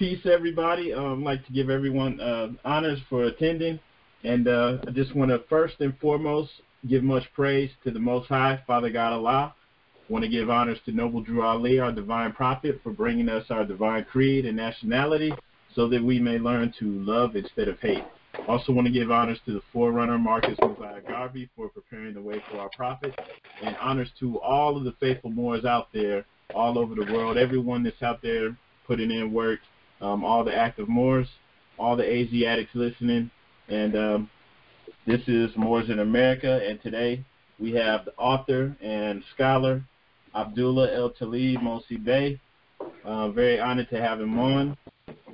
Peace, everybody. I'd like to give everyone honors for attending. And I just want to first and foremost give much praise to the Most High, Father God Allah. I want to give honors to Noble Drew Ali, our divine prophet, for bringing us our divine creed and nationality so that we may learn to love instead of hate. Also want to give honors to the forerunner, Marcus Mosiah Garvey, for preparing the way for our prophet. And honors to all of the faithful Moors out there, all over the world, everyone that's out there putting in work, all the active Moors, all the Asiatics listening. And this is Moors in America, and today we have the author and scholar, Abdullah El Talib Mosi Bey. Very honored to have him on.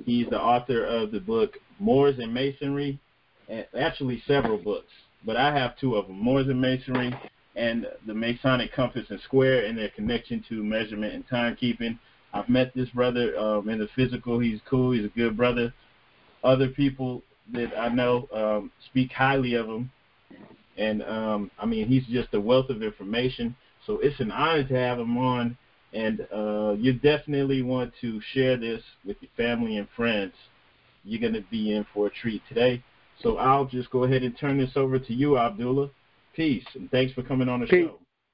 He's the author of the book Moors and Masonry, and actually several books, but I have two of them, Moors and Masonry and the Masonic Compass and Square and their connection to measurement and timekeeping. I've met this brother in the physical. He's cool. He's a good brother. Other people that I know speak highly of him. And, I mean, he's just a wealth of information. So it's an honor to have him on. And you definitely want to share this with your family and friends. You're going to be in for a treat today. So I'll just go ahead and turn this over to you, Abdullah. Peace, and thanks for coming on the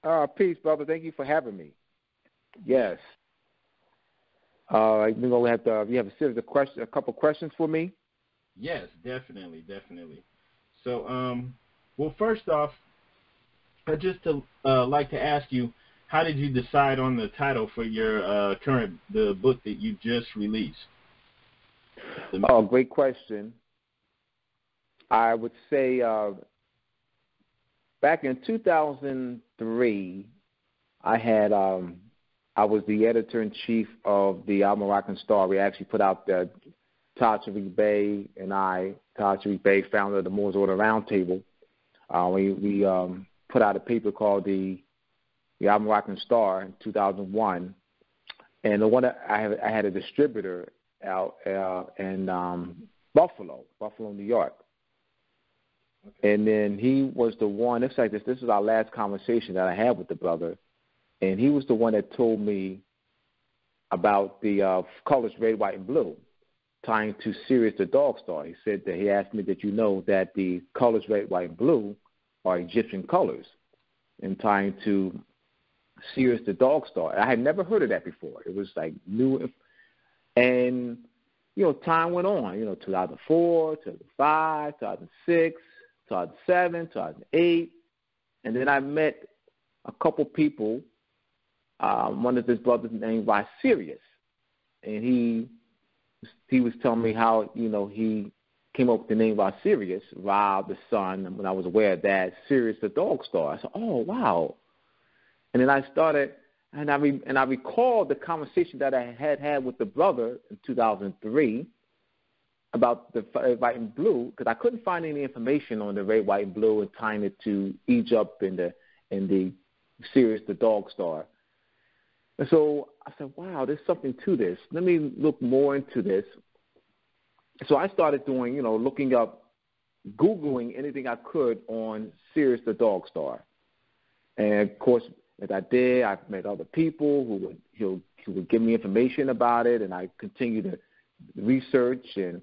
show. Peace, brother. Thank you for having me. Yes. We're going to have to, you have a series of questions, a couple questions for me? Yes, definitely. So, well, first off, I'd just like to ask you, how did you decide on the title for your the book that you just released? Great question. I would say back in 2003, I was the editor-in-chief of the Al-Moroccan Star. We actually put out the Taj Tariq Bey and I, Taj Tariq Bey, founder of the Moors Order Roundtable. We put out a paper called the Al-Moroccan Star in 2001. And the one that I had a distributor out in Buffalo, New York. Okay. And then he was the one, it's like this is our last conversation that I had with the brother. And he was the one that told me about the colors red, white, and blue, tying to Sirius the Dog Star. He said that he asked me that that the colors red, white, and blue are Egyptian colors, and tying to Sirius the Dog Star. I had never heard of that before. It was like new. And, time went on, 2004, 2005, 2006, 2007, 2008. And then I met a couple people. One of his brothers named Sirius, and he was telling me how he came up with the name Sirius, Ra the sun. And when I was aware of that, Sirius the Dog Star, I said, "Oh wow!" And then I started, and I recalled the conversation that I had with the brother in 2003 about the red, white, and blue, because I couldn't find any information on the red, white, and blue and tying it to Egypt and the Sirius the Dog Star. And so I said, wow, there's something to this. Let me look more into this. So I started doing, looking up, Googling anything I could on Sirius the Dog Star. And, of course, as I did, I met other people who would give me information about it, and I continued to research and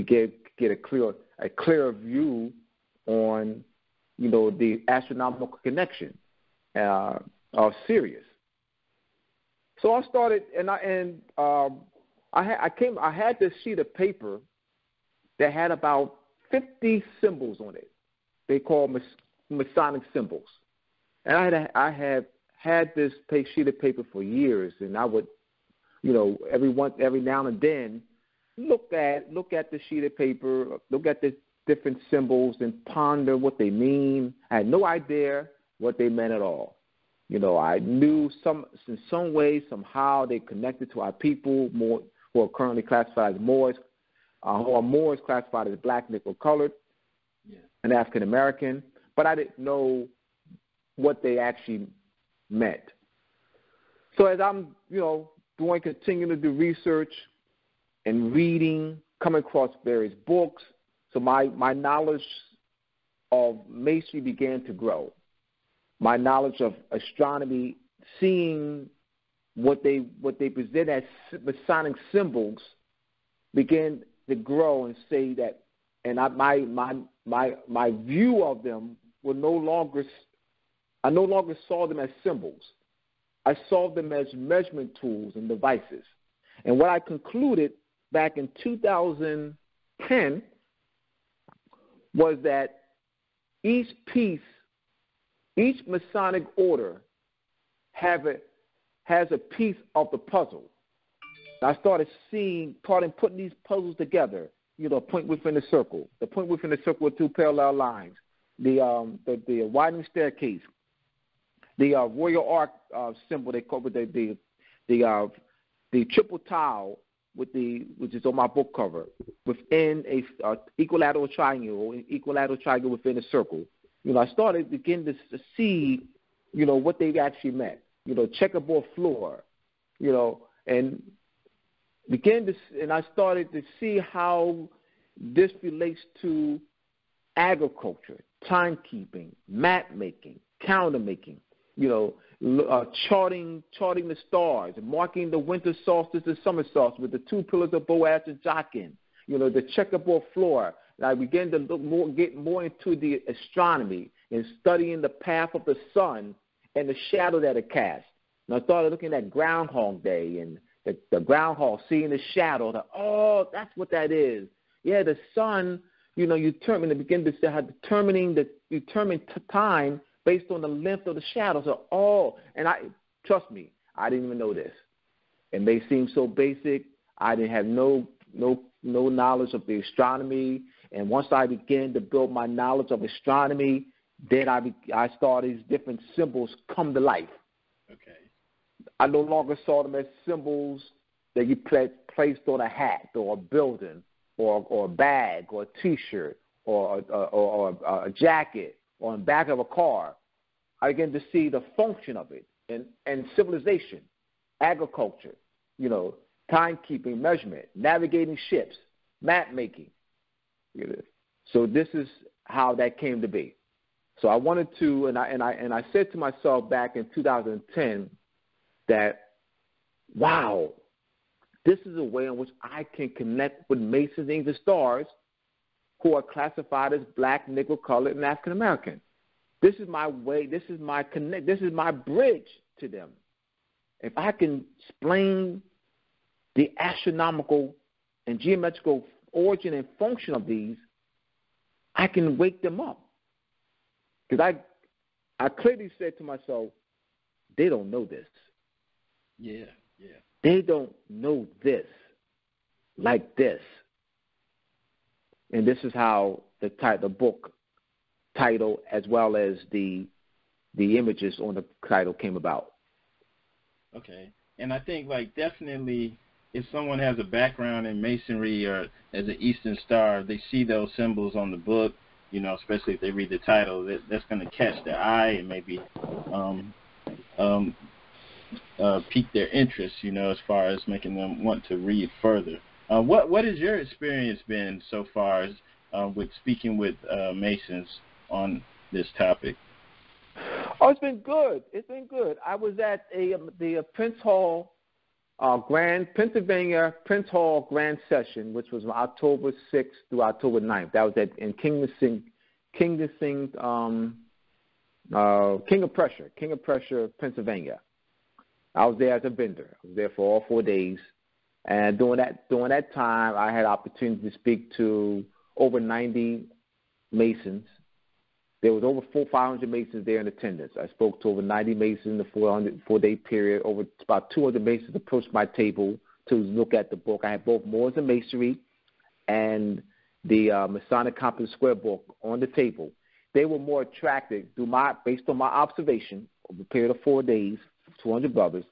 get a clearer view on, the astronomical connection of Sirius. So I started, and I had this sheet of paper that had about 50 symbols on it. They call Masonic symbols, and I have had this sheet of paper for years, and I would, every now and then look at the sheet of paper, look at the different symbols, and ponder what they mean. I had no idea what they meant at all. I knew in some way, somehow they connected to our people, more who are currently classified as Moors, who are Moors classified as black, nickel colored, and African American, but I didn't know what they actually meant. So as I'm, continuing to do research and reading, coming across various books, so my knowledge of masonry began to grow. My knowledge of astronomy, seeing what they present as Masonic symbols began to grow and say that, and my view of them were I no longer saw them as symbols. I saw them as measurement tools and devices. And what I concluded back in 2010 was that each Masonic order has a piece of the puzzle. I started putting these puzzles together. A point within the circle. The point within the circle with two parallel lines. The widening staircase. The royal arc symbol they call it the triple tile which is on my book cover within a equilateral triangle within a circle. I started beginning to see what they actually meant. Checkerboard floor. And I started to see how this relates to agriculture, timekeeping, map making, calendar making, charting the stars, marking the winter solstice and summer solstice with the two pillars of Boaz and Jachin, the checkerboard floor. And I began to get more into the astronomy and studying the path of the sun and the shadow that it casts. And I started looking at Groundhog Day and the groundhog, seeing the shadow. That's what that is. Yeah, the sun, you begin to say how determine time based on the length of the shadows. And trust me, I didn't even know this. It may seem so basic. I didn't have no knowledge of the astronomy. And once I began to build my knowledge of astronomy, then I started these different symbols come to life. Okay. I no longer saw them as symbols that you placed on a hat or a building or a bag or a T-shirt or a jacket or on the back of a car. I began to see the function of it and civilization, agriculture, timekeeping, measurement, navigating ships, map making. So this is how that came to be. So I wanted to, and I said to myself back in 2010 that, wow, this is a way in which I can connect with Masons, Angel Stars, who are classified as Black, Negro, Colored, and African American. This is my way. This is my connect. This is my bridge to them. If I can explain the astronomical and geometrical origin and function of these, I can wake them up. Because I clearly said to myself, they don't know this. Yeah. They don't know this like this. And this is how the book title as well as the images on the title came about. Okay. And I think, definitely if someone has a background in Masonry or as an Eastern Star, they see those symbols on the book, especially if they read the title, that's going to catch their eye and maybe pique their interest, as far as making them want to read further. What has your experience been so far with speaking with Masons on this topic? Oh, it's been good. I was at the Prince Hall Pennsylvania Prince Hall Grand Session, which was October 6th through October 9th. That was in King of Prussia, Pennsylvania. I was there as a vendor. I was there for all 4 days. And during that time, I had opportunity to speak to over 90 Masons. There was over 500 Masons there in attendance. I spoke to over 90 Masons in the 4-day period. Over about 200 Masons approached my table to look at the book. I had both Moors and Masonry and the Masonic Compass Square book on the table. They were more attracted, based on my observation over a period of 4 days, 200 brothers,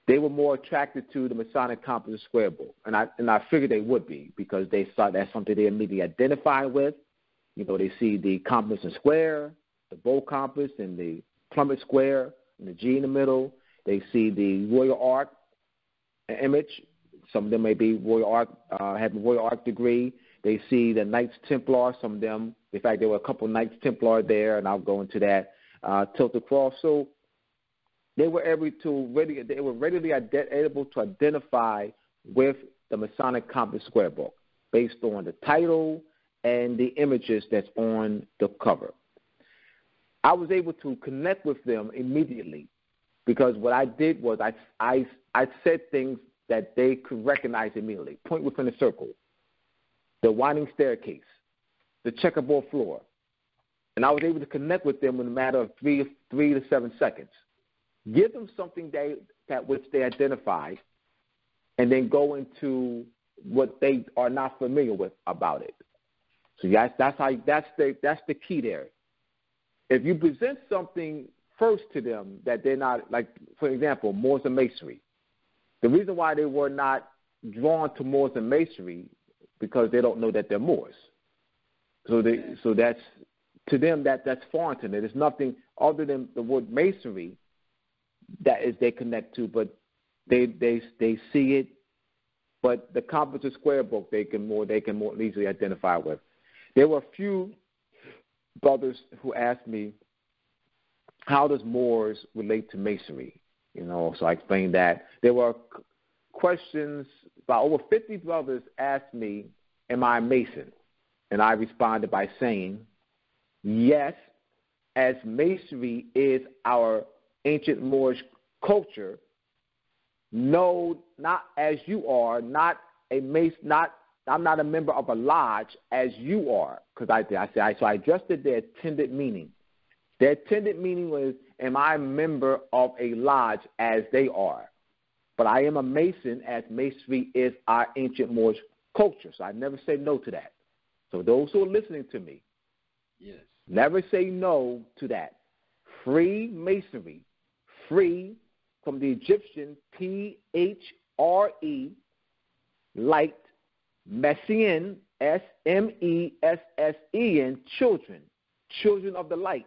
they were more attracted to the Masonic Compass Square book. And I figured they would be because they thought that's something they immediately identified with. They see the compass and square, the bow compass and the plummet square and the G in the middle. They see the Royal Ark image. Some of them may be Royal Ark, have a Royal Ark degree. They see the Knights Templar. Some of them, in fact, there were a couple of Knights Templar there, and I'll go into that. Tilted cross. So they were able readily able to identify with the Masonic Compass Square Book based on the title and the images that's on the cover. I was able to connect with them immediately because what I did was I said things that they could recognize immediately. Point within a circle, the winding staircase, the checkerboard floor. And I was able to connect with them in a matter of 3 to 7 seconds. Give them something that which they identify, and then go into what they are not familiar with about it. So that's the key there. If you present something first to them that they're not, like, for example, Moors and Masonry. The reason why they were not drawn to Moors and Masonry because they don't know that they're Moors. So that's, to them, that's foreign to them. There's nothing other than the word Masonry that is they connect to, but they see it. But the Compass and Square Book they can more easily identify with. There were a few brothers who asked me, how does Moors relate to Masonry? So I explained that. There were questions, about over 50 brothers asked me, am I a Mason? And I responded by saying, yes, as Masonry is our ancient Moorish culture, no, not as you are, not a Mason, I'm not a member of a lodge as you are, because I adjusted their intended meaning. Their intended meaning was, am I a member of a lodge as they are? But I am a Mason as Masonry is our ancient Moorish culture. So I never say no to that. So those who are listening to me, yes, never say no to that. Free Masonry, free from the Egyptian THRE, light, Messian, SMESSEN, children of the light.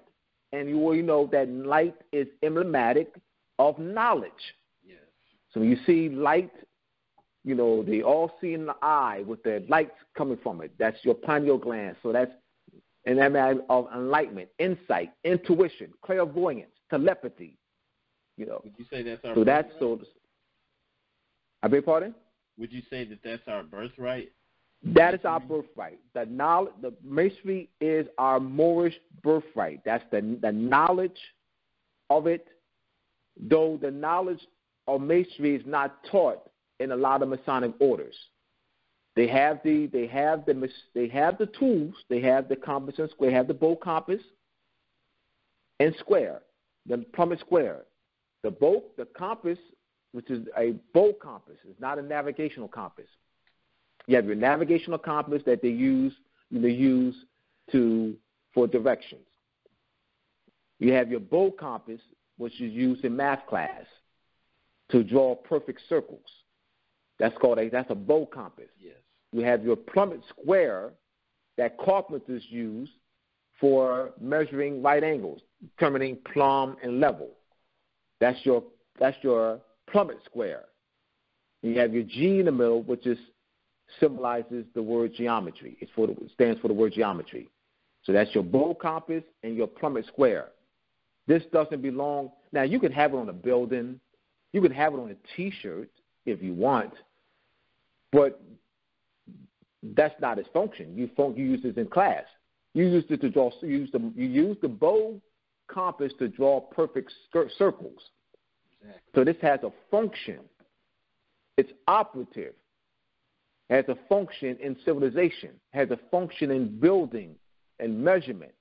And you know that light is emblematic of knowledge. Yes. So you see light, the all-seeing eye with the lights coming from it. That's your pineal gland. So that's an element of enlightenment, insight, intuition, clairvoyance, telepathy. Would you say that's our so birthright? I beg your pardon? Would you say that that's our birthright? That is our birthright. The Masonry is our Moorish birthright. That's the knowledge of it, though the knowledge of Masonry is not taught in a lot of Masonic orders. They have the tools. They have the compass and square. They have the bow compass and square, the plummet square. The compass, which is a bow compass, is not a navigational compass. You have your navigational compass that they use for directions. You have your bow compass, which is used in math class to draw perfect circles. That's a bow compass. Yes. You have your plummet square that carpenters use for measuring right angles, determining plumb and level. That's your plummet square. And you have your G in the middle, which symbolizes the word geometry. It stands for the word geometry. So that's your bow compass and your plummet square. This doesn't belong. Now, you can have it on a building. You can have it on a T-shirt if you want, but that's not its function. You use this in class. You use it to draw. You use the bow compass to draw perfect circles. Exactly. So this has a function. It's operative. Has a function in civilization. Has a function in building and measurement.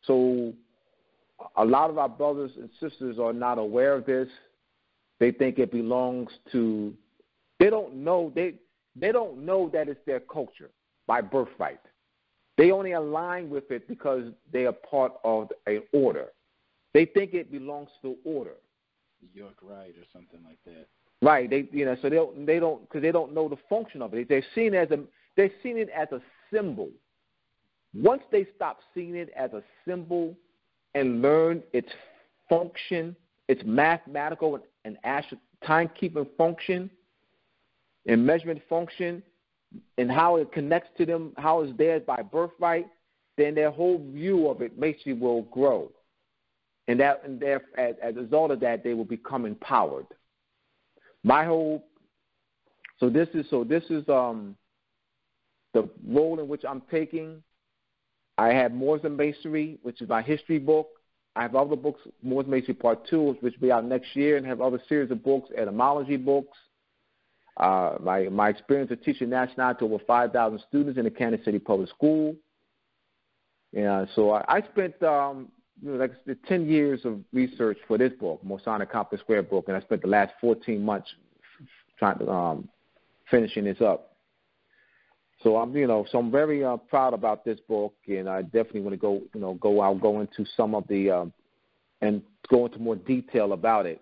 So a lot of our brothers and sisters are not aware of this. They think it belongs to. They don't know. They don't know that it's their culture by birthright. They only align with it because they are part of an order. They think it belongs to order. The York Rite or something like that. Right. So they don't because they don't know the function of it. They're seeing it as a symbol. Once they stop seeing it as a symbol and learn its function, its mathematical and actual timekeeping function and measurement function, and how it connects to them, how it's theirs by birthright, then their whole view of it makes you will grow. as a result of that, they will become empowered. My whole this is the role in which I'm taking. I have Moors and Masonry, which is my history book. I have other books, Moors and Masonry Part 2, which will be out next year, and have other series of books, etymology books. My experience of teaching nationality to over 5,000 students in the Kansas City Public School. So I spent like 10 years of research for this book, Masonic Compass Square book, and I spent the last 14 months trying to finishing this up. So I'm very proud about this book, and I definitely want to go into some of the and go into more detail about it.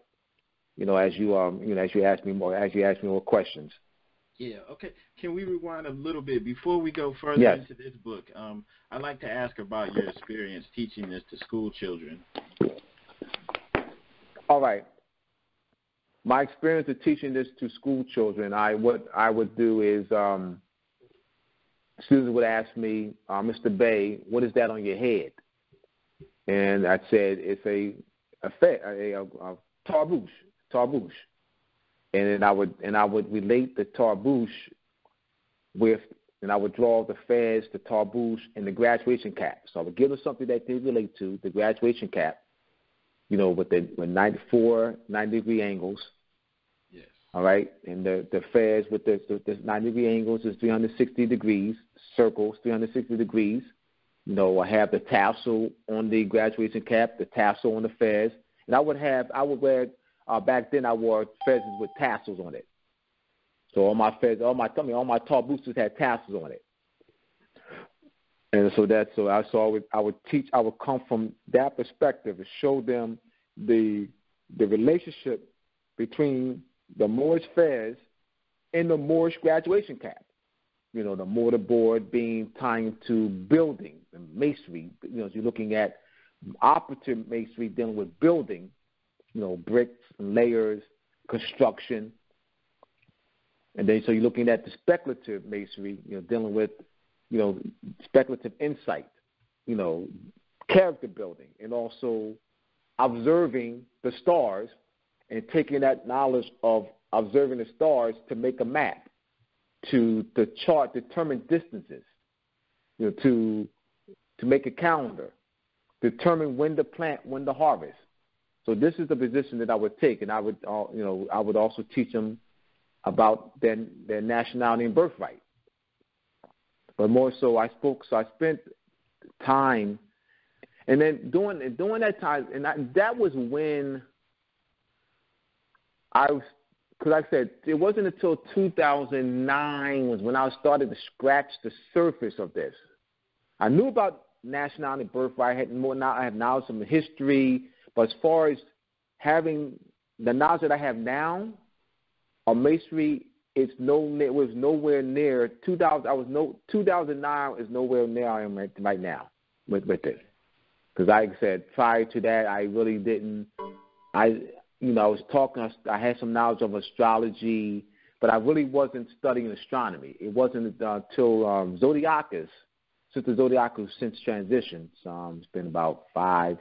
As you ask me more questions. Yeah. Okay. Can we rewind a little bit before we go further Yes. into this book? I'd like to ask about your experience teaching this to school children. All right. My experience of teaching this to school children, what I would do is students would ask me, Mr. Bay, what is that on your head? And I said it's a tarbouche. And then I would relate the tarbouche with, and I would draw the fez, the tarbouche, and the graduation cap. So I would give them something that they relate to, the graduation cap, with 94 90-degree angles. Yes. All right, and the fez with the 90-degree angles is 360 degrees, circles 360 degrees. I have the tassel on the graduation cap, the tassel on the fez, and I would wear. Back then, I wore fezzes with tassels on it. So all my tarbooses had tassels on it. And I would teach. I would come from that perspective and show them the relationship between the Moorish fez and the Moorish graduation cap. The mortarboard being tied to building and masonry. You're looking at operative masonry dealing with building. Bricks, layers, construction. And then so you're looking at the speculative masonry, dealing with, speculative insight, character building, and also observing the stars and taking that knowledge of observing the stars to make a map, to chart, determine distances, to make a calendar, determine when to plant, when to harvest. So this is the position that I would take, and I would also teach them about their nationality and birthright. But more so, I spent time, and then during that time, and that was when because like I said, it wasn't until 2009 was when I started to scratch the surface of this. I knew about nationality and birthright. I have knowledge of history. But as far as having the knowledge that I have now on masonry, it was nowhere near 2000. 2009 is nowhere near I am right now with it. Because like I said, prior to that, I really didn't. I was talking. I had some knowledge of astrology, but I really wasn't studying astronomy. It wasn't until Zodiacus, Sister Zodiacus, since transition. So it's been about 5.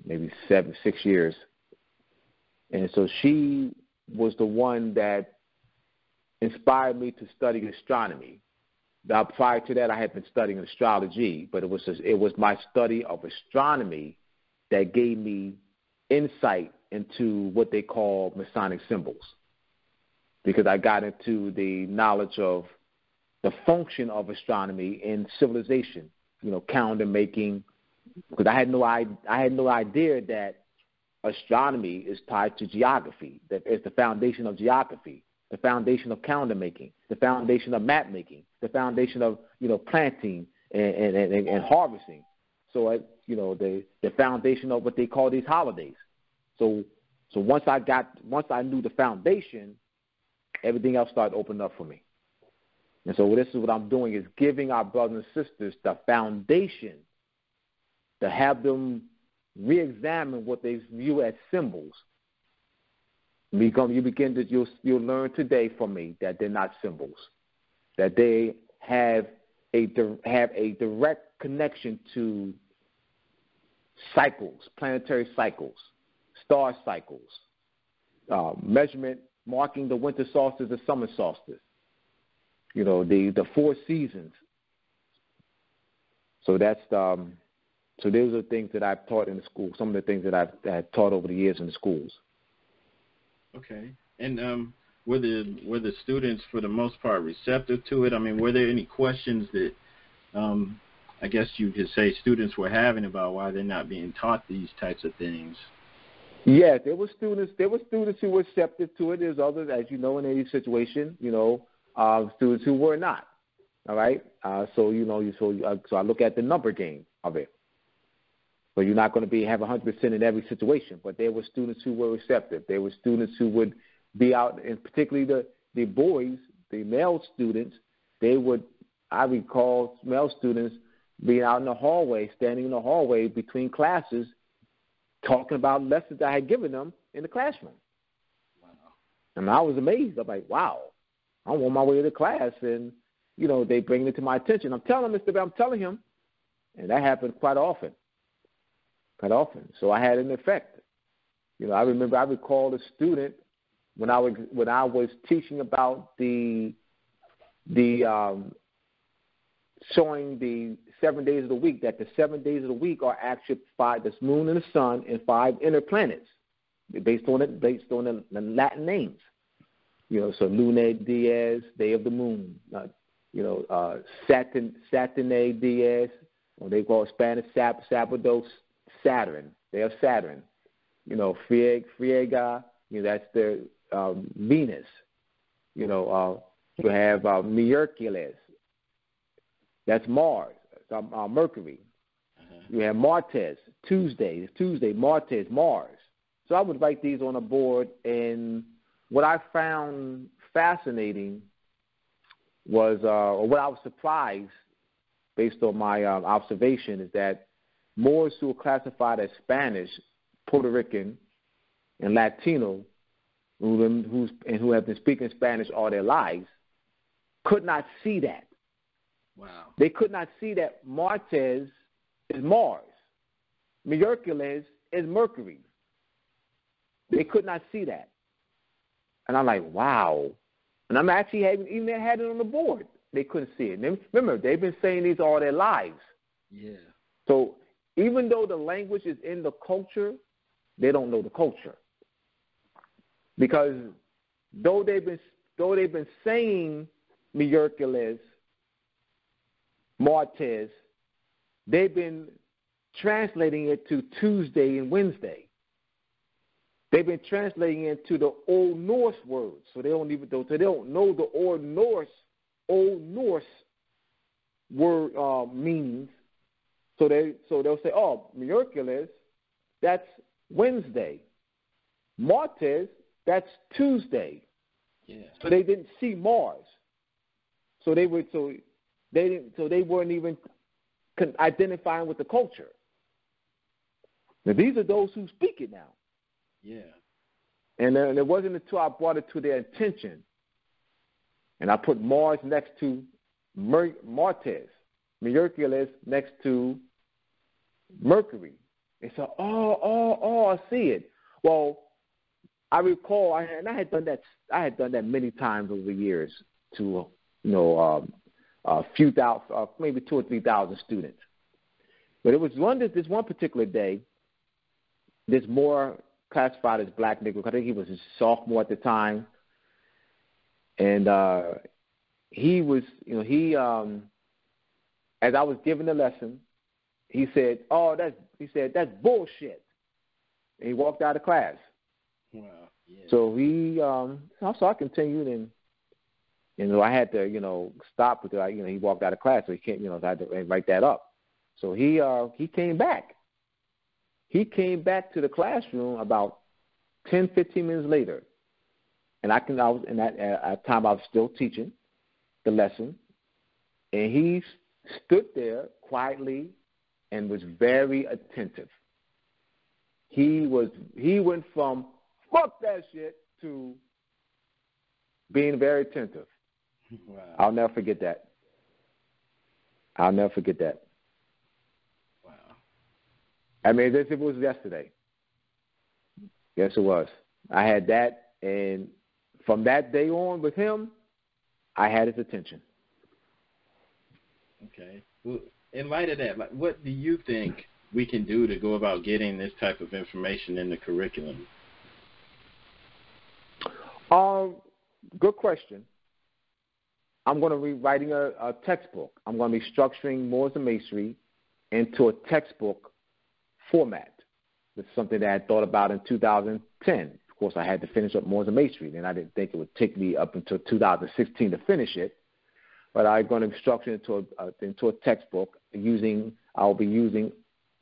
Maybe 6 years. And so she was the one that inspired me to study astronomy. Now, prior to that, I had been studying astrology, but it was my study of astronomy that gave me insight into what they call Masonic symbols, because I got into the knowledge of the function of astronomy in civilization, calendar making, because I had no idea that astronomy is tied to geography, that it's the foundation of geography, the foundation of calendar making, the foundation of map making, the foundation of planting and harvesting. So the foundation of what they call these holidays. So once I knew the foundation, everything else started opening up for me. And so this is what I'm doing, is giving our brothers and sisters the foundation to have them re-examine what they view as symbols. You'll learn today from me that they're not symbols, that they have a direct connection to cycles, planetary cycles, star cycles, measurement marking the winter solstice, the summer solstice, the 4 seasons. So that's so those are things that I've taught in the school. Some of the things that I've taught over the years in the schools. Okay, and were the students for the most part receptive to it? I mean, were there any questions that I guess you could say students were having about why they're not being taught these types of things? Yeah, there were students who were receptive to it. There's others, as you know, in any situation, students who were not. All right, so I look at the number game of it. So you're not going to have 100% in every situation, but there were students who were receptive. There were students who would be out, and particularly the boys, the male students. I recall male students being out in the hallway, standing in the hallway between classes, talking about lessons I had given them in the classroom. Wow. And I was amazed. I'm like, wow, I'm on my way to class, and they bring it to my attention. I'm telling him, and that happened quite often. So I had an effect. I recall a student when I was teaching about the showing the 7 days of the week, that the 7 days of the week are actually 5, the moon and the sun, and 5 inner planets, based on the Latin names. So Lunae Dies, day of the moon. Saturnae Dies, or they call it Spanish Sábado, Saturn, day of Saturn. Friega, that's the Venus. You have Miercules, that's Mars, Mercury. You have Martes, Tuesday, Martes, Mars. So I would write these on a board, and what I found fascinating was, or what I was surprised based on my observation, is that Moors who are classified as Spanish, Puerto Rican, and Latino, who have been speaking Spanish all their lives, could not see that. Wow. They could not see that Martes is Mars, Miercules is Mercury. They could not see that. And I'm like, wow. And I'm actually even had it on the board. They couldn't see it. And remember, they've been saying these all their lives. Yeah. So even though the language is in the culture, they don't know the culture. Because though they've been saying Miercules, Martes, they've been translating it to Tuesday and Wednesday. They've been translating it to the Old Norse words, so they don't know the Old Norse word meanings. So they'll say, oh, Miercules, that's Wednesday. Martes, that's Tuesday. Yeah. So they didn't see Mars. So they weren't even identifying with the culture. Now these are those who speak it now. Yeah. And it wasn't until I brought it to their attention, and I put Mars next to Martes, Miercules next to Mercury. They said, oh, I see it. Well, I recall, I had done that many times over the years to a few thousand, maybe 2,000 or 3,000 students. But it was this one particular day, this Moor classified as black Negro, I think he was a sophomore at the time, and he was, as I was giving the lesson, he said, that's bullshit. And he walked out of class. Wow. Yeah. So so I continued, and I had to, stop because he walked out of class, so he can't, so I had to write that up. So he came back. He came back to the classroom about 10, 15 minutes later, and at that time I was still teaching the lesson, and he stood there quietly and was very attentive. He went from fuck that shit to being very attentive. Wow. I'll never forget that. Wow. I mean, this it was yesterday. Yes, it was. I had that, and from that day on with him, I had his attention. Okay. Well, in light of that, what do you think we can do to go about getting this type of information in the curriculum? Good question. I'm going to be writing a textbook. I'm going to be structuring Moors and Masonry into a textbook format. It's something that I thought about in 2010. Of course, I had to finish up Moors and Masonry, and I didn't think it would take me up until 2016 to finish it. But I'm going to structure it into a textbook. I'll be using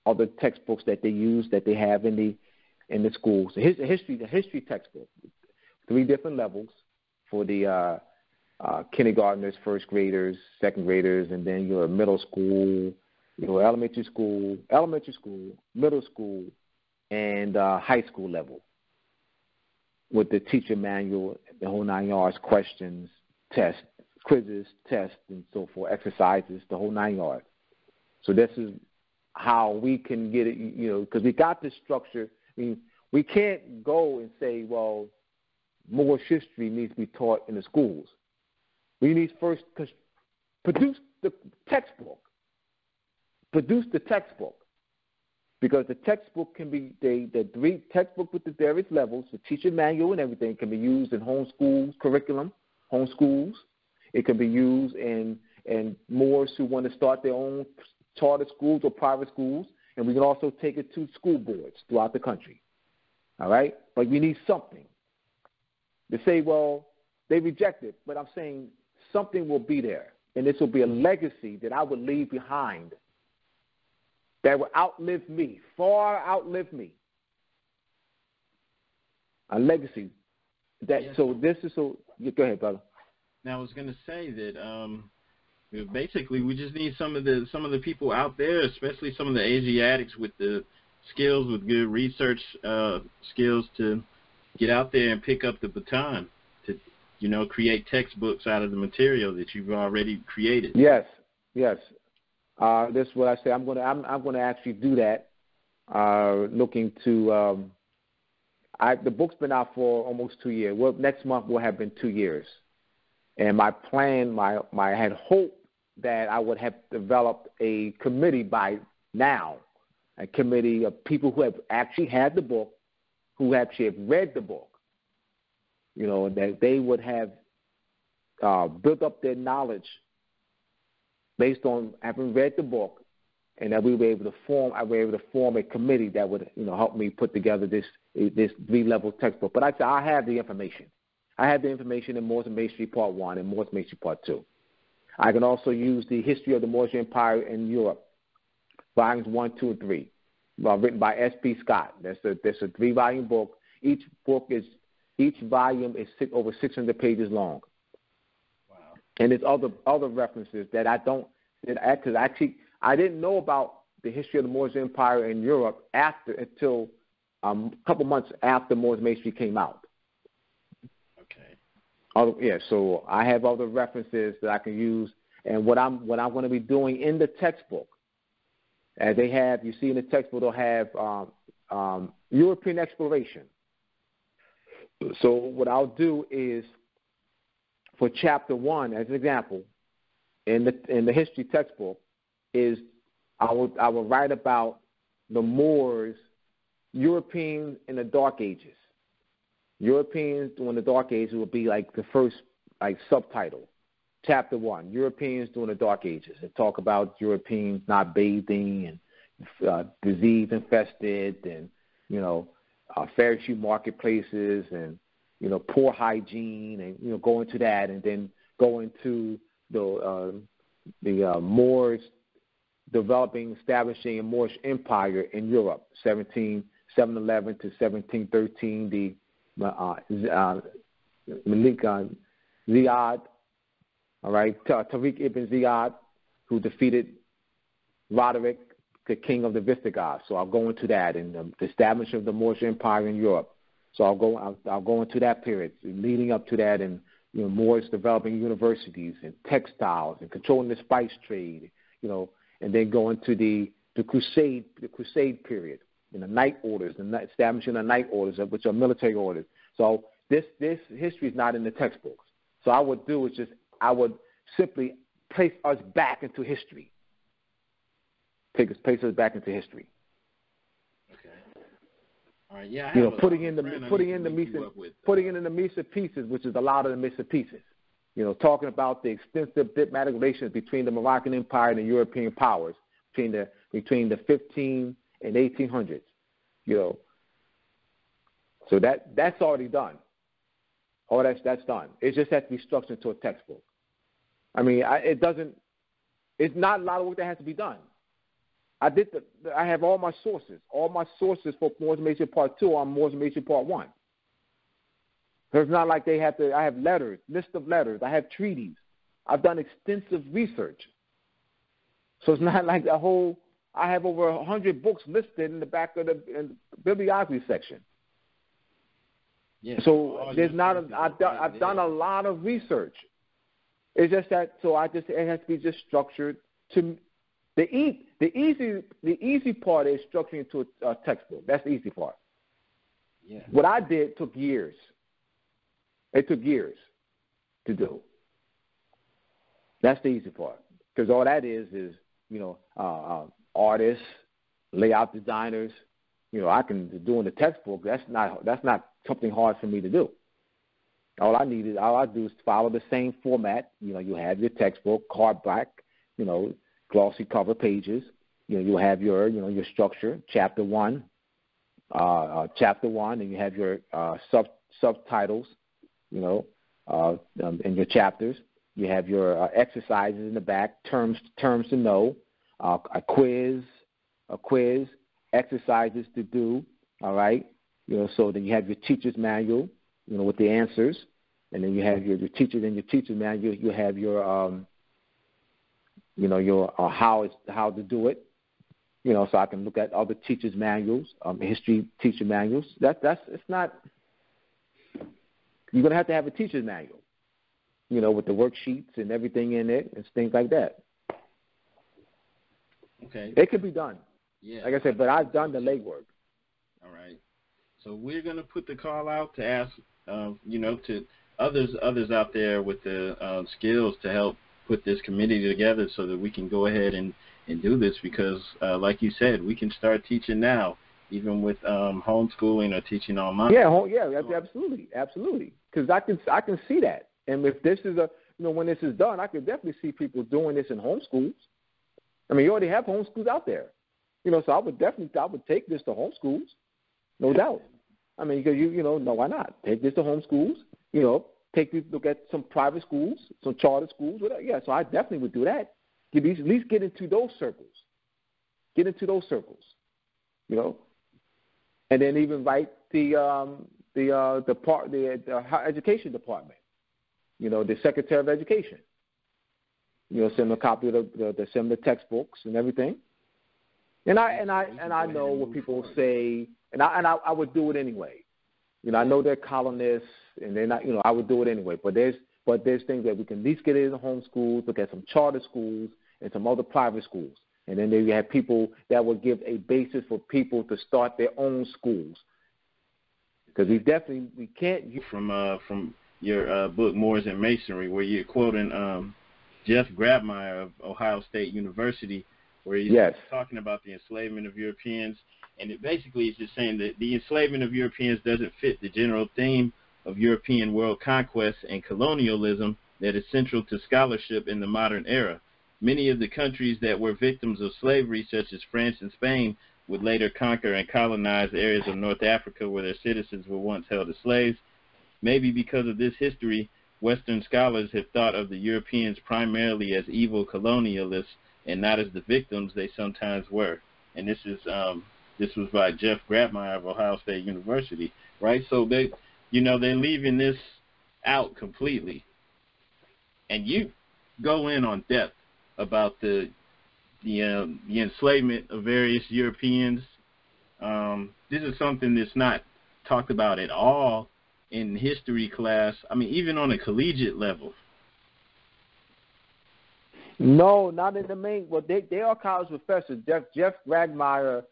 other textbooks that they have in the schools. The history textbook, 3 different levels for the kindergartners, first graders, second graders, and then your middle school, your elementary school, middle school, and high school level, with the teacher manual, the whole 9 yards, questions, tests, quizzes, tests, and so forth, exercises, the whole 9 yards. So this is how we can get it, because we got this structure. I mean, we can't go and say, well, Moorish history needs to be taught in the schools. We need first to produce the textbook. Because the textbook can be, the 3 textbook with the various levels, the teacher manual and everything can be used in homeschool curriculum, homeschools. It can be used in Moors who want to start their own charter schools or private schools, and we can also take it to school boards throughout the country. All right? But we need something. To say, well, they reject it, but I'm saying something will be there, and this will be a legacy that I would leave behind that will outlive me, far outlive me. A legacy. Yes. So this is so. Go ahead, brother. Now I was going to say that basically we just need some of the people out there, especially some of the Asiatics with the skills, with good research skills, to get out there and pick up the baton to, create textbooks out of the material that you've already created. Yes. This is what I say. I'm going to actually do that. Looking to the book's been out for almost 2 years. Well, next month will have been 2 years. And my plan, I had hoped that I would have developed a committee by now, a committee of people who have actually had the book, who actually have read the book, that they would have built up their knowledge based on having read the book, and that we were able to form a committee that would, help me put together this 3-level textbook. But I have the information. I have the information in Moors and Masonry Part 1 and Moors and Masonry Part 2. I can also use the history of the Moorish Empire in Europe, volumes 1, 2, and 3, written by S.P. Scott. That's a 3-volume book. Each volume is over 600 pages long. Wow. And there's other references that I didn't know about the history of the Moorish Empire in Europe until a couple months after Moors and Masonry came out. So I have other references that I can use, and what I'm going to be doing in the textbook, as they have, you see in the textbook, they'll have European exploration. So what I'll do is, for chapter 1, as an example, in the history textbook, is I will write about the Moors, Europeans in the Dark Ages. Europeans during the Dark Ages will be like the first subtitle. Chapter 1, Europeans during the Dark Ages. It talk about Europeans not bathing and disease infested, and Pharisee marketplaces, and poor hygiene, and go into that, and then go into the Moors establishing a Moorish empire in Europe, 711 to 1713. The Malik Ziyad, all right, Tariq ibn Ziyad, who defeated Roderick, the king of the Visigoths. So I'll go into that, and the establishment of the Moorish Empire in Europe. So I'll go into that period, leading up to that, and Moors developing universities and textiles and controlling the spice trade, and then go into the the crusade period, in the night orders, establishing the night orders, which are military orders. So this history is not in the textbooks. So I would do is I would simply place us back into history. Place us back into history. Okay. All right. Yeah. Putting in the Mesa pieces, which is a lot of the Mesa pieces. Talking about the extensive diplomatic relations between the Moroccan Empire and the European powers between the 15 and 1800s. So that's already done. All that's done. It just has to be structured into a textbook. I mean, it's not a lot of work that has to be done. I have all my sources. All my sources for Moors and Masonry Part 2 are Moors and Masonry Part 1. So it's not like I have letters, list of letters. I have treaties. I've done extensive research. So it's not like I have over 100 books listed in the back of the bibliography section. Yeah. So I've done a lot of research. It's just that, it has to be just structured to. The easy part is structuring into a textbook. That's the easy part. Yeah. What I did took years. It took years to do. That's the easy part, because all that is artists, layout designers. I can do in the textbook. That's not something hard for me to do. All I do is follow the same format. You have your textbook, hardback, glossy cover pages. You have your structure, chapter 1, and you have your subtitles, in your chapters. You have your exercises in the back, terms to know, a quiz, exercises to do. All right, so then you have your teacher's manual, with the answers, and then you have your teachers in your teacher's manual. You have your how to do it. So I can look at other teachers' manuals, history teacher manuals. It's not. You're gonna have to have a teacher's manual, with the worksheets and everything in it and things like that. Okay. It could be done. Yeah. Like I said, but I've done the legwork. All right. So we're gonna put the call out to ask, to others out there with the skills to help put this committee together so that we can go ahead and do this, because like you said, we can start teaching now, even with homeschooling or teaching online. Yeah, absolutely. Because I can see that, and if this is when this is done, I could definitely see people doing this in homeschools. I mean, you already have homeschools out there, so I would take this to homeschools, no doubt. I mean, because no, why not take this to homeschools? Look at some private schools, some charter schools, whatever. Yeah, so I definitely would do that. At least get into those circles. And then even write the education department. The Secretary of Education. Send them a copy of send them the textbooks and everything. And I know what people say, and I would do it anyway. I know they're colonists, and they're not. I would do it anyway. But there's things that we can at least get into home schools, look at some charter schools and some other private schools, and then you have people that will give a basis for people to start their own schools. Because we can't. From your book Moors and Masonry, where you're quoting Jeff Grabmaier of Ohio State University, where he's talking about the enslavement of Europeans. And it basically is just saying that the enslavement of Europeans doesn't fit the general theme of European world conquest and colonialism that is central to scholarship in the modern era. Many of the countries that were victims of slavery, such as France and Spain, would later conquer and colonize areas of North Africa where their citizens were once held as slaves. Maybe because of this history, Western scholars have thought of the Europeans primarily as evil colonialists and not as the victims they sometimes were. And this was by Jeff Grabmaier of Ohio State University, right? So they're leaving this out completely. And you go in on depth about the enslavement of various Europeans. This is something that's not talked about at all in history class. I mean, even on a collegiate level. No, not in the main. Well, they are college professors. Jeff Ragmeyer,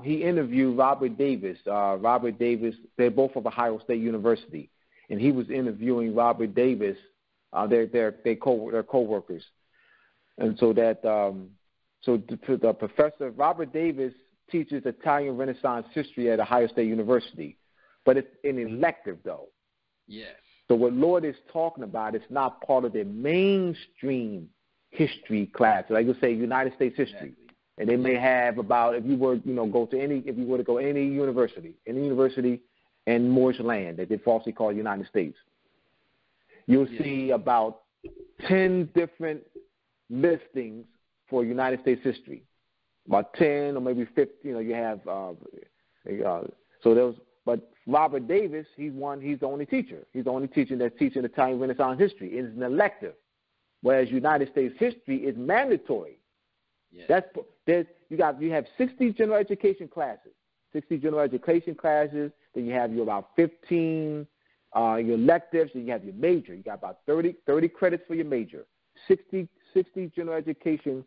he interviewed Robert Davis. Robert Davis, they're both of Ohio State University, and he was interviewing Robert Davis. They're co-workers, and so that the professor Robert Davis teaches Italian Renaissance history at Ohio State University, but it's an elective though. Yes. So what Lord is talking about is not part of their mainstream history class, like you say, United States history, exactly. And they may have about if you were to go any university in Moorish land that they falsely call United States, you'll see about 10 different listings for United States history, about 10 or maybe 15. You have but Robert Davis, he's the only teacher. He's the only teacher that's teaching Italian Renaissance history. It's an elective. Whereas United States history is mandatory. Yes. You have 60 general education classes. 60 general education classes. Then you have your about 15 your electives. Then you have your major. You got about 30 credits for your major. 60 general education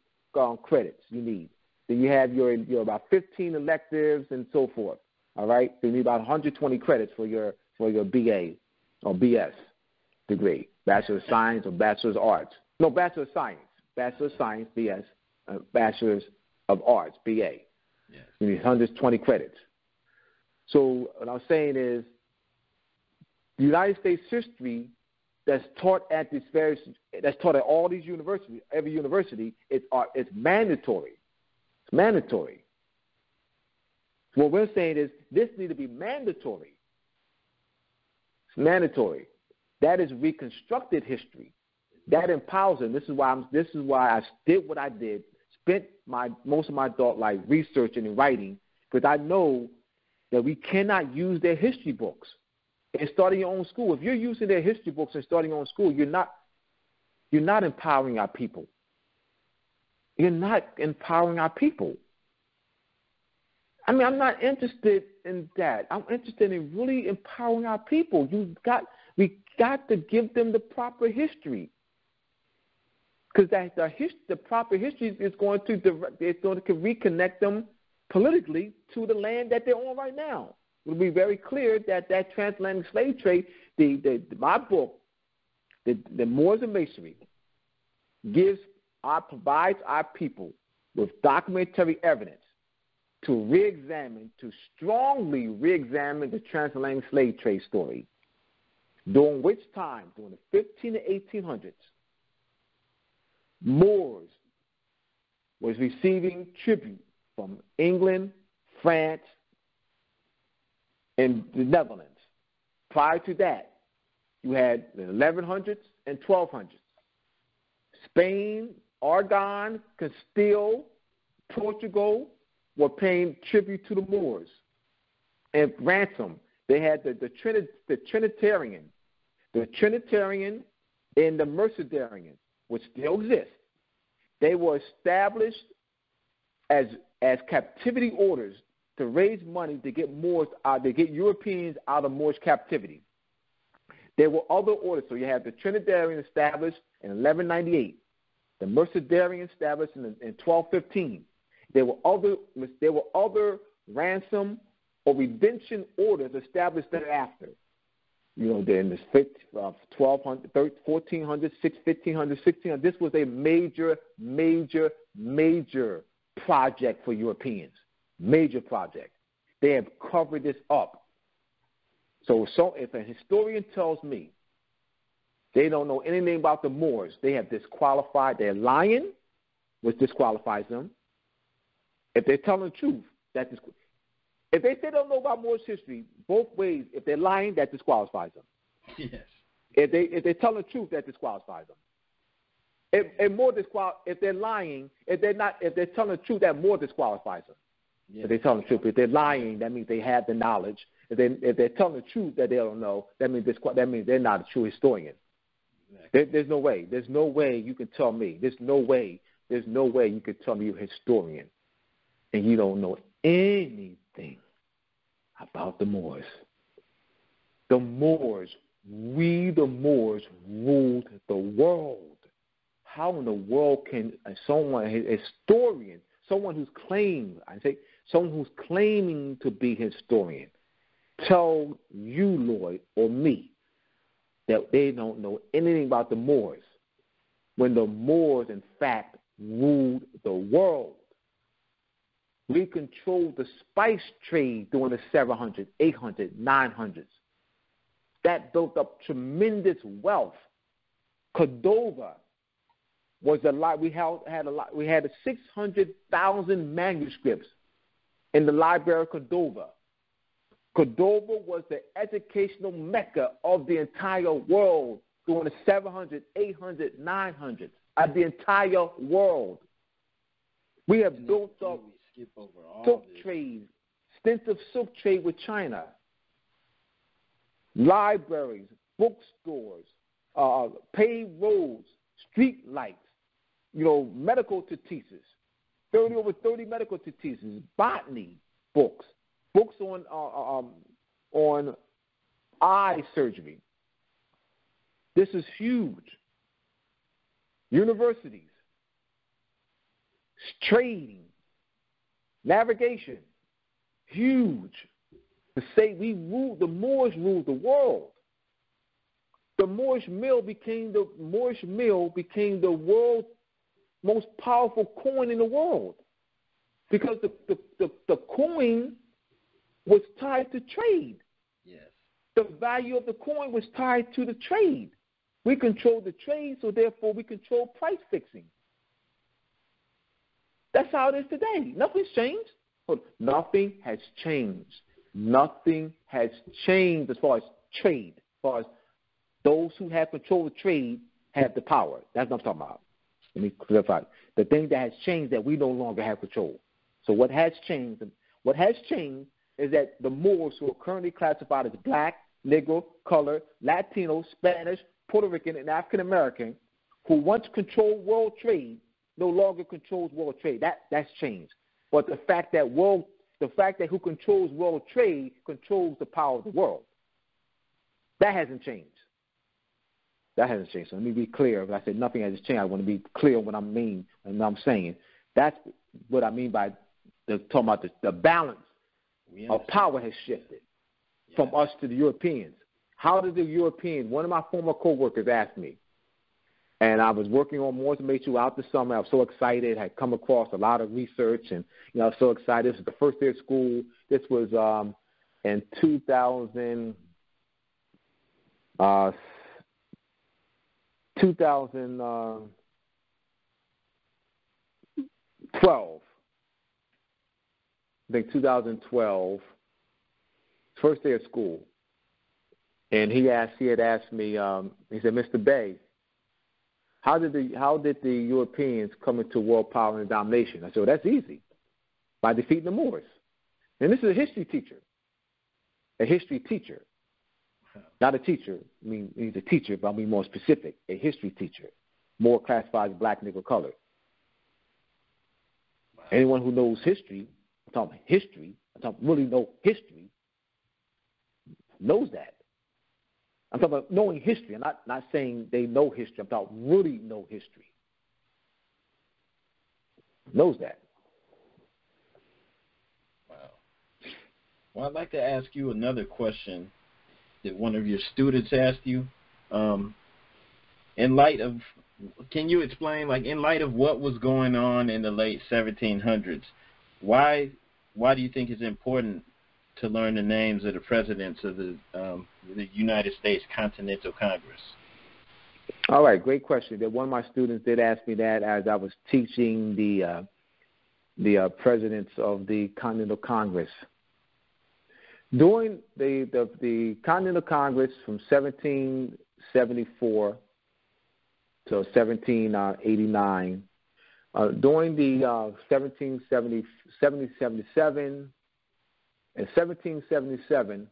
credits you need. Then you have your about 15 electives and so forth. All right. So you need about 120 credits for your BA or BS degree, Bachelor of Science or Bachelor of Arts. No, Bachelor of Science, BS, Bachelor of Arts, BA. Yes. You need 120 credits. So what I'm saying is the United States history that's taught at all these universities, every university, it's mandatory. It's mandatory. What we're saying is this needs to be mandatory. It's mandatory. That is reconstructed history. That empowers them. This is why I did what I did. Spent most of my adult life researching and writing, because I know that we cannot use their history books and starting your own school. If you're using their history books and starting your own school, you're not empowering our people. You're not empowering our people. I mean, I'm not interested in that. I'm interested in really empowering our people. We got to give them the proper history. Because the proper history is going to reconnect them politically to the land that they're on right now. It will be very clear that transatlantic slave trade, my book, the Moors and Masonry, provides our people with documentary evidence to strongly re-examine the transatlantic slave trade story. During which time, during the 15 to 1800s, Moors was receiving tribute from England, France, and the Netherlands. Prior to that, you had the 1100s and 1200s. Spain, Aragon, Castile, Portugal were paying tribute to the Moors and ransom. They had the Trinitarian and the Mercedarian, which still exist. They were established as captivity orders to raise money to get Europeans out of Moorish captivity. There were other orders. So you have the Trinitarian established in 1198, the Mercedarian established in 1215. There were other ransom or redemption orders established thereafter. In the 1200, 1400, 1500, 1600. This was a major project for Europeans. Major project. They have covered this up. So if a historian tells me they don't know anything about the Moors, they have disqualified. They're lying, which disqualifies them. If they're telling the truth, if they say they don't know about Moorish history, both ways, if they're lying, that disqualifies them. Yes. If they're telling the truth, that disqualifies them. If they're lying, if they're telling the truth, that more disqualifies them. Yes. If they're telling the truth, if they're lying, that means they have the knowledge. If they're telling the truth that they don't know, that means they're not a true historian. Exactly. There's no way. There's no way you can tell me. There's no way you can tell me you're a historian and you don't know anything about the Moors. The Moors ruled the world. how in the world can someone, a historian, someone who's claimed, someone who's claiming to be a historian, tell you, Lloyd, or me that they don't know anything about the Moors when the Moors, in fact, ruled the world. We controlled the spice trade during the 700s, 800s, 900s. That built up tremendous wealth. Cordova was a lot. We had 600,000 manuscripts in the Library of Cordova. Cordova was the educational mecca of the entire world during the 700s, 800s, 900s, of the entire world. We have built up silk trade, extensive silk trade with China, libraries, bookstores, paved roads, street lights, medical treatises, over 30 medical treatises, botany books on eye surgery. This is huge. Universities, trading, navigation, huge. To say the Moors ruled the world. The Moorish mill became the world's most powerful coin in the world, because the coin was tied to trade. Yes. The value of the coin was tied to the trade. We control the trade, so therefore we control price fixing. That's how it is today. Nothing's changed. Nothing has changed. Nothing has changed as far as trade. As far as those who have control of trade have the power. That's what I'm talking about. Let me clarify. The thing that has changed that we no longer have control. So what has changed is that the Moors, who are currently classified as black, Negro, colored, Latino, Spanish, Puerto Rican, and African American, who once controlled world trade, no longer controls world trade. That's changed. But the fact that who controls world trade controls the power of the world. That hasn't changed. So let me be clear. If I said nothing has changed, I want to be clear on what I mean and what I'm saying. That's what I mean by talking about the balance of power has shifted from us to the Europeans. How did the Europeans? One of my former co-workers asked me, and I was working on Moors and Mates throughout the summer. I was so excited. I had come across a lot of research, and I was so excited. This was the first day of school. This was in 2012. I think 2012, first day of school. And he had asked me, he said, Mr. Bay, how did the Europeans come into world power and domination? I said, well, that's easy, by defeating the Moors. And this is a history teacher. Not a teacher. I mean, he's a teacher, but I'll be more specific. A history teacher, more classified as black, Negro, colored. Wow. Anyone who knows history, I'm talking really know history, knows that. I'm talking about knowing history. I'm not saying they know history. I'm talking really know history. Knows that. Wow. Well, I'd like to ask you another question that one of your students asked you. Can you explain, in light of what was going on in the late 1700s, why do you think it's important to learn the names of the presidents of the United States Continental Congress? All right, great question. One of my students did ask me that as I was teaching the presidents of the Continental Congress. During the Continental Congress from 1774 to 1789, during the 1777 in 1777,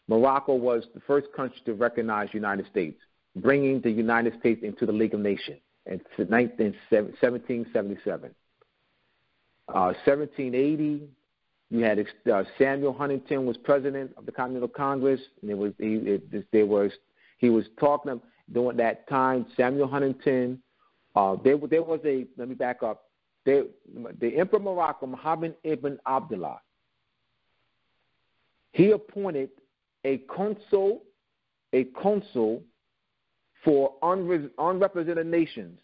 Morocco was the first country to recognize the United States, bringing the United States into the League of Nations in 1777. 1780, you had Samuel Huntington was president of the Continental Congress, and he was talking. during that time, Samuel Huntington, there was a, let me back up, the Emperor of Morocco, Muhammad ibn Abdullah, he appointed a consul for unrepresented nations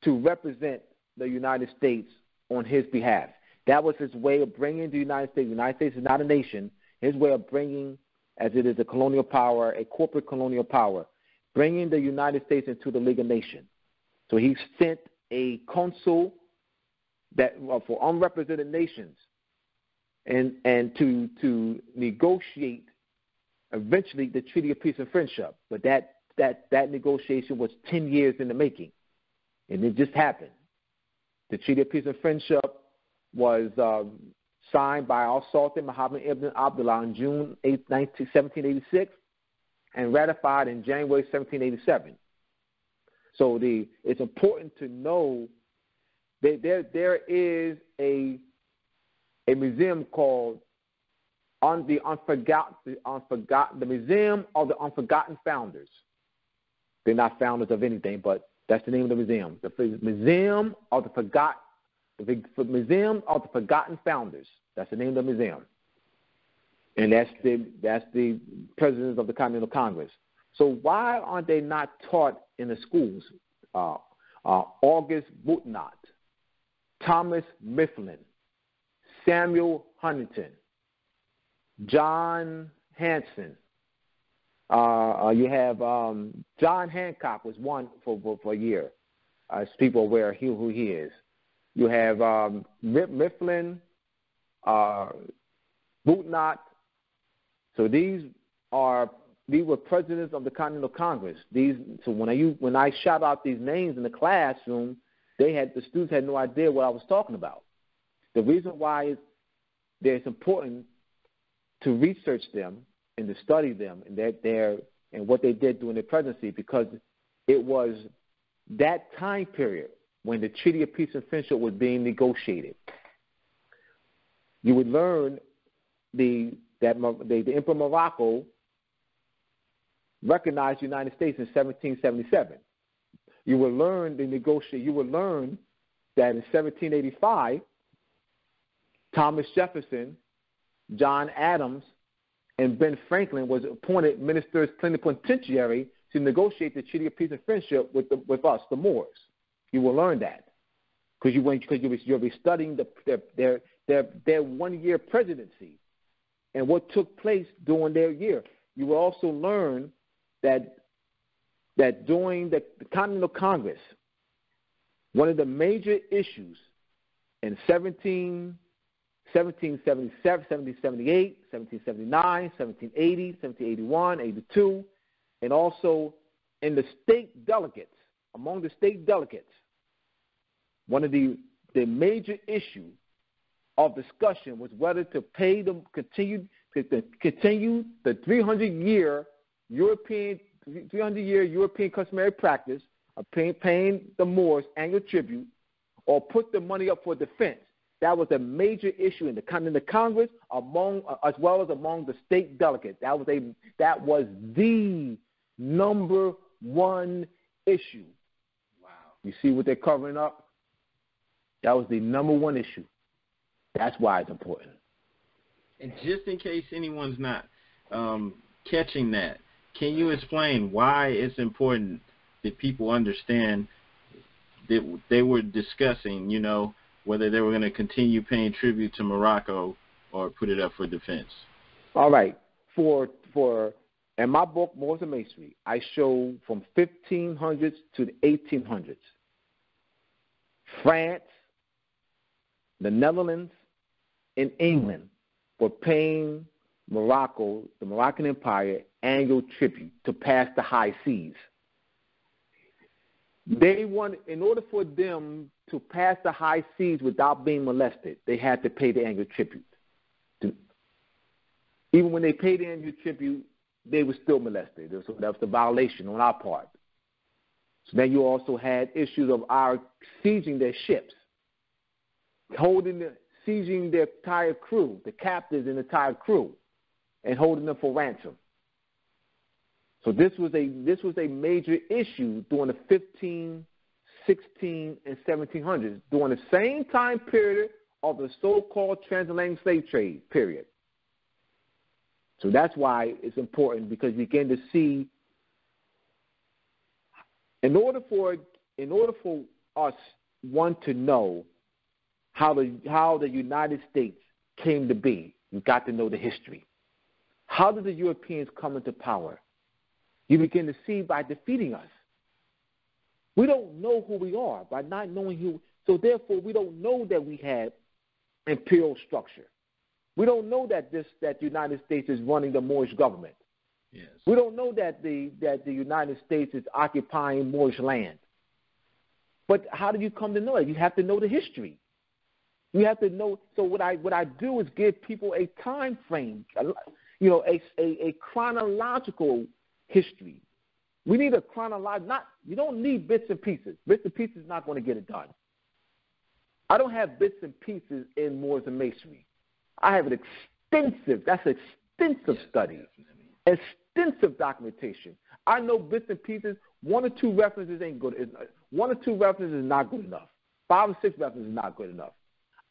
to represent the United States on his behalf. That was his way of bringing the United States. The United States is not a nation. His way of bringing, as it is a colonial power, a corporate colonial power, bringing the United States into the League of Nations. So he sent a consul that for unrepresented nations, and to negotiate eventually the Treaty of Peace and Friendship. But that negotiation was 10 years in the making, and it just happened. The Treaty of Peace and Friendship was signed by Al Sultan Muhammad ibn Abdullah on June 8, 1786, and ratified in January 1787. So it's important to know that there is a museum called the Museum of the Unforgotten Founders. They're not founders of anything, but that's the name of the museum. The Museum of the Museum of the Forgotten Founders. That's the name of the museum. And that's the presidents of the Continental Congress. So why aren't they not taught in the schools? August Boutnot, Thomas Mifflin, Samuel Huntington, John Hanson. You have John Hancock was one for a year, as people are aware who he is. You have Mifflin, Boutnot. So these were presidents of the Continental Congress. So when I shout out these names in the classroom, the students had no idea what I was talking about. The reason why it's important to research them and to study them and what they did during their presidency, because it was that time period when the Treaty of Peace and Friendship was being negotiated. You would learn the Emperor of Morocco recognized the United States in 1777. You will learn that in 1785, Thomas Jefferson, John Adams, and Ben Franklin was appointed ministers plenipotentiary to negotiate the Treaty of Peace and Friendship with us, the Moors. You will learn that because you'll be studying their 1 year presidency and what took place during their year. You will also learn that during the Continental Congress, one of the major issues in 1777, 1778, 1779, 1780, 1781, 82, and also in the state delegates, among the state delegates, one of the major issue of discussion was whether to pay them continue the 300-year European customary practice of paying the Moors annual tribute, or put the money up for defense. That was a major issue in the Continental Congress, as well as among the state delegates. That was the number one issue. Wow! You see what they're covering up? That was the number one issue. That's why it's important. And just in case anyone's not catching that, can you explain why it's important that people understand that they were discussing, whether they were going to continue paying tribute to Morocco or put it up for defense? All right. In my book, Moors and Masonry, I show from 1500s to the 1800s. France, the Netherlands, and England were paying Morocco, the Moroccan Empire, annual tribute to pass the high seas. In order for them to pass the high seas without being molested, they had to pay the annual tribute. Even when they paid the annual tribute, they were still molested. So that was the violation on our part. So then you also had issues of our sieging their ships, sieging their entire crew, the captives and the entire crew, and holding them for ransom. So this was a major issue during the 15, 16, and 1700s, during the same time period of the so-called transatlantic slave trade period. So that's why it's important, because you begin to see, in order for us, one, to know how the United States came to be, you've got to know the history. How did the Europeans come into power? You begin to see by defeating us. We don't know who we are by not knowing who. So therefore, we don't know that we had imperial structure. We don't know that the United States is running the Moorish government. Yes. We don't know that the United States is occupying Moorish land. But how do you come to know it? You have to know the history. You have to know. So what I do is give people a time frame, a chronological history. We need a chronological. You don't need bits and pieces. Bits and pieces is not going to get it done. I don't have bits and pieces in Moors and Masonry. I have an extensive study, extensive documentation. I know bits and pieces. One or two references ain't good. One or two references is not good enough. 5 or 6 references is not good enough.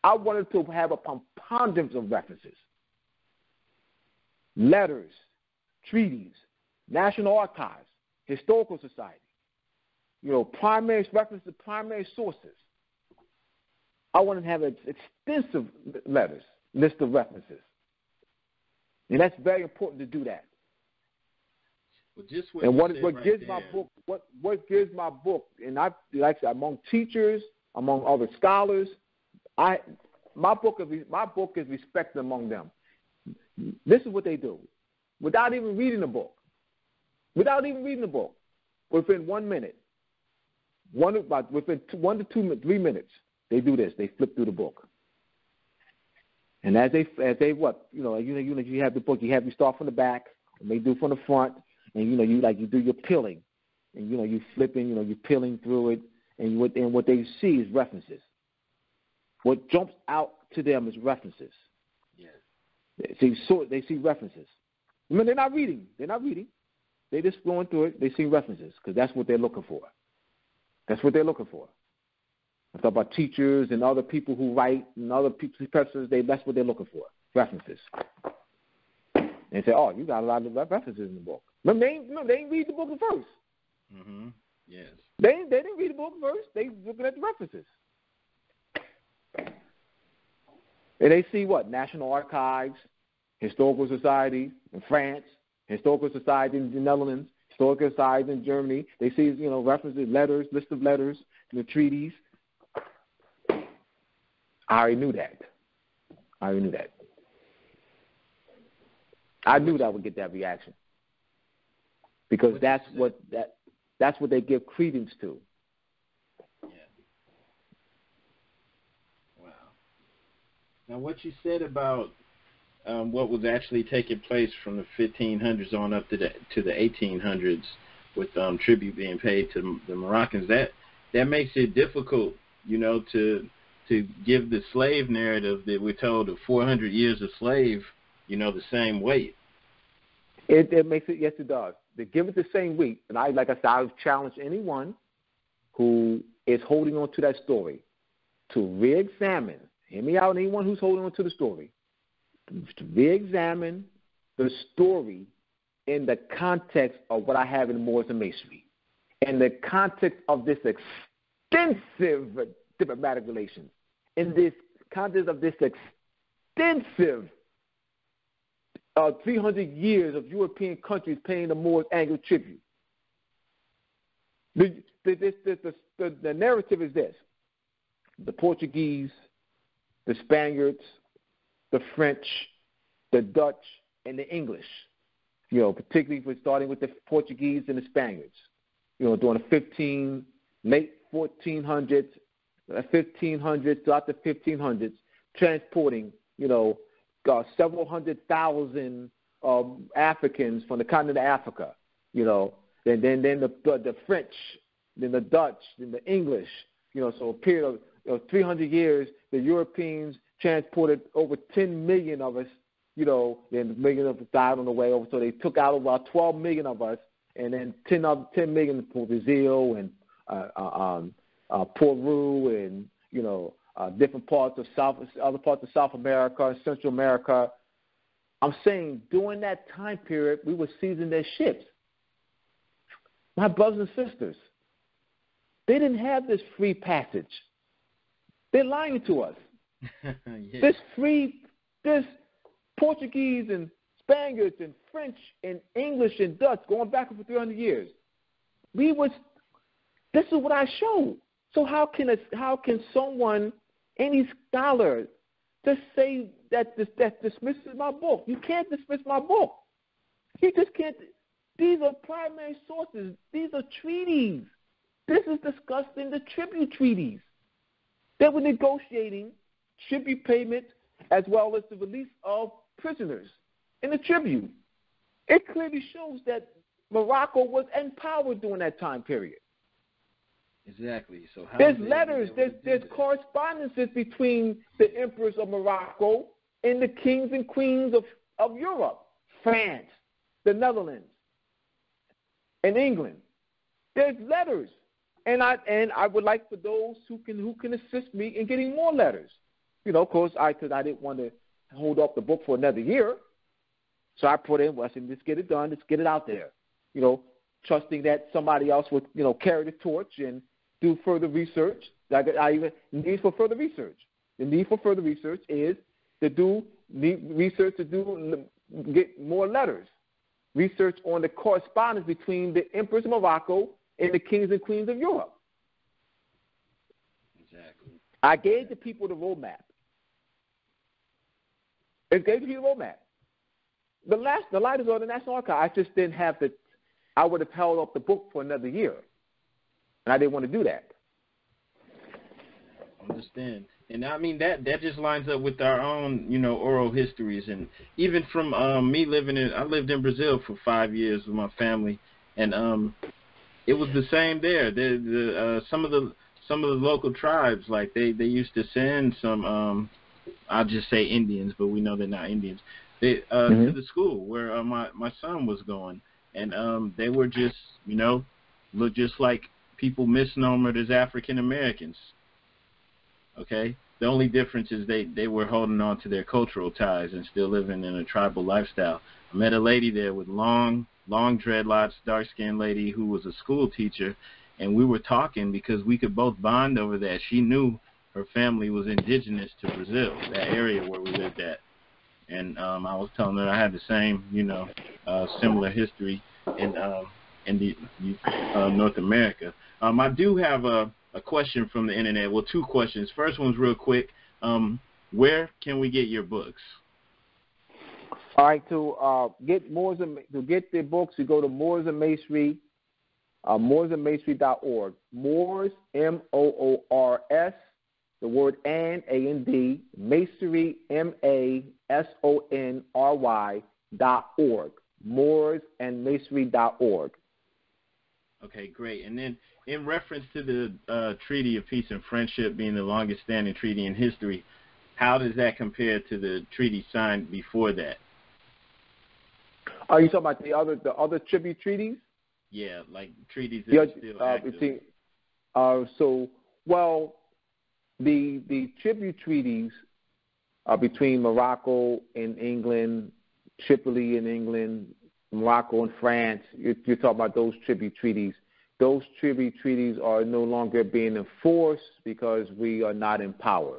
I wanted to have a preponderance of references, letters, treaties, National Archives, Historical Society, primary references to primary sources. I wanted to have an extensive list of references. And that's very important to do that. Well, just and what gives my book, and I like I said, among teachers, among other scholars, my book is respected among them. This is what they do, without even reading the book. Within 1 minute, within 1 to 2, 3 minutes, they do this. They flip through the book. And as they you have the book, you start from the back, and they do from the front, and you do your peeling, and you flipping, you're peeling through it, and what they see is references. What jumps out to them is references. Yes. They see references. I mean, they're not reading. They're just going through it. They see references because that's what they're looking for. I talk about teachers and other people who write and other people's persons. That's what they're looking for, references. And they say, oh, you got a lot of references in the book. Remember, they didn't read the book at first. Mm-hmm. Yes. They didn't read the book first. They looking at the references. And they see what? National Archives, Historical Society in France, Historical Society in the Netherlands, Historical Society in Germany. They see, references, letters, list of letters, the treaties. I already knew that. I knew that I would get that reaction because that's what they give credence to. Yeah. Wow. Now, what you said about what was actually taking place from the 1500s on up to the 1800s, with tribute being paid to the Moroccans, that makes it difficult, to give the slave narrative that we're told of 400 years of slave, the same weight. It makes it, yes, it does. They give it the same weight. And I would challenge anyone who is holding on to that story to re-examine, hear me out, anyone who's holding on to the story, to re-examine the story in the context of what I have in Moors and Masonry, in the context of this extensive diplomatic relations, in this context of this extensive 300 years of European countries paying the Moors annual tribute. The narrative is this: the Portuguese, the Spaniards, the French, the Dutch, and the English, particularly starting with the Portuguese and the Spaniards, during the late 1400s, 1500s, throughout the 1500s, transporting, several 100,000 Africans from the continent of Africa, then the French, then the Dutch, then the English, so a period of 300 years, the Europeans transported over 10 million of us, then millions of us died on the way over, so they took out about 12 million of us, and then 10 million for Brazil and Peru and different parts of other parts of South America, Central America. I'm saying during that time period, we were seizing their ships. My brothers and sisters, they didn't have this free passage. They're lying to us. Yeah. This Portuguese and Spaniards and French and English and Dutch going back for 300 years. This is what I showed. So how can someone, any scholar, just say that dismisses my book? You can't dismiss my book. You just can't. These are primary sources. These are treaties. This is discussed in the tribute treaties. They were negotiating tribute payment as well as the release of prisoners in the tribute. It clearly shows that Morocco was empowered during that time period. Exactly. So there's letters, there's correspondences between the emperors of Morocco and the kings and queens of Europe, France, the Netherlands, and England. There's letters. And I would like for those who can assist me in getting more letters. Of course, because I didn't want to hold up the book for another year. So I put in, I said, let's get it done, let's get it out there. Trusting that somebody else would, carry the torch and do further research. I even need for further research. The need for further research is get more letters. Research on the correspondence between the emperors of Morocco and the kings and queens of Europe. Exactly. I gave the people the roadmap. It gave the people the roadmap. The lighters on the National Archive, I just didn't have I would have held up the book for another year. And I didn't want to do that. Understand. And I mean, that just lines up with our own, oral histories. And even from me I lived in Brazil for 5 years with my family. And it was the same there. Some of the local tribes, like they used to send some, I'll just say Indians, but we know they're not Indians, to the school where my son was going, and they were just, look just like people misnomered as African Americans. Okay, the only difference is they were holding on to their cultural ties and still living in a tribal lifestyle. I met a lady there with long dreadlocks, dark-skinned lady who was a school teacher, and we were talking because we could both bond over that. She knew her family was indigenous to Brazil, that area where we lived at. And I was telling her I had the same, similar history in North America. I do have a question from the internet. Well, two questions. First one's real quick. Where can we get your books? All right, to get the books, you go to Moors and Masonry, moorsandmasonry.org. Moors, Moors, the word A-N-D, Masonry, MASONRY.org. moorsandmasonry.org. Okay, great. And then in reference to the Treaty of Peace and Friendship being the longest standing treaty in history, how does that compare to the treaty signed before that? Are you talking about the other tribute treaties? Yeah, like treaties that are still active. The tribute treaties between Morocco and England, Tripoli in England, Morocco and France, you're talking about those tribute treaties. Those tribute treaties are no longer being enforced because we are not in power.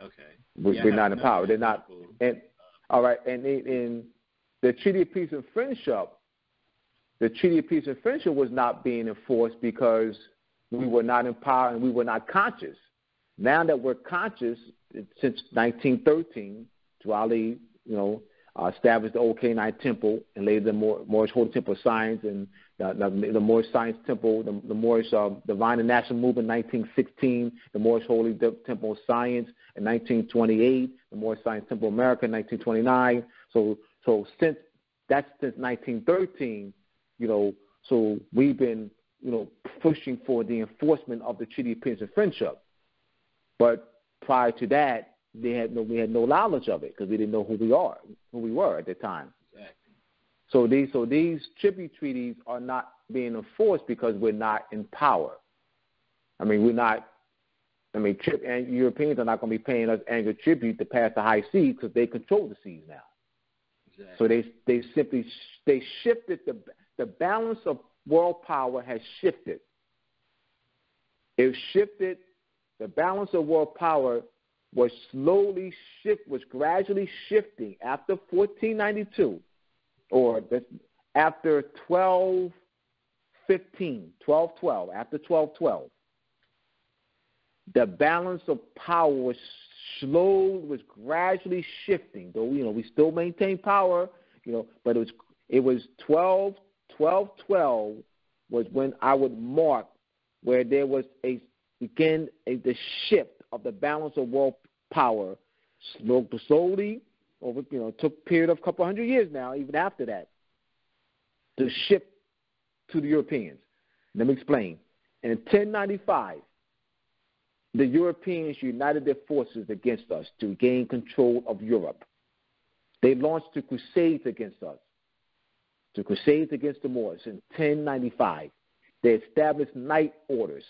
Okay. We're not in power. They're not. And all right. And in the Treaty of Peace and Friendship, was not being enforced because we were not in power and we were not conscious. Now that we're conscious, since 1913, Ali, established the Old Canine Temple and laid the Moorish Holy Temple of Science and the Moorish Science Temple, the Moorish Divine and National Movement in 1916, the Moorish Holy Temple of Science in 1928, the Moorish Science Temple of America in 1929. So since 1913, so we've been, pushing for the enforcement of the Treaty of Peace and Friendship. But prior to that, we had no knowledge of it because we didn't know who we were at the time. Exactly. So these tribute treaties are not being enforced because we're not in power. I mean, and Europeans are not going to be paying us annual tribute to pass the high seas because they control the seas now. Exactly. So they shifted the balance of world power has shifted. It shifted. The balance of world power was gradually shifting after 1492, or after 1212, after 1212. The balance of power was gradually shifting. Though we still maintain power, but it was 1212 was when I would mark where there was the shift of the balance of world power slowly over. Took a period of a couple hundred years now. Even after that, to shift to the Europeans. Let me explain. In 1095. The Europeans united their forces against us to gain control of Europe. They launched two crusades against us, two crusades against the Moors in 1095. They established knight orders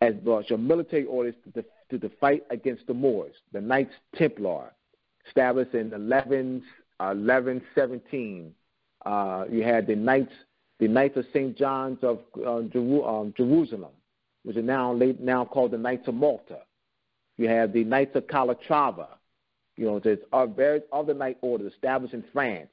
as military orders to fight against the Moors. The Knights Templar, established in 1117. You had the Knights of St. John's of Jerusalem, which are now called the Knights of Malta. You have the Knights of Calatrava. There's various other knight orders established in France,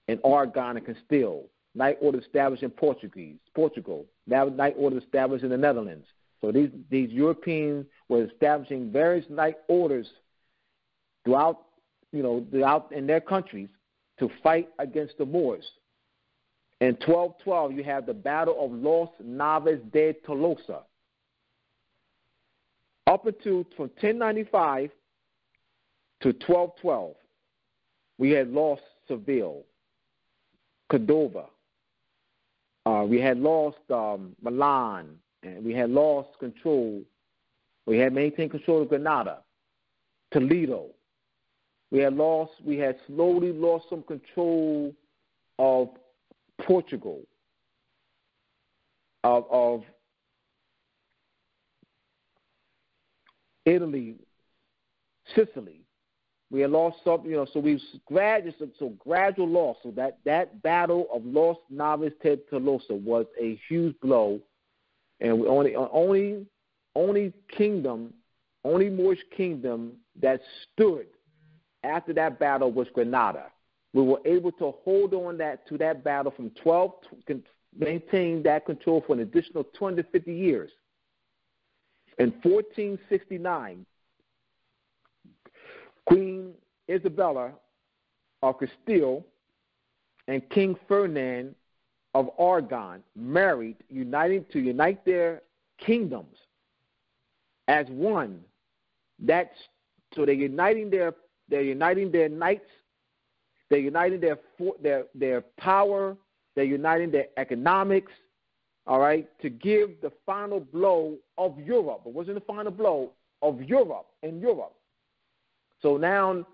in Aragon and Castile. Knight orders established in Portugal. Knight orders established in the Netherlands. So these Europeans were establishing various knight orders throughout in their countries to fight against the Moors. In 1212, you have the Battle of Los Naves de Tolosa. Up until from 1095 to 1212, we had lost Seville, Cordova. We had lost Milan, and we had lost control. We had maintained control of Granada, Toledo. We had slowly lost some control of Portugal, of Italy, Sicily. We had lost some, so we gradual loss. So that battle of Los Naves de Tolosa was a huge blow, and only Moorish kingdom that stood after that battle was Granada. We were able to hold on to that battle from 12 to maintain that control for an additional 250 years. In 1469, Queen Isabella of Castile and King Ferdinand of Aragon married, to unite their kingdoms as one. So they're uniting their knights, they're uniting their power, they're uniting their economics. All right, to give the final blow of Europe. It wasn't the final blow of Europe in Europe. So now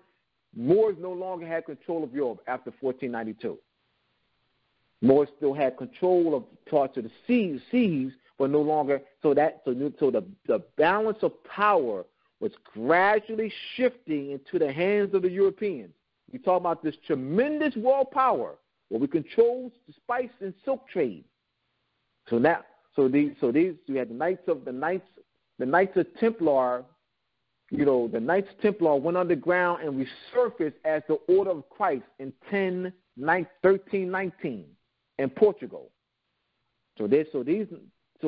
Moors no longer had control of Europe after 1492. Moors still had control of parts of the seas, but no longer. So the balance of power was gradually shifting into the hands of the Europeans. We talk about this tremendous world power where we control the spice and silk trade. So you had the Knights of Templar. The Knights Templar went underground and resurfaced as the Order of Christ in 1319 in Portugal. So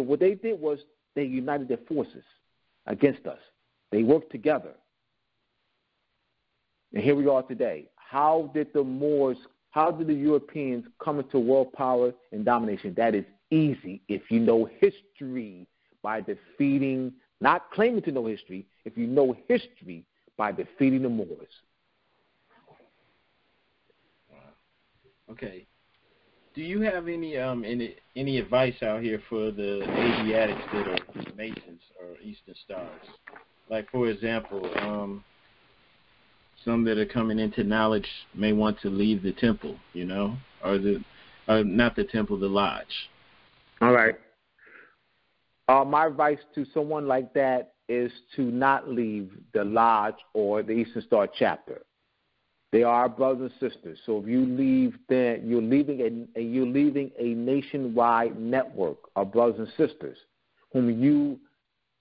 what they did was they united their forces against us. They worked together. And here we are today. How did the Europeans come into world power and domination? That is easy if you know history by defeating, not claiming to know history, if you know history by defeating the Moors. Okay. Do you have any advice out here for the Asiatics that are Masons or Eastern Stars? Like, for example, some that are coming into knowledge may want to leave the temple, or not the temple, the lodge. All right. My advice to someone like that is to not leave the lodge or the Eastern Star chapter. They are our brothers and sisters. So if you leave, then you're leaving a nationwide network of brothers and sisters whom you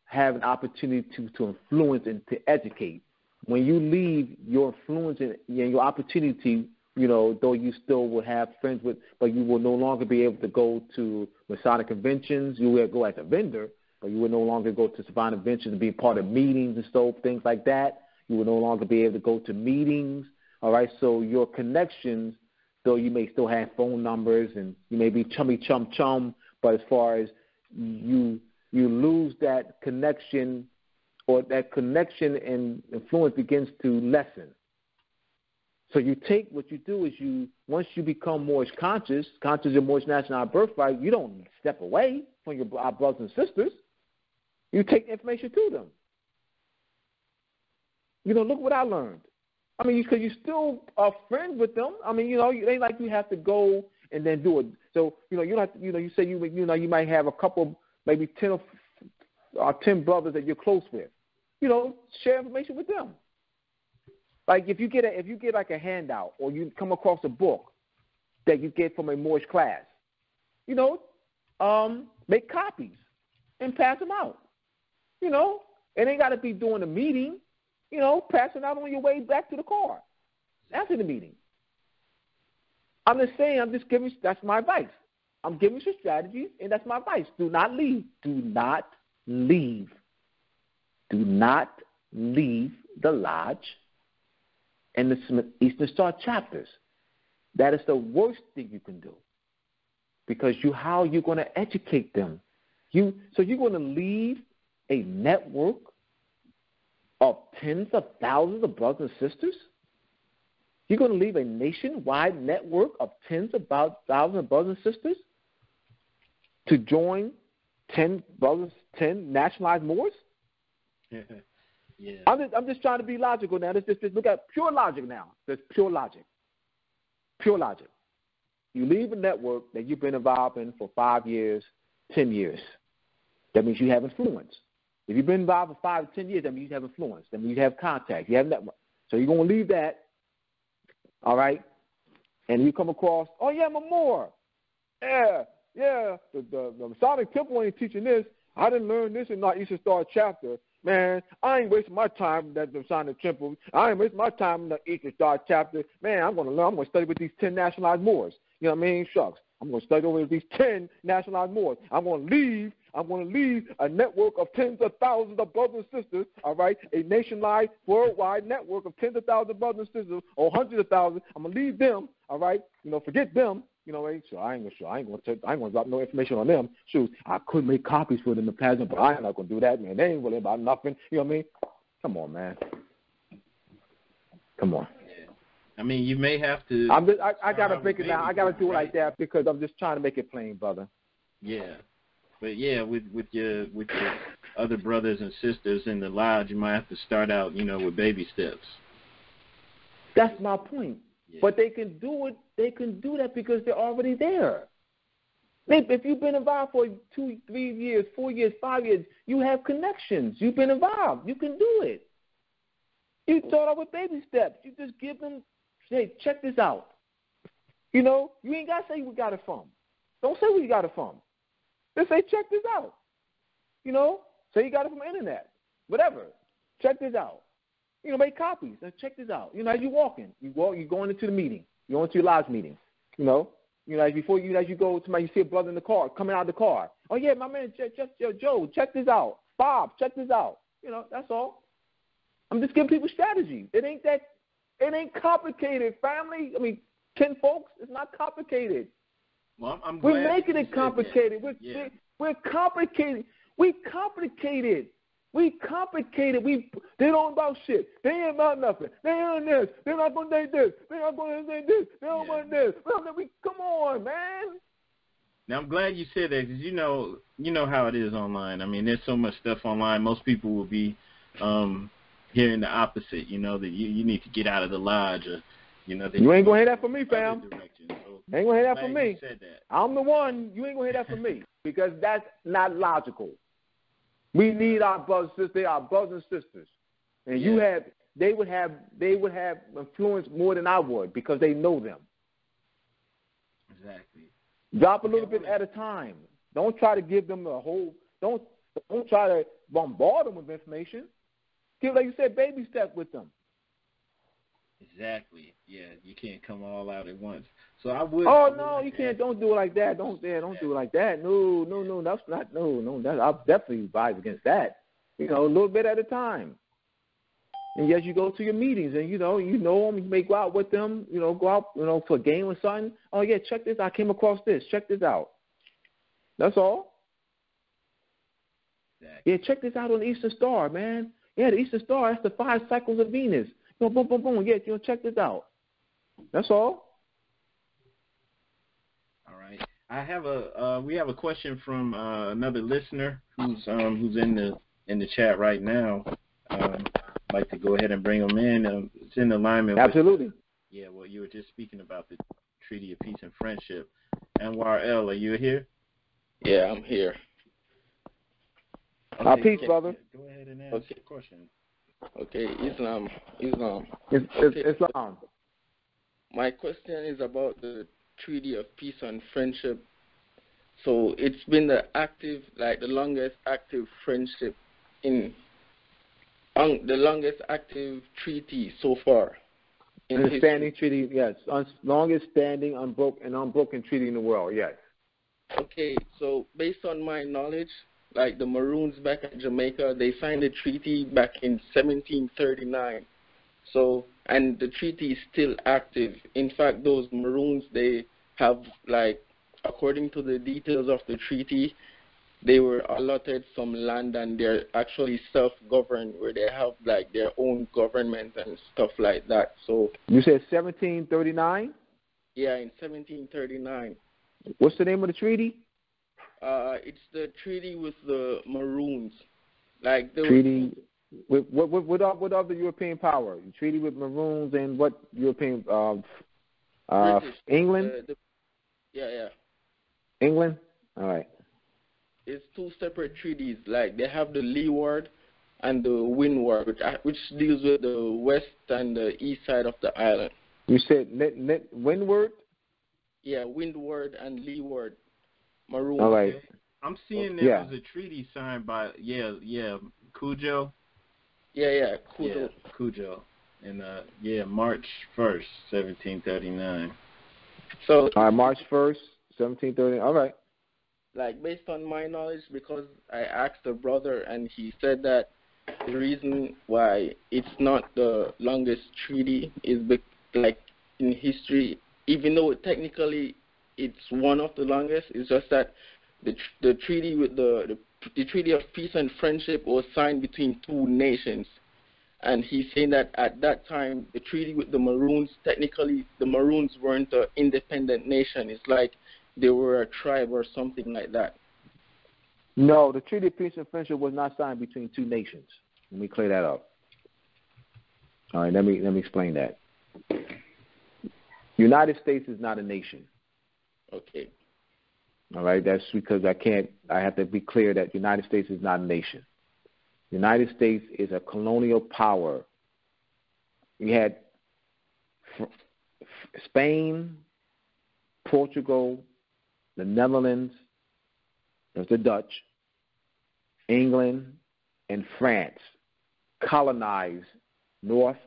have an opportunity to influence and to educate. When you leave, your influence and your opportunity, though you still will have friends with, but you will no longer be able to go to Masonic conventions. You will go as a vendor, but you will no longer go to Masonic conventions and be part of meetings and so things like that. You will no longer be able to go to meetings. All right, so your connections, though you may still have phone numbers and you may be chum, but as far as you lose that connection, or that connection and influence begins to lessen. So what you do is once you become more conscious of more national birthright, you don't step away from our brothers and sisters. You take information to them. Look what I learned. I mean, because you still are friends with them. I mean, it ain't like you have to go and then do it. So, you don't have to, you say you might have a couple, maybe 10 or 10 brothers that you're close with. Share information with them. Like if you get like a handout or you come across a book that you get from a Moorish class, make copies and pass them out. It ain't got to be during a meeting. Pass it out on your way back to the car after the meeting. I'm just saying, that's my advice. I'm giving you some strategies, and that's my advice. Do not leave. Do not leave. Do not leave the lodge and the Eastern Star chapters. That is the worst thing you can do, because how are you going to educate them? So you're going to leave a network of tens of thousands of brothers and sisters? You're going to leave a nationwide network of tens of thousands of brothers and sisters to join 10 nationalized Moors? Yeah. I'm just trying to be logical now. Let's just look at pure logic now. There's pure logic. Pure logic. You leave a network that you've been involved in for 5 years, 10 years. That means you have influence. If you've been involved for 5 to 10 years, that means you have influence. That means you have contact. You have network. So you're going to leave that, all right? And you come across, oh, yeah, I'm a Moor. Yeah, the Masonic Temple ain't teaching this. I didn't learn this in our Eastern Star chapter. Man, I ain't wasting my time at the Masonic Temple. I ain't wasting my time in the Eastern Star chapter. Man, I'm going to study with these 10 nationalized Moors. You know what I mean? Shucks. I'm going to study over these 10 nationalized Moors. I'm going to leave a network of tens of thousands of brothers and sisters, all right, a nationwide, worldwide network of tens of thousands of brothers and sisters, or hundreds of thousands. I'm going to leave them, all right, forget them. I ain't gonna drop no information on them. Shoot, I could make copies for them to pass them, but I ain't not gonna do that, man. They ain't really about nothing. You know what I mean? Come on, man. Come on. Yeah. I mean, you may have to. I gotta break it down. I gotta do it like that because I'm just trying to make it plain, brother. Yeah, but yeah, with your other brothers and sisters in the lodge, you might have to start out, with baby steps. That's my point. Yeah. But they can do it. They can do that because they're already there. If you've been involved for 2, 3 years, 4 years, 5 years, you have connections. You've been involved. You can do it. You start out with baby steps. You just give them, hey, check this out. You ain't got to say where you got it from. Don't say where you got it from. Just say, check this out. Say you got it from the internet. Whatever. Check this out. Make copies. Check this out. As you're walking, you're going into the meeting. You're going to your lodge meeting. As you go to you see a brother in the car, coming out of the car. Oh, yeah, my man, Joe, check this out. Bob, check this out. That's all. I'm just giving people strategy. It ain't complicated, family. I mean, 10 folks, it's not complicated. Well, I'm glad we're making it complicated. We're complicated. We complicated. They don't about shit. They ain't about nothing. They ain't this. They're not going to say this. They're not going to say this. They don't want this. Come on, man. Now, I'm glad you said that because you know how it is online. I mean, there's so much stuff online. Most people will be hearing the opposite, that you need to get out of the lodge, or, that you ain't going to hear that from me, fam. So ain't going to hear that from me. You said that. I'm the one. You ain't going to hear that from me because that's not logical. We need our brothers and sisters. They are brothers and sisters. And they would have influence more than I would because they know them. Exactly. Drop a little bit at a time. Don't try to give them the whole. Don't try to bombard them with information. Give, like you said, baby step with them. Exactly. Yeah, you can't come all out at once. So I would. Oh no, you can't. Don't do it like that. Don't do it like that. No. That's not. No. I'll definitely advise against that. A little bit at a time. And yes, you go to your meetings, and you know them. You may go out with them. Go out. For a game or something. Oh yeah, check this. I came across this. Check this out. That's all. Exactly. Yeah, check this out on the Eastern Star, man. Yeah, the Eastern Star. That's the 5 cycles of Venus. Boom, boom, boom, boom. Yeah, check this out. That's all. All right. We have a question from another listener who's in the chat right now. I'd like to go ahead and bring them in. It's in alignment. Absolutely. You were just speaking about the Treaty of Peace and Friendship. Anwar L, are you here? Yeah, I'm here. Okay, peace, brother. Go ahead and ask the question. Okay, Islam. Islam. My question is about the Treaty of Peace and Friendship. So it's been the longest active friendship the longest active treaty so far in history. Standing treaty, yes. Longest standing, unbroken treaty in the world, yes. Okay, so based on my knowledge, like the Maroons back in Jamaica, they signed a treaty back in 1739. So, and the treaty is still active. In fact, those Maroons, they have, according to the details of the treaty, they were allotted some land and they're actually self-governed, where they have, their own government and stuff like that. So you said 1739? Yeah, in 1739. What's the name of the treaty? It's the treaty with the Maroons. Treaty with what other European power? Treaty with Maroons and what European? British. England. Yeah. England. All right. It's 2 separate treaties. They have the Leeward and the Windward, which deals with the west and the east side of the island. You said Windward? Yeah, Windward and Leeward. Maroons. All right. I'm seeing there was a treaty signed by Cujo. Yeah, Cujo. Yeah, Cujo. And March 1st, 1739. So March 1st, 1739. All right. Based on my knowledge, because I asked a brother and he said that the reason why it's not the longest treaty is in history, even though technically it's one of the longest, it's just that the treaty with the Treaty of Peace and Friendship was signed between 2 nations. And he's saying that at that time, the treaty with the Maroons, technically the Maroons weren't an independent nation. It's like they were a tribe or something like that. No, the Treaty of Peace and Friendship was not signed between 2 nations. Let me clear that up. All right, let me explain that. United States is not a nation. Okay. All right, that's because I have to be clear that United States is not a nation. United States is a colonial power. We had Spain, Portugal, the Netherlands, there's the Dutch, England, and France colonized North,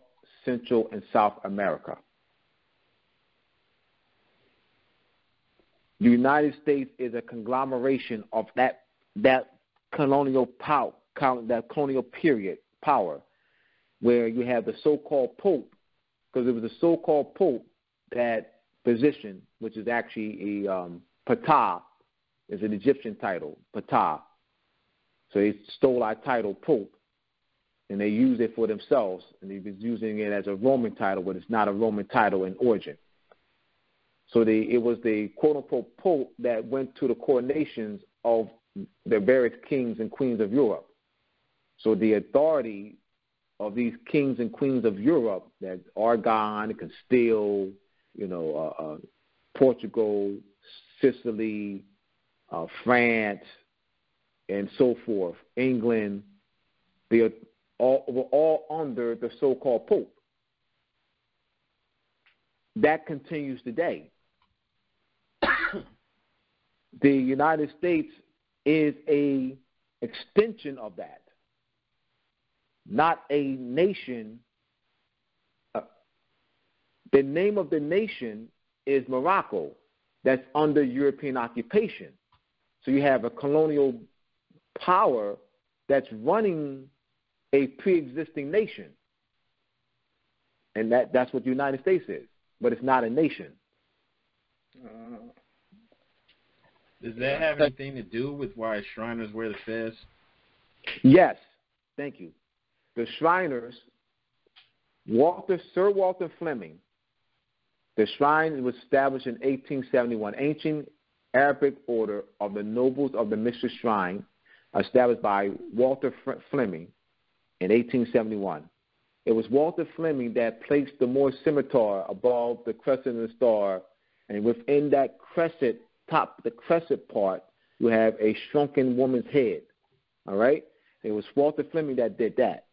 Central, and South America. The United States is a conglomeration of that colonial power, that colonial period power, where you have the so-called Pope, because it was the so-called Pope that position, which is actually a Ptah, is an Egyptian title, Ptah. So they stole our title, Pope, and they used it for themselves, and they've been using it as a Roman title, but it's not a Roman title in origin. So it was the quote-unquote Pope that went to the coronations of the various kings and queens of Europe. So the authority of these kings and queens of Europe, that Aragon, Castile, Portugal, Sicily, France, and so forth, England, they were all under the so-called Pope. That continues today. The United States is a extension of that, not a nation. The name of the nation is Morocco, that's under European occupation. So you have a colonial power that's running a pre-existing nation. And that's what the United States is, but it's not a nation. Does that have anything to do with why Shriners wear the fez? Yes, thank you. The Shriners, Sir Walter Fleming, the shrine was established in 1871, ancient Arabic order of the nobles of the Mystery Shrine, established by Walter Fleming in 1871. It was Walter Fleming that placed the Moorish scimitar above the crescent of the star, and within that crescent, the crescent part, you have a shrunken woman's head. All right? It was Walter Fleming that did that.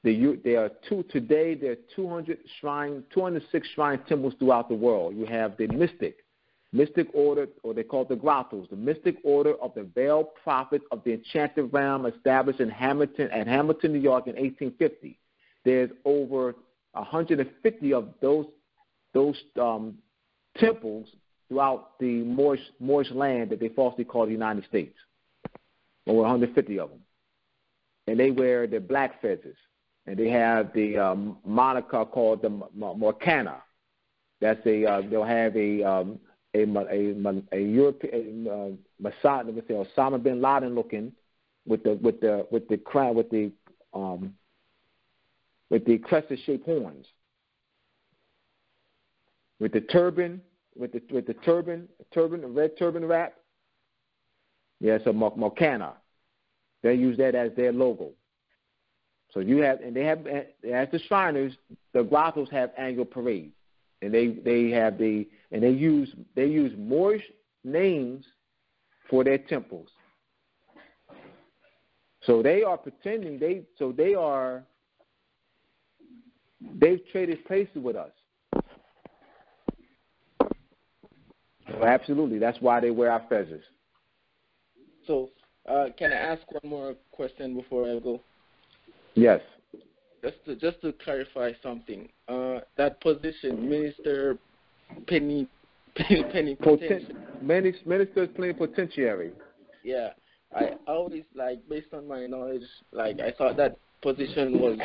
There are 206 shrine temples throughout the world. You have the mystic order, or they call it the Grottos, the mystic order of the Veiled Prophets of the Enchanted Realm, established in Hamilton, New York in 1850. There's over 150 of those temples throughout the Moorish land that they falsely call the United States. Over 150 of them. And they wear the black fezzes. And they have the moniker called the Morcana. That's they'll have a European Mossad, let me say, Osama bin Laden looking with the crown, with the crescent shaped horns, with the turban, a red turban wrap. Yeah, so Morcana. They use that as their logo. So you have, and they have, as the Shriners, the Grottos have annual parades, and they use Moorish names for their temples. So they are pretending they've traded places with us. So absolutely, that's why they wear our fezzes. So can I ask one more question before I go? Yes. Just to clarify something, that position, Minister Plenipotentiary. Minister's Plenipotentiary. Yeah, I always, based on my knowledge, I thought that position was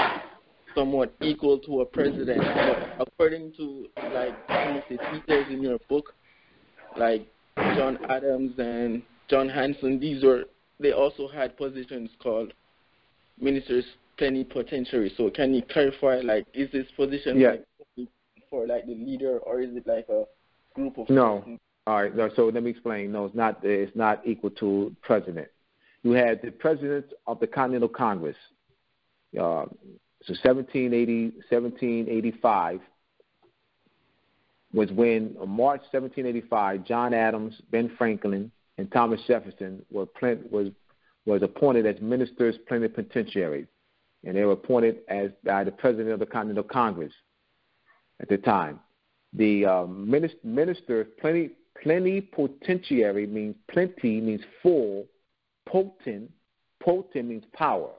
somewhat equal to a president. But according to some of the speakers in your book, like John Adams and John Hanson, they also had positions called Ministers Plenipotentiary. So can you clarify, is this position for the leader, or is it like a group of? No. All right. So let me explain. No, it's not. It's not equal to president. You had the president of the Continental Congress. So 1785 was when, March 1785, John Adams, Ben Franklin, and Thomas Jefferson was appointed as ministers plenipotentiary, and they were appointed by the president of the Continental Congress at the time. The minister plenipotentiary means plenty, means full, potent means power.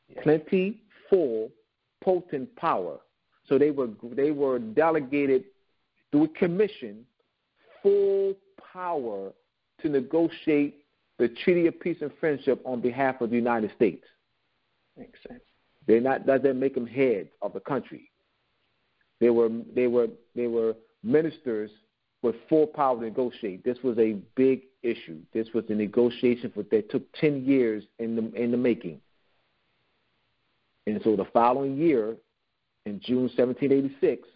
Yes. Plenty, full, potent power. So they were delegated through a commission full power to negotiate the Treaty of Peace and Friendship on behalf of the United States. Makes sense. Doesn't make them heads of the country. They were ministers with full power to negotiate. This was a big issue. This was a negotiation that took 10 years in the making. And so the following year, in June 1786,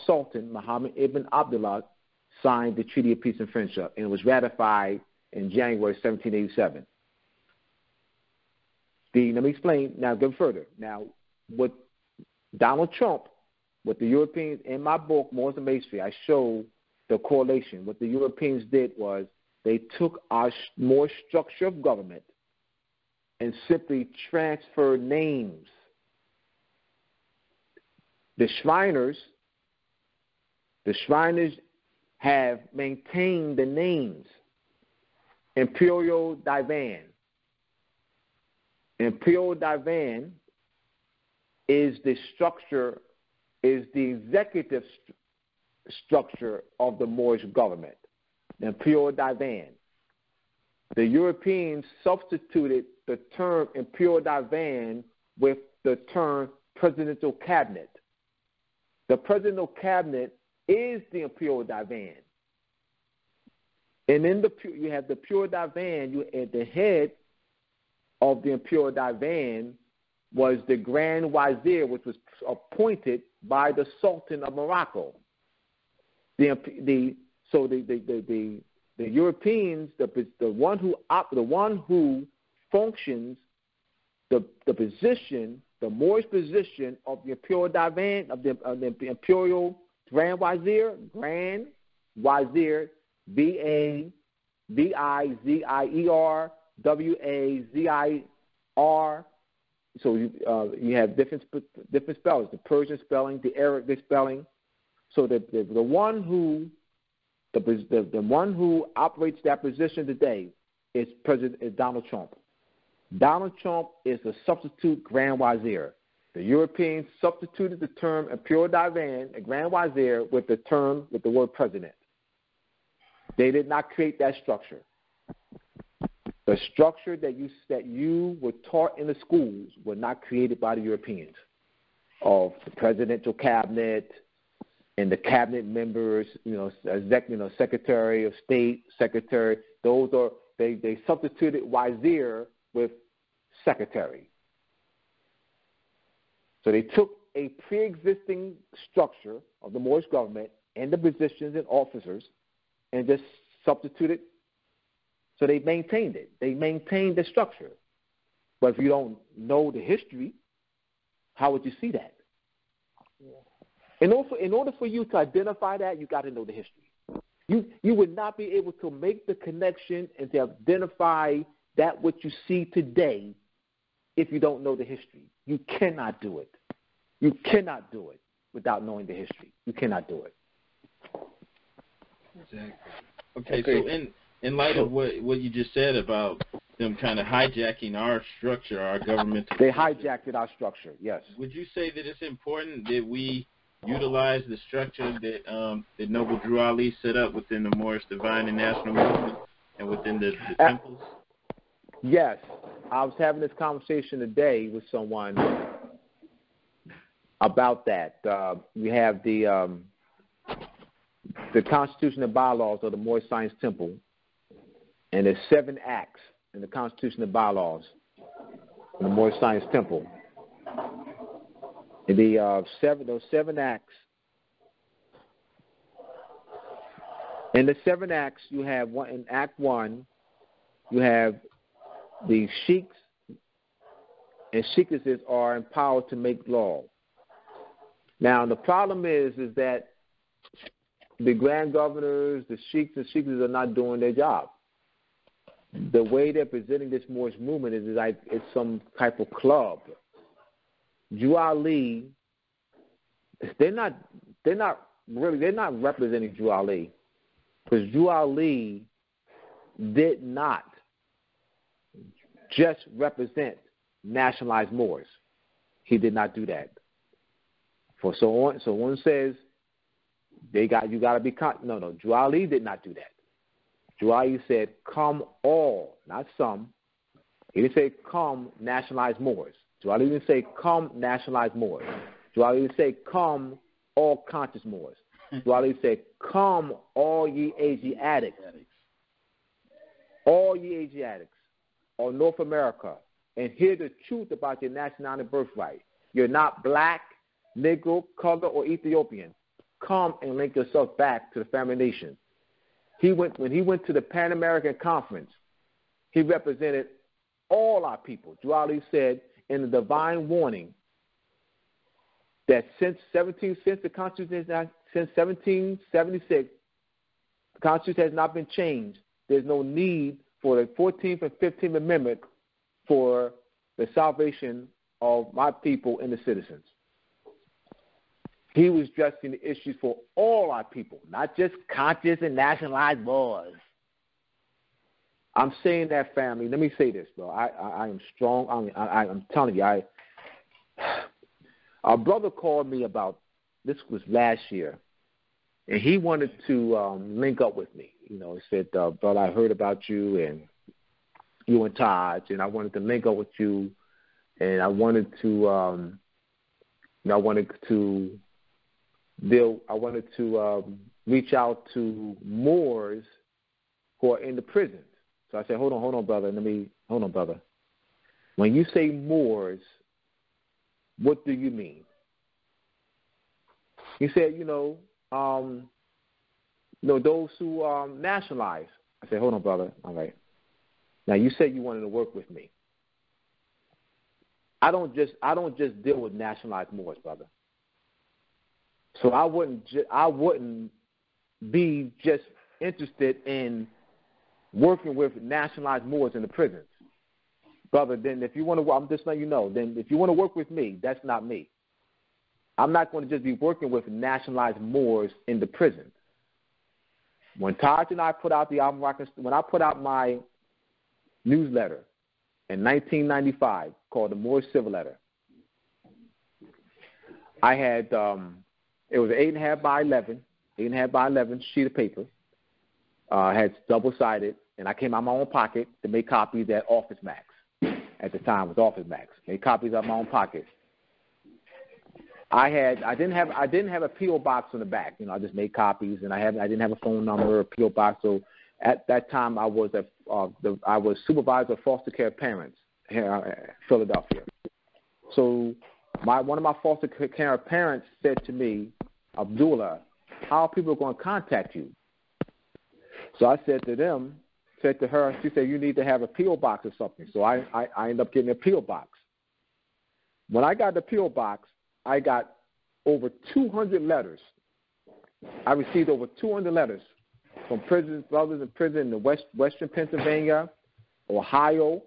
Sultan Muhammad ibn Abdullah signed the Treaty of Peace and Friendship, and it was ratified in January 1787. Let me explain now. Go further. Now, what Donald Trump, what the Europeans in my book, Moors and Masonry, I show the correlation. What the Europeans did was they took our Moorish structure of government and simply transferred names. The Shriners have maintained the names. Imperial Divan. Imperial Divan is the structure, is the executive structure of the Moorish government. The Imperial Divan. The Europeans substituted the term Imperial Divan with the term Presidential Cabinet. The Presidential Cabinet is the Imperial Divan. And in you have the Imperial Divan, at the head of the Imperial Divan was the Grand Wazir, which was appointed by the Sultan of Morocco. The Europeans, the one who functions the position, the Moorish position of the Imperial Divan, of the Imperial Grand Wazir, Vizier, Wazir. So you have different spellings, the Persian spelling, the Arabic spelling. So the one who operates that position today is Donald Trump. Donald Trump is the substitute Grand Wazir. The Europeans substituted the term Imperial Divan, a Grand Wazir, with the word president. They did not create that structure. The structure that you were taught in the schools were not created by the Europeans, of the presidential cabinet and the cabinet members, Secretary of State, Secretary. Those are they substituted Wazir with secretary. So they took a pre-existing structure of the Moorish government and the positions and officers and just substituted. So they maintained it. They maintained the structure. But if you don't know the history, how would you see that? And also, in order for you to identify that, you got to know the history. You would not be able to make the connection and to identify that what you see today if you don't know the history. You cannot do it. You cannot do it without knowing the history. You cannot do it. Exactly. Okay, so in light of what you just said about them kind of hijacking our structure, our government. They hijacked our structure, yes. Would you say that it's important that we utilize the structure that Noble Drew Ali set up within the Moorish Divine and National Movement and within the temples? Yes. I was having this conversation today with someone about that. We have the Constitution and bylaws of the Moorish Science Temple, and there's 7 acts in the Constitution and bylaws of the Moorish Science Temple. And those 7 acts. In the 7 acts, you have in Act 1, you have the sheikhs, and sheikhesses are empowered to make law. Now, the problem is that the grand governors, the sheikhs and sheikhesses are not doing their job. The way they're presenting this Moorish movement is like it's some type of club. Drew Ali, they're not representing Drew Ali, because Drew Ali did not just represent nationalized Moors. He did not do that. So one says you got to be no. Drew Ali did not do that. Drew Ali said, "Come all," not some. He didn't say, "Come nationalized Moors." Drew Ali didn't say, "Come nationalized Moors." Drew Ali didn't say, "Come all conscious Moors." Drew Ali said, "Come all ye Asiatics, all ye Asiatics, or North America, and hear the truth about your nationality and birthright. You're not black, Negro, color, or Ethiopian. Come and link yourself back to the family nation." When he went to the Pan American Conference, he represented all our people. Drew Ali said in the divine warning that since the Constitution since 1776, the Constitution has not been changed. There's no need for the 14th and 15th Amendment for the salvation of my people and the citizens. He was addressing the issues for all our people, not just conscious and nationalized Moors. I'm saying that, family. Let me say this, bro. I am strong. I'm telling you, our brother called me about, this was last year, and he wanted to link up with me. He said, brother, I heard about you and Taj, and I wanted to link up with you, and I wanted to reach out to Moors who are in the prisons. So I said, hold on, brother. Hold on, brother. When you say Moors, what do you mean? He said, those who nationalize. I said, hold on, brother. All right. Now you said you wanted to work with me. I don't just deal with nationalized Moors, brother. So I wouldn't be just interested in working with nationalized Moors in the prisons, brother. Then if you want to, I'm just letting you know. Then if you want to work with me, that's not me. I'm not going to just be working with nationalized Moors in the prison. When Taj and I put out when I put out my newsletter in 1995 called the Moorish Civil Letter, I had it was an 8.5 by 11 sheet of paper. Had double-sided, and I came out of my own pocket to make copies at Office Max. At the time, it was Office Max. Made copies out of my own pocket. I didn't have a PO box on the back. I just made copies, and I didn't have a phone number or a PO box. So at that time, I was supervisor of foster care parents here in Philadelphia. So one of my foster care parents said to me, Abdullah, how are people going to contact you? So I said to her, she said, you need to have a P.O. box or something. So I ended up getting a P.O. box. When I got the P.O. box, I got over 200 letters. I received over 200 letters from brothers in prison in Western Pennsylvania, Ohio,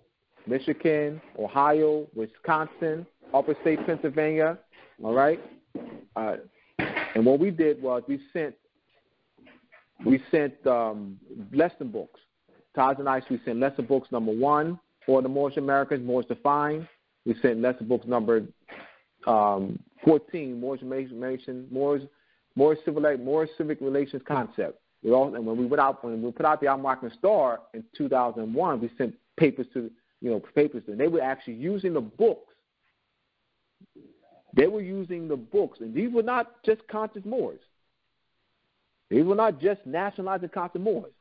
Michigan, Ohio, Wisconsin, upper state Pennsylvania, all right? And what we did was we sent lesson books. Taj and I, we sent lesson books number 1 for the Moorish Americans, Moors Defined. We sent lesson books number 14, Moorish Civic Relations Concept. And when we put out the Al-Moroccan Star in 2001, we sent papers to and they were actually using the books. They were using the books, and these were not just conscious Moors. These were not just nationalized and conscious Moors.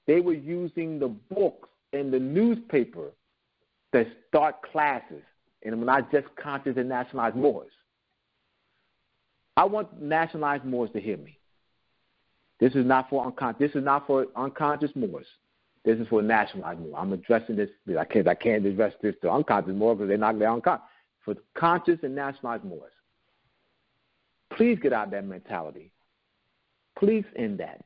They were using the books and the newspaper to start classes, and were not just conscious and nationalized Moors. I want nationalized Moors to hear me. This is not for unconscious Moors. This is for nationalized Moors. I'm addressing this. I can't address this to unconscious Moors because they're unconscious. For conscious and nationalized Moors, please get out of that mentality. Please end that.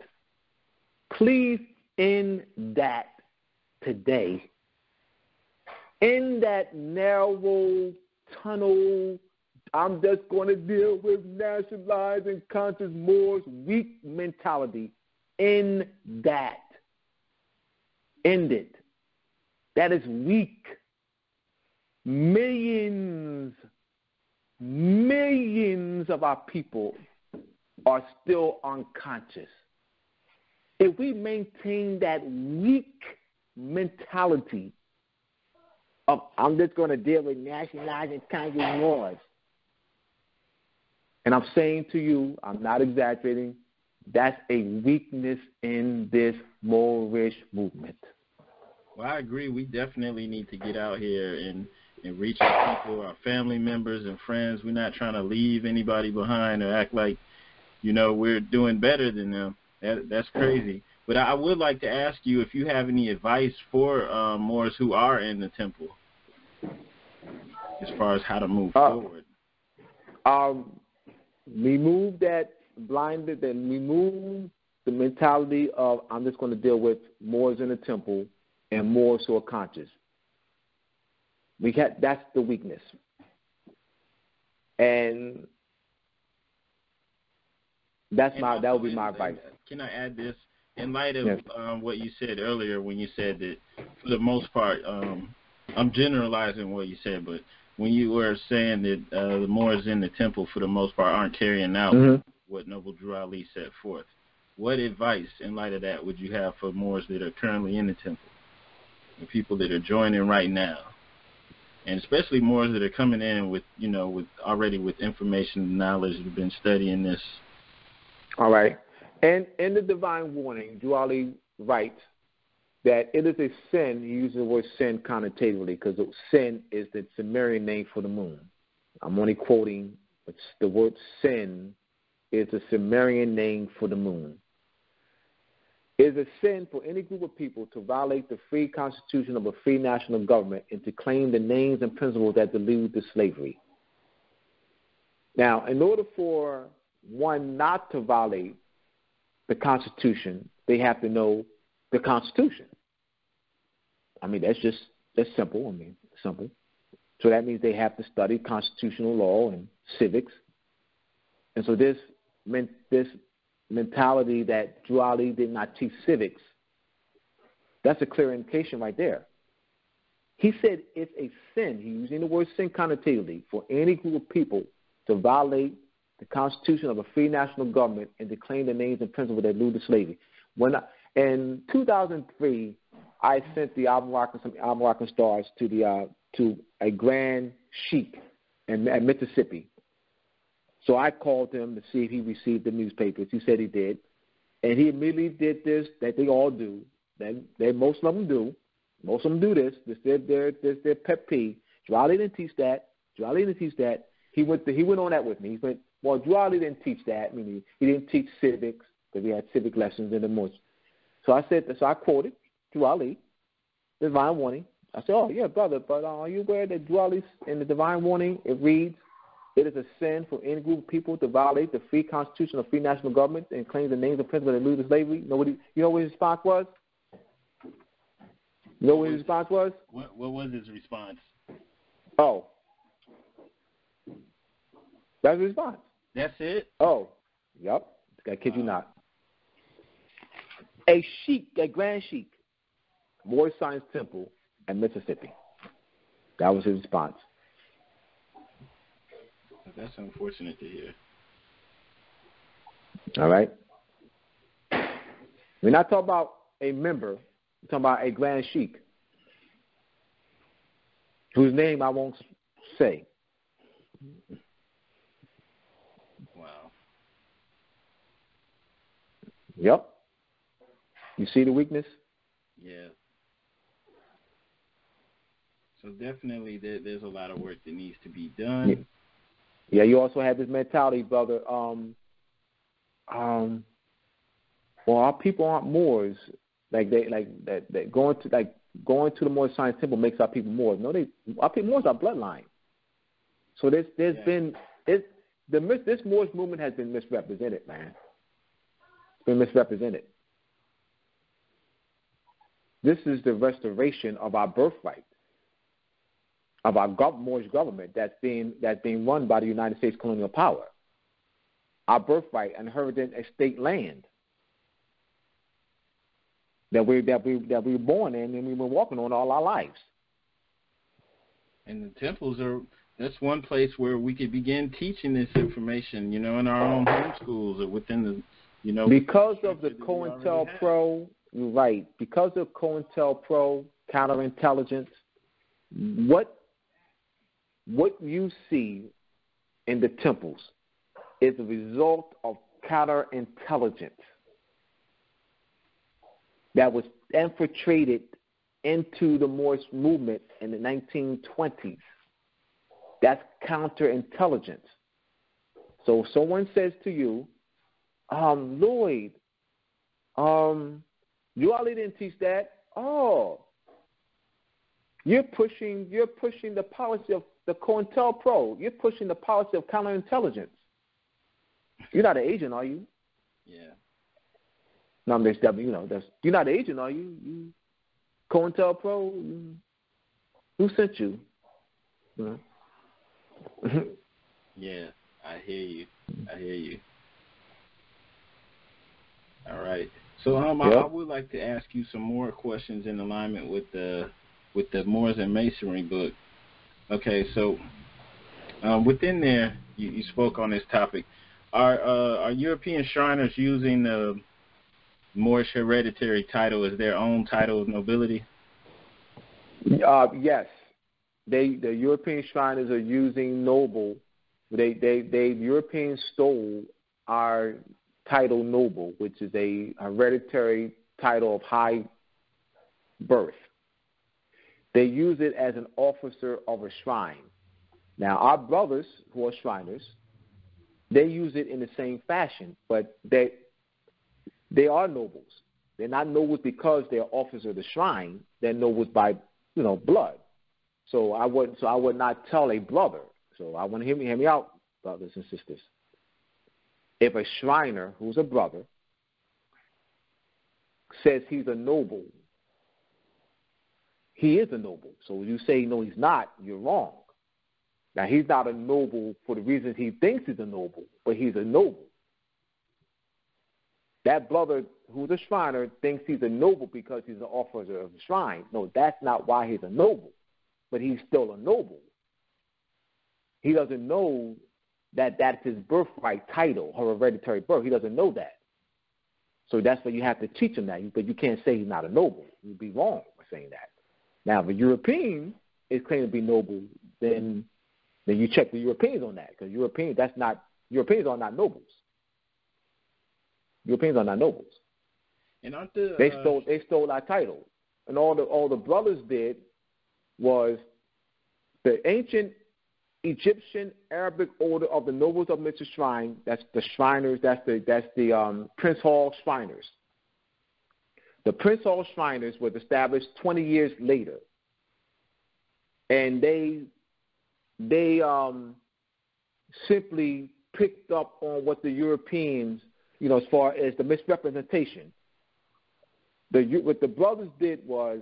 Please end that today. In that narrow tunnel, I'm just going to deal with nationalized and conscious Moors, weak mentality. End that. End it. That is weak. Millions of our people are still unconscious. If we maintain that weak mentality of I'm just going to deal with nationalized and conscious Moors, and I'm saying to you, I'm not exaggerating, that's a weakness in this Moorish movement. Well, I agree. We definitely need to get out here and reach our people, our family members and friends. We're not trying to leave anybody behind or act like, we're doing better than them. That's crazy. But I would like to ask you if you have any advice for Moors who are in the temple. as far as how to move forward? Remove that blinded, and remove the mentality of I'm just going to deal with Moors in the temple and Moors who are conscious. That's the weakness. And that would be my advice. Can I add this? In light of what you said earlier, when you said that for the most part, I'm generalizing what you said, but when you were saying that the Moors in the temple for the most part aren't carrying out what Noble Drew Ali set forth, what advice in light of that would you have for Moors that are currently in the temple, the people that are joining right now, and especially Moors that are coming in with with information and knowledge that have been studying this? All right. And in the divine warning, Drew Ali writes that it is a sin. He uses the word sin connotatively because sin is the Sumerian name for the moon. I'm only quoting, but the word sin is the Sumerian name for the moon. It is a sin for any group of people to violate the free constitution of a free national government and to claim the names and principles that delude to slavery. Now, in order for one not to violate the Constitution, they have to know the Constitution. I mean, that's simple. Simple. So that means they have to study constitutional law and civics. And so this mentality that Drew Ali did not teach civics, that's a clear indication right there. He said it's a sin. He's using the word sin connotatively for any group of people to violate the Constitution of a free national government and to claim the names and principles that allude to slavery. In 2003, I sent the Al-Moroccan Stars to a Grand Sheik at Mississippi. So I called him to see if he received the newspapers. He said he did. And he immediately did this that they all do. Most of them do. Most of them do this. This is their pet peeve. Drew Ali didn't teach that. He went on that with me. He went, well, Drew Ali didn't teach that. I mean, he didn't teach civics because we had civic lessons in the mosque. So I quoted Drew Ali, Divine Warning. I said, oh, yeah, brother, but are you aware that Drew Ali, in the Divine Warning, it reads, it is a sin for any group of people to violate the free constitution of free national government and claim the names and principles that allude to slavery? You know what his response was? You know what his response was? What was his response? Oh. That's his response. That's it? Oh. Yep. I kid you not. A Grand Sheik, Moorish Science Temple in Mississippi. That was his response. That's unfortunate to hear. All right. We're not talking about a member. We're talking about a Grand Sheik, whose name I won't say. Wow. Yep. You see the weakness? Yeah. So definitely there's a lot of work that needs to be done. Yeah, you also have this mentality, brother. Well, our people aren't Moors. Like going to the Moorish Science Temple makes our people Moors. No, our people Moors are bloodline. So this Moorish movement has been misrepresented, man. It's been misrepresented. This is the restoration of our birthright, of our Moorish government that's being run by the United States colonial power. Our birthright, inherited estate land that we were born in and we've been walking on all our lives. And the temples that's one place where we could begin teaching this information, in our own home schools or within the, because of the COINTELPRO, you're right. Because of COINTELPRO, counterintelligence, what you see in the temples is a result of counterintelligence that was infiltrated into the Moorish movement in the 1920s. That's counterintelligence. So if someone says to you, Lloyd, Drew Ali didn't teach that. Oh, you're pushing the policy of the COINTELPRO. You're pushing the policy of counterintelligence. You're not an agent, are you? Yeah. No, I'm just, you're not an agent, are you? You COINTELPRO. Who sent you? You know? Yeah, I hear you. All right. So I would like to ask you some more questions in alignment with the Moors and Masonry book. Okay, so within there, you spoke on this topic. Are European Shriners using the Moorish hereditary title as their own title of nobility? Yes. The European Shriners are using noble. They Europeans stole our title noble, which is a hereditary title of high birth. They use it as an officer of a shrine. Now, our brothers who are Shriners, they use it in the same fashion, but they are nobles. They're not nobles because they're officers of the shrine. They're nobles by blood. So I would not tell a brother. So I want to hear me out, brothers and sisters. If a Shriner who's a brother says he's a noble, he is a noble. So when you say no, he's not, you're wrong. Now, he's not a noble for the reasons he thinks he's a noble, but he's a noble. That brother who's a Shriner thinks he's a noble because he's an officer of the shrine. No, that's not why he's a noble, but he's still a noble. He doesn't know that that's his birthright title, her hereditary birth. He doesn't know that. So that's why you have to teach him that. But you can't say he's not a noble. You'd be wrong by saying that. Now, if a European is claiming to be noble, then you check the Europeans on that, because Europeans are not nobles. Europeans are not nobles. And aren't they stole our title. And all the brothers did was the ancient Egyptian Arabic order of the nobles of Mitzvah Shrine. That's the Shriners. That's the Prince Hall Shriners. The Prince Hall Shriners was established 20 years later, and they simply picked up on what the Europeans, as far as the misrepresentation. What the brothers did was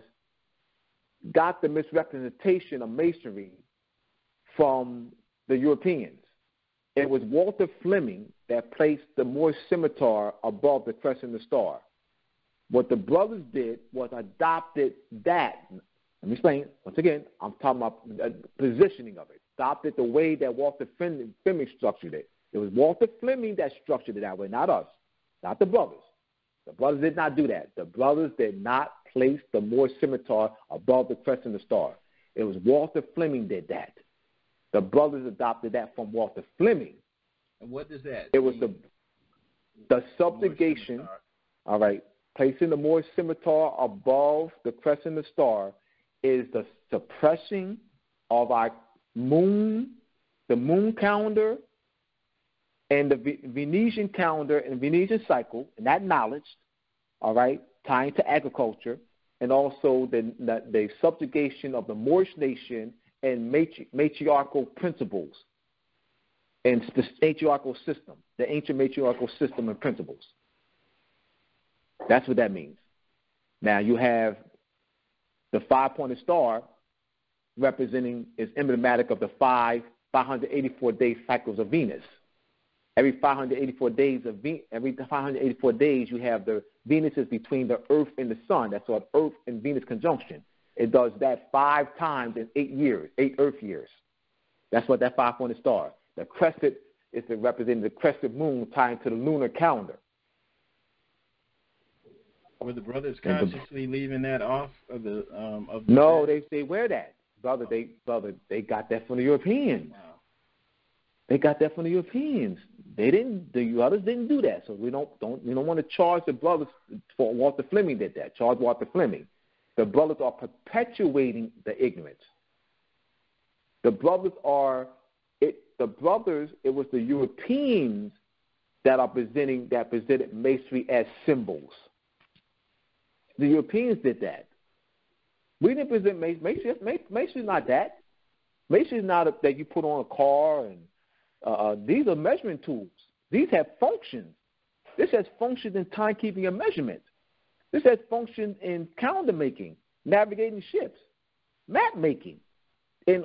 got the misrepresentation of Masonry from the Europeans. It was Walter Fleming that placed the Moorish scimitar above the crescent and the star. What the brothers did was adopted that. Let me explain. Once again, I'm talking about positioning of it. Adopted the way that Walter Fleming structured it. It was Walter Fleming that structured it that way, not us, not the brothers. The brothers did not do that. The brothers did not place the Moorish scimitar above the crescent and the star. It was Walter Fleming did that. The brothers adopted that from Walter Fleming. And what does that It was the subjugation, all right, placing the Moorish scimitar above the crescent and the star is the suppressing of our moon, the moon calendar, and the Venetian calendar and Venetian cycle, and that knowledge, all right, tying to agriculture, and also the subjugation of the Moorish nation and matriarchal principles and the matriarchal system, the ancient matriarchal system and principles. That's what that means. Now you have the 5-pointed star representing is emblematic of the 584-day cycles of Venus. Every 584 days you have the Venus is between the Earth and the Sun. That's called Earth and Venus conjunction. It does that 5 times in 8 years, 8 Earth years. That's what that 5-pointed star. The crescent is representing the crescent moon tying to the lunar calendar. Were the brothers consciously leaving that off of the? No, they wear that, brother. They got that from the Europeans. Wow. They got that from the Europeans. They didn't. The others didn't do that. So we don't want to charge the brothers for Walter Fleming did that. Charge Walter Fleming. The brothers are perpetuating the ignorance. The brothers are it. The brothers. It was the Europeans that presented Masonry as symbols. The Europeans did that. We didn't present Masonry. Masonry's not that. Measure is not that you put on a car, and these are measurement tools. These have functions. This has functions in timekeeping and measurement. This has functions in calendar making, navigating ships, map making, in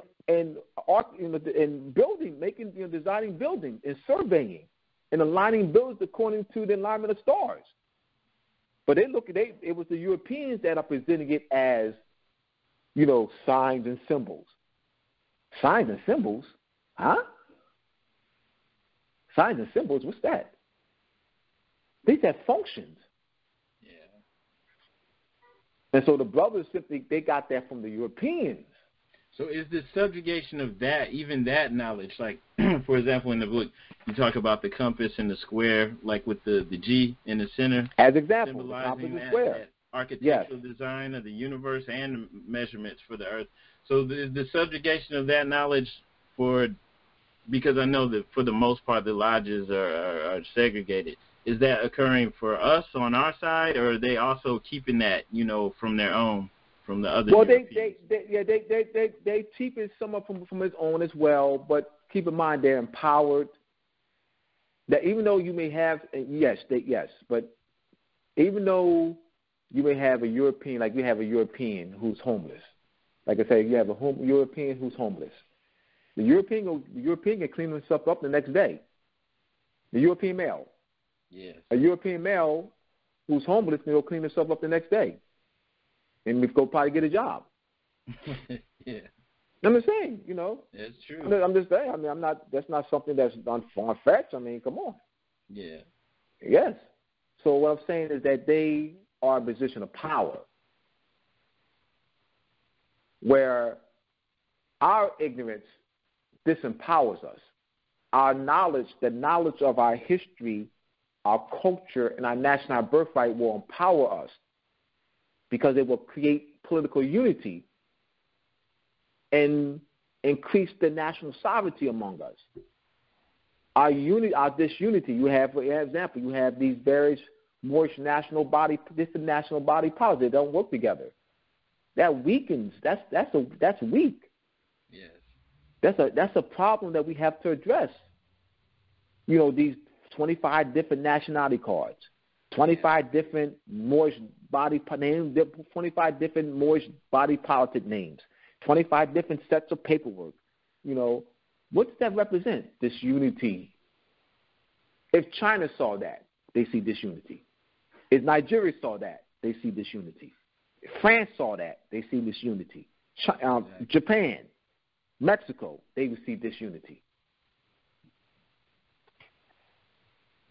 building, making, designing buildings, and surveying, and aligning buildings according to the alignment of stars. But it was the Europeans that are presenting it as, signs and symbols. Signs and symbols? Huh? Signs and symbols, what's that? These have functions. Yeah. And so the brothers they got that from the Europeans. So is the subjugation of that, even that knowledge, like, for example, in the book, you talk about the compass and the square, like with the G in the center. As example, symbolizing that architectural design of the universe and measurements for the earth. So the subjugation of that knowledge because I know that for the most part the lodges are segregated. Is that occurring for us on our side, or are they also keeping that, from their own, from the other? Well, they keep it somewhat from its own as well, but keep in mind they're empowered. That even though you may have but even though you may have a European, like we have a European who's homeless. Like I say, you have a European who's homeless. The European can clean himself up the next day. The European male. Yes. A European male who's homeless can go clean himself up the next day, and go probably get a job. Yeah. I'm just saying, That's true. I'm just saying. I mean, that's not something that's far-fetched. I mean, come on. Yeah. Yes. So what I'm saying is that they are in a position of power, where our ignorance disempowers us. Our knowledge, the knowledge of our history, our culture, and our national birthright will empower us, because it will create political unity and increase the national sovereignty among us. Our disunity, you have, for example, you have these various Moorish different national body politics. They don't work together. That weakens. That's weak. Yes. That's a problem that we have to address. These 25 different nationality cards, 25 different Moorish body names, 25 different Moorish body politic names, 25 different sets of paperwork. What does that represent? Disunity. If China saw that, they see disunity. If Nigeria saw that, they see disunity. If France saw that, they see disunity. Japan, Mexico, they would see disunity.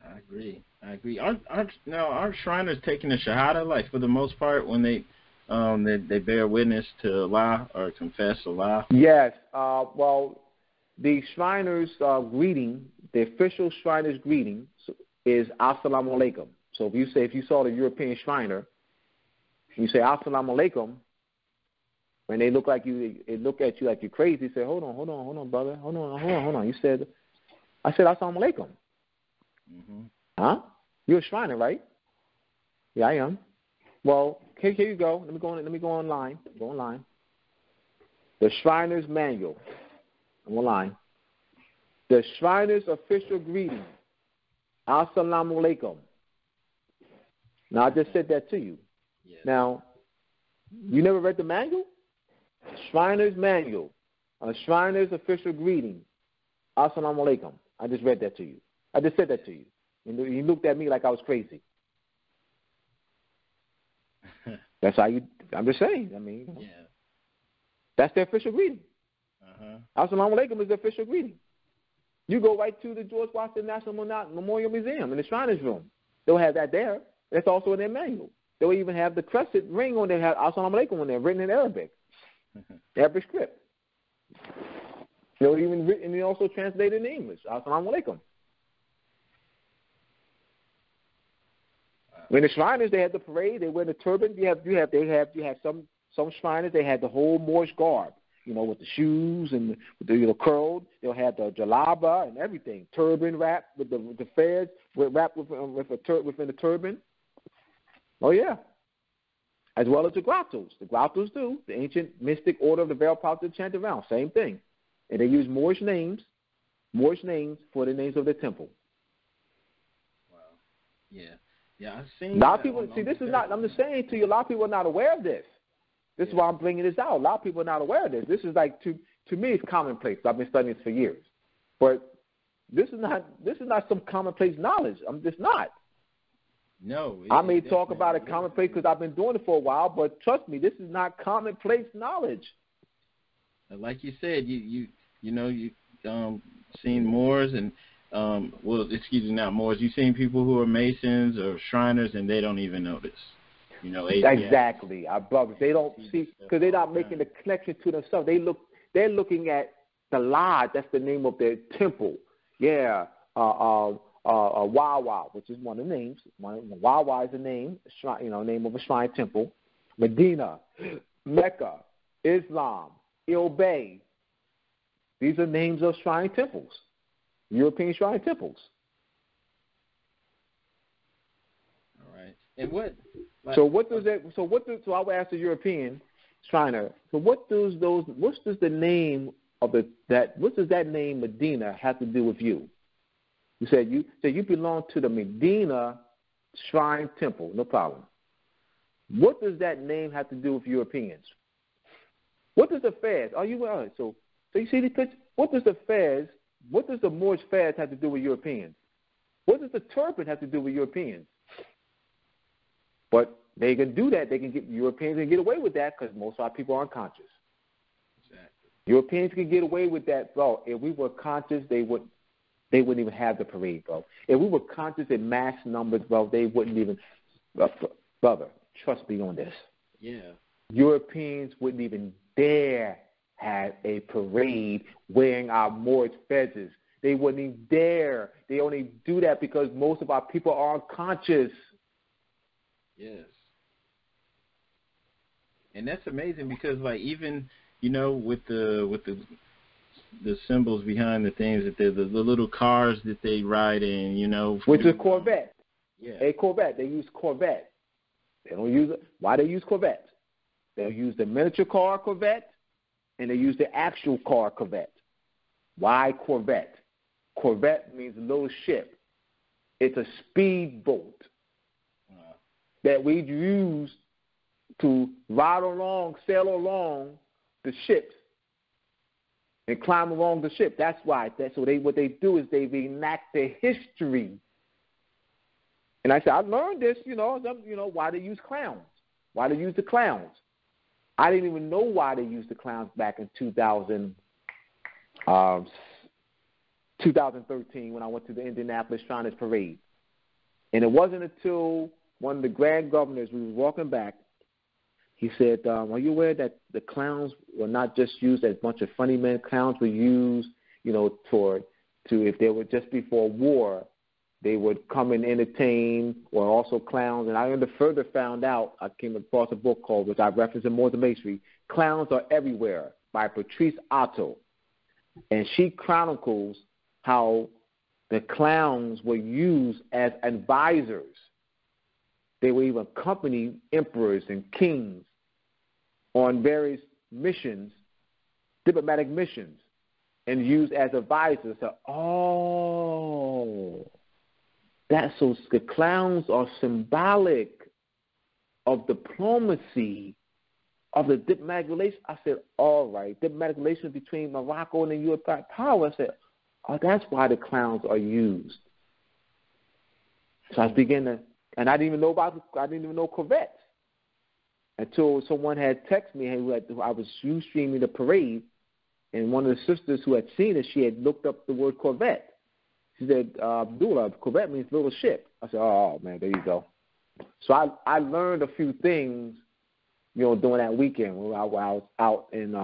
I agree. Aren't Shriners taking the Shahada, like, for the most part, when they bear witness to Allah or confess Allah? Yes. Well, the Shriners' greeting, the official Shriners' greeting, is Assalamu Alaikum. So if you saw the European Shriner, you say Assalamu Alaikum, when they look at you like you're crazy, you say, hold on, brother, hold on. I said Assalamu Alaikum. Mm-hmm. Huh? You're a Shriner, right? Yeah, I am. Well, here you go. Let me go online. Go online. The Shriner's Manual. I'm online. The Shriner's official greeting. Assalamu Alaikum. Now, I just said that to you. Yes. Now, you never read the manual? Shriner's Manual. A Shriner's official greeting. Assalamu Alaikum. I just read that to you. I just said that to you. And you looked at me like I was crazy. That's how I'm just saying. I mean, yeah. That's their official greeting. Uh-huh. Assalamu Alaikum is the official greeting. You go right to the George Washington National Memorial Museum in the Shriners Room. They'll have that there. That's also in their manual. They'll even have the crescent ring on there, have Assalamu Alaikum on there, written in Arabic. Arabic script. They'll even written and also translated in English. Assalamu Alaikum. When the Shriners, they had the parade, they wear the turban. You have some Shriners, they had the whole Moorish garb, with the shoes and with the curled. They'll have the jalaba and everything, turban wrapped with the fez, wrapped within the turban. Oh yeah, as well as the grottos. The grottos too. The ancient mystic order of the Veil Prophet chanted around, same thing. and they use Moorish names for the names of the temple. Wow. Yeah, I've seen. A lot of people see. This is not. I'm just saying to you. A lot of people are not aware of this. This is why I'm bringing this out. A lot of people are not aware of this. This is like to me, it's commonplace. I've been studying this for years, but this is not some commonplace knowledge. I'm just not. No. I may talk about it commonplace because I've been doing it for a while, but trust me, this is not commonplace knowledge. Like you said, you seen Moors and not Moors. You've seen people who are Masons or Shriners and they don't even know this. Exactly, our brothers. They don't see because they're not making the connection to themselves. They're looking at the lodge. That's the name of their temple. Yeah, Wawa, which is one of the names. Wawa is a name, name of a shrine temple. Medina, Mecca, Islam, Ilbay. These are names of shrine temples, European shrine temples. All right. And what? So I would ask the European Shriner. So what does the name of what does that name Medina have to do with you? You said you belong to the Medina Shrine Temple. No problem. What does that name have to do with Europeans? What does the Fez? Are you so you see the picture? What does the Moorish Fez have to do with Europeans? What does the turban have to do with Europeans? But they can do that. Europeans can get away with that because most of our people are unconscious. Exactly. Europeans can get away with that, bro. If we were conscious, they wouldn't even have the parade, bro. If we were conscious in mass numbers, bro, they wouldn't even. Brother, trust me on this. Yeah. Europeans wouldn't even dare have a parade wearing our Moorish fezzes. They wouldn't even dare. They only do that because most of our people are unconscious. Yes. And that's amazing because, like, even with the symbols behind the things that the little cars that they ride in, which is Corvette. Yeah. A Corvette. They use Corvette. They don't use it. Why they use Corvette? They use the miniature car Corvette, and they use the actual car Corvette. Why Corvette? Corvette means little ship. It's a speedboat that we use to ride along, sail along the ships, and climb along the ship. That's why. What they do is they reenact their history. And I said, I learned this, why they use clowns. Why they use the clowns. I didn't even know why they used the clowns back in 2013 when I went to the Indianapolis Shriners Parade. And it wasn't until one of the grand governors, we were walking back, he said, are you aware that the clowns were not just used as a bunch of funny men? Clowns were used, if they were just before war, they would come and entertain, or also clowns. And I further found out, I came across a book called, which I referenced in Moors and Masonry, Clowns Are Everywhere by Patrice Otto. And she chronicles how the clowns were used as advisors. They would even accompany emperors and kings on various missions, diplomatic missions, and used as advisors. So, the clowns are symbolic of diplomacy, of the diplomatic relations. I said, all right, diplomatic relations between Morocco and the European power. I said, that's why the clowns are used. So I was beginning to. And I didn't even know Corvettes until someone had texted me. I was streaming the parade, and one of the sisters who had seen it, she had looked up the word Corvette. She said, Abdullah, Corvette means little ship. I said, oh man, there you go. So I learned a few things, during that weekend when I was out in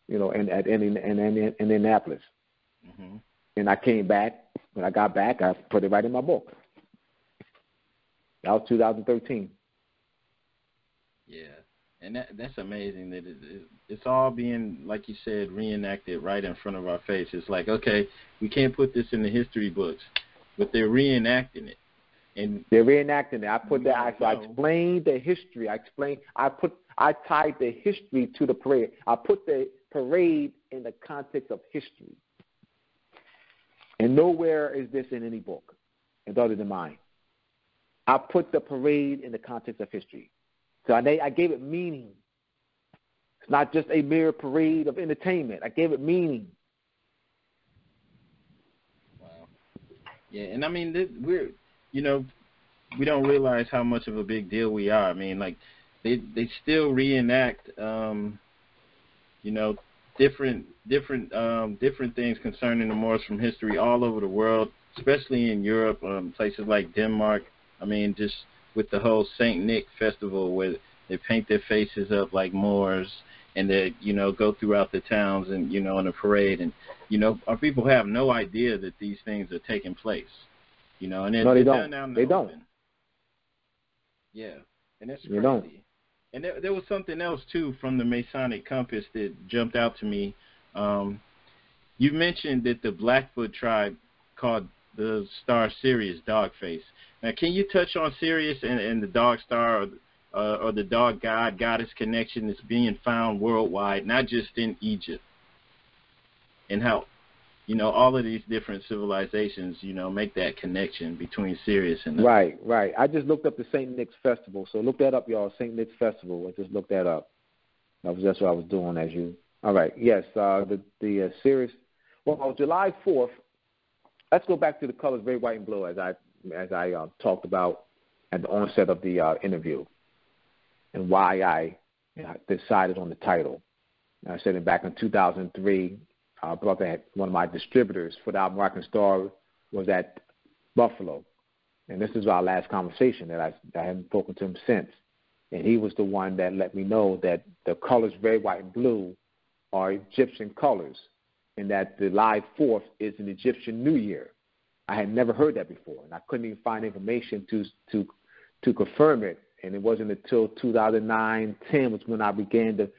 Indianapolis. Mm-hmm. And I came back. When I got back, I put it right in my book. That was 2013. Yeah, and that's amazing that it's all being, like you said, reenacted right in front of our face. It's like, okay, we can't put this in the history books, but they're reenacting it. And they're reenacting it. I put that. I explained the history. I tied the history to the parade. I put the parade in the context of history. And nowhere is this in any book, other than mine. I put the parade in the context of history. So I gave it meaning. It's not just a mere parade of entertainment. I gave it meaning. Wow. Yeah, and I mean, we don't realize how much of a big deal we are. I mean, like, they still reenact, different things concerning the Moors from history all over the world, especially in Europe, places like Denmark. I mean, just with the whole Saint Nick festival where they paint their faces up like Moors and they, go throughout the towns and, in a parade. And, our people have no idea that these things are taking place, and no, they don't. They don't. Yeah, and that's crazy. They don't. And there was something else, too, from the Masonic compass that jumped out to me. You mentioned that the Blackfoot tribe called the star Sirius Dogface. Now, can you touch on Sirius and the dog star or the dog goddess connection that's being found worldwide, not just in Egypt, and how, all of these different civilizations, make that connection between Sirius and the... Right. I just looked up the St. Nick's Festival. So look that up, y'all, St. Nick's Festival. I just looked that up. That's what I was doing as you... All right, yes, the Sirius... Well, July 4th, let's go back to the colors red, white, and blue as I talked about at the onset of the interview and why I decided on the title. I said it back in 2003. I brought that one of my distributors for the Al Moroccan Star was at Buffalo. And this is our last conversation that I haven't spoken to him since. And he was the one that let me know that the colors red, white, and blue are Egyptian colors and that July 4th is an Egyptian New Year. I had never heard that before, and I couldn't even find information to confirm it. And it wasn't until 2009-10 was when I began to,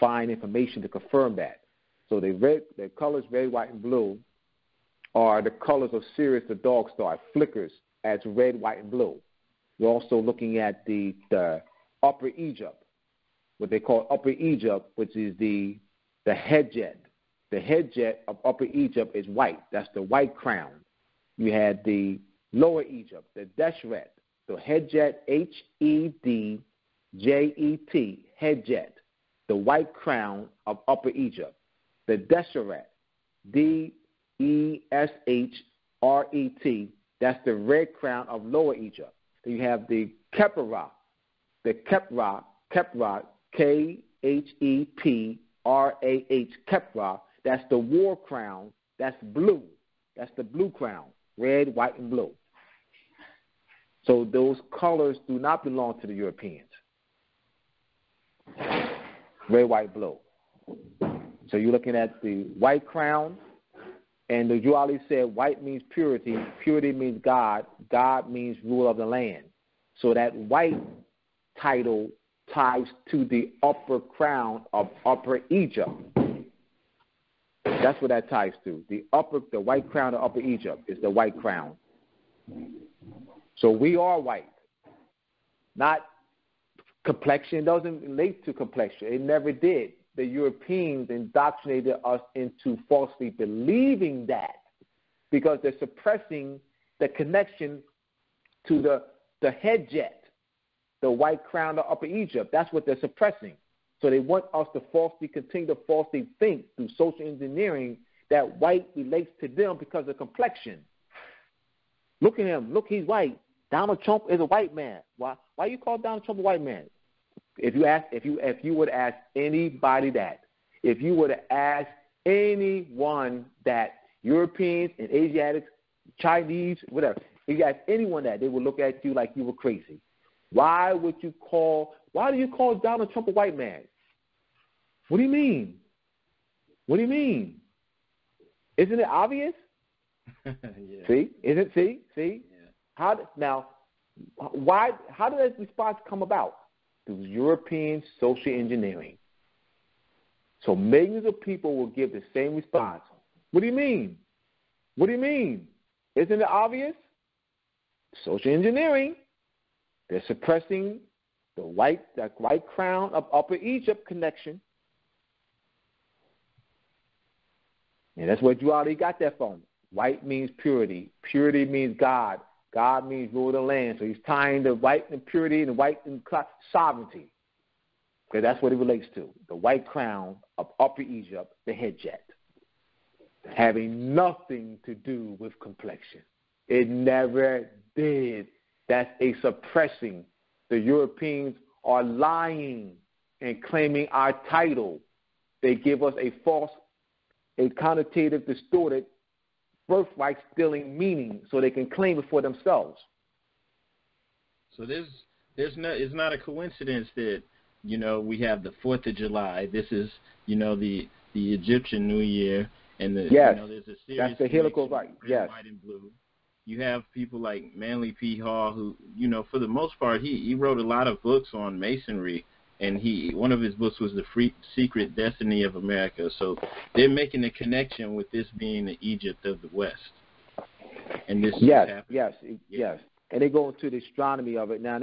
find information to confirm that. So the colors red, white, and blue are the colors of Sirius the dog star. It flickers as red, white, and blue. We're also looking at the Upper Egypt, what they call Upper Egypt, which is the head jet. The head jet of Upper Egypt is white. That's the white crown. You had the Lower Egypt, the Deshret, the head jet, Hedjet, head jet, the white crown of Upper Egypt. The Deshret, Deshret, that's the red crown of Lower Egypt. Then you have the Khepra, Khepra, Khepra, that's the war crown, that's blue. That's the blue crown, red, white, and blue. So those colors do not belong to the Europeans. Red, white, blue. So you're looking at the white crown, and the Juali said white means purity, purity means God, God means rule of the land. So that white title ties to the upper crown of Upper Egypt. That's what that ties to. The white crown of Upper Egypt is the white crown. So we are white. Not complexion. It doesn't relate to complexion. It never did. The Europeans indoctrinated us into falsely believing that because they're suppressing the connection to the head jet, the white crown of Upper Egypt. That's what they're suppressing. So they want us to continue to falsely think through social engineering that white relates to them because of complexion. Look at him. Look, he's white. Donald Trump is a white man. Why you call Donald Trump a white man? If you would ask anybody that, if you would ask anyone that, Europeans and Asiatics, Chinese, whatever, if you ask anyone that, they would look at you like you were crazy. Why do you call Donald Trump a white man? What do you mean? What do you mean? Isn't it obvious? Yeah. See? See? Yeah. How did that response come about? Through European social engineering. So millions of people will give the same response. What do you mean? What do you mean? Isn't it obvious? Social engineering. They're suppressing the white crown of Upper Egypt connection. And that's what you already got that from. White means purity. Purity means God. God means rule of the land. So he's tying the white and purity and the white and sovereignty. Because that's what it relates to. The white crown of Upper Egypt, the headjet. Having nothing to do with complexion. It never did. That's a suppressing. The Europeans are lying and claiming our title. They give us a false, a connotative, distorted, birthright-stealing meaning so they can claim it for themselves. So it's not a coincidence that, we have the 4th of July. This is, the Egyptian New Year. And there's a series. That's the helical right. Yes. White and blue. You have people like Manly P. Hall, who, for the most part, he wrote a lot of books on Masonry, and one of his books was The Secret Destiny of America. So they're making a connection with this being the Egypt of the West. And this yes, and they go into the astronomy of it. Now,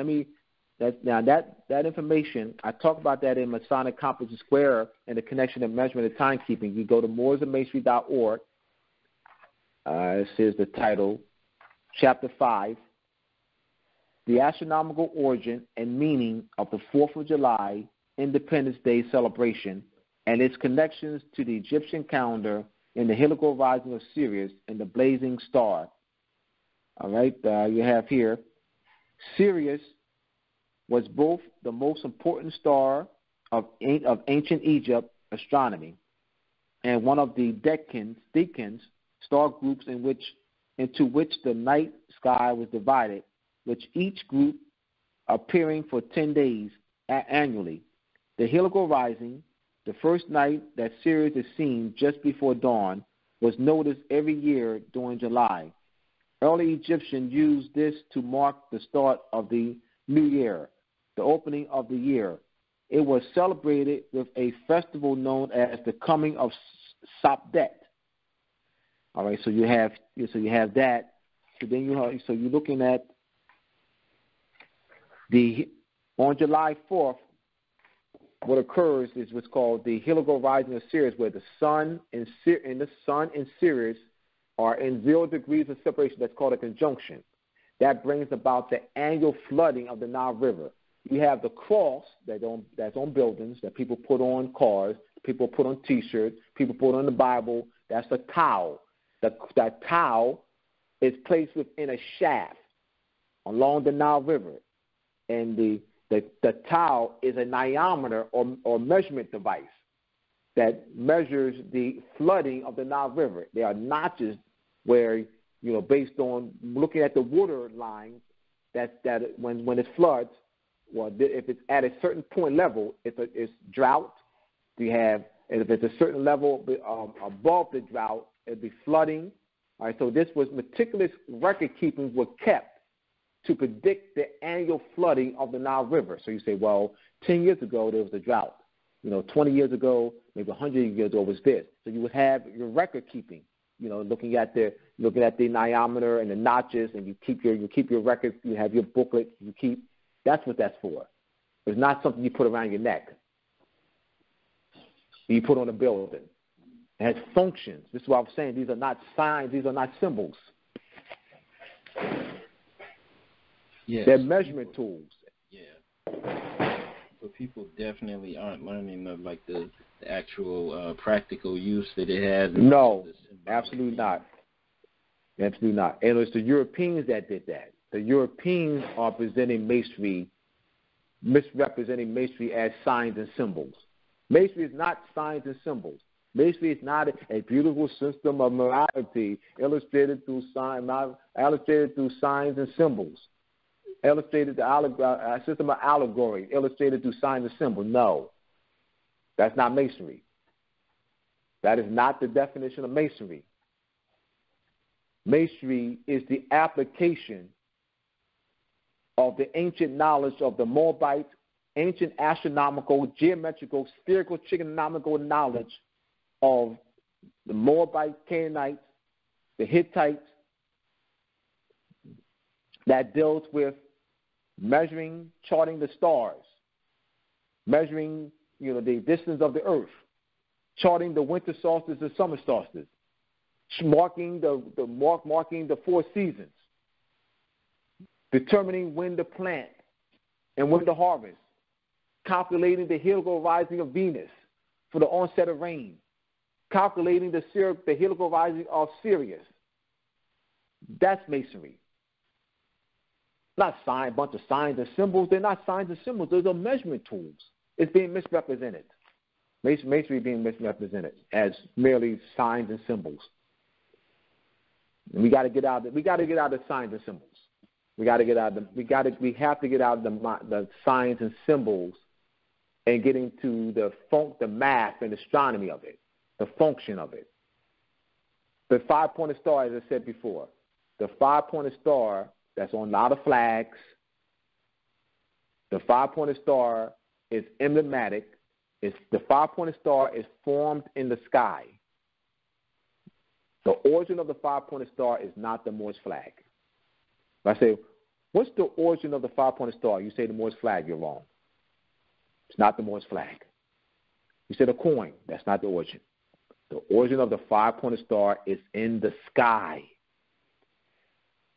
that information, I talk about that in Masonic Compass Square and the connection of measurement and timekeeping. You go to mooresofmasonry.org. This is the title, Chapter 5, The Astronomical Origin and Meaning of the 4th of July Independence Day Celebration and its connections to the Egyptian calendar and the helical rising of Sirius and the blazing star. All right, you have here, Sirius was both the most important star of ancient Egypt astronomy and one of the decans star groups into which the night sky was divided, which each group appearing for 10 days annually. The helical rising, the first night that Sirius is seen just before dawn, was noticed every year during July. Early Egyptians used this to mark the start of the new year, the opening of the year. It was celebrated with a festival known as the coming of Sapdet. All right, so you have that. So then you're looking at on July 4th. What occurs is what's called the helical rising of Sirius, where the sun and Sirius are in 0 degrees of separation. That's called a conjunction. That brings about the annual flooding of the Nile River. You have the cross that's on buildings that people put on cars, people put on T-shirts, people put on the Bible. That's a towel. That towel is placed within a shaft along the Nile River, and the towel is a niometer or measurement device that measures the flooding of the Nile River. There are notches where, based on looking at the water lines, that when it floods, well, if it's at a certain point level, it's drought. If it's a certain level above the drought, it'd be flooding. All right, so this was meticulous record keeping was kept to predict the annual flooding of the Nile River. So you say, well, 10 years ago there was a drought. 20 years ago, maybe 100 years ago was this. So you would have your record keeping. Looking at the niometer and the notches, and you keep your records. You have your booklet. You keep. That's what that's for. It's not something you put around your neck. You put on a building. It has functions. This is what I'm saying. These are not signs. These are not symbols. Yes. They're measurement tools. Yeah. But people definitely aren't learning the actual practical use that it has. No, absolutely not. Absolutely not. And it's the Europeans that did that. The Europeans are presenting masonry, misrepresenting masonry as signs and symbols. Masonry is not signs and symbols. Masonry is not a beautiful system of morality illustrated through signs and symbols. Illustrated the system of allegory, illustrated through signs and symbols. No, that's not masonry. That is not the definition of masonry. Masonry is the application of the ancient knowledge of the Moabite, ancient astronomical, geometrical, spherical, trigonometrical knowledge of the Moabite, Canaanites, the Hittites, that deals with measuring, charting the stars, measuring, the distance of the earth, charting the winter solstice and summer solstice, marking the 4 seasons, determining when to plant and when to harvest, calculating the heliacal rising of Venus for the onset of rain, calculating the heliacal rising of Sirius. That's Masonry. Not a bunch of signs and symbols. They're not signs and symbols. Those are measurement tools. It's being misrepresented. Masonry being misrepresented as merely signs and symbols. And we got to get out of the signs and symbols. We have to get out of the signs and symbols and get into the math and astronomy of it, the function of it. The 5-pointed star, as I said before, the 5-pointed star that's on a lot of flags. The 5-pointed star is emblematic. The 5-pointed star is formed in the sky. The origin of the 5-pointed star is not the Moorish flag. If I say, what's the origin of the 5-pointed star? You say the Moorish flag, you're wrong. It's not the Moorish flag. You said a coin, that's not the origin. The origin of the 5-pointed star is in the sky.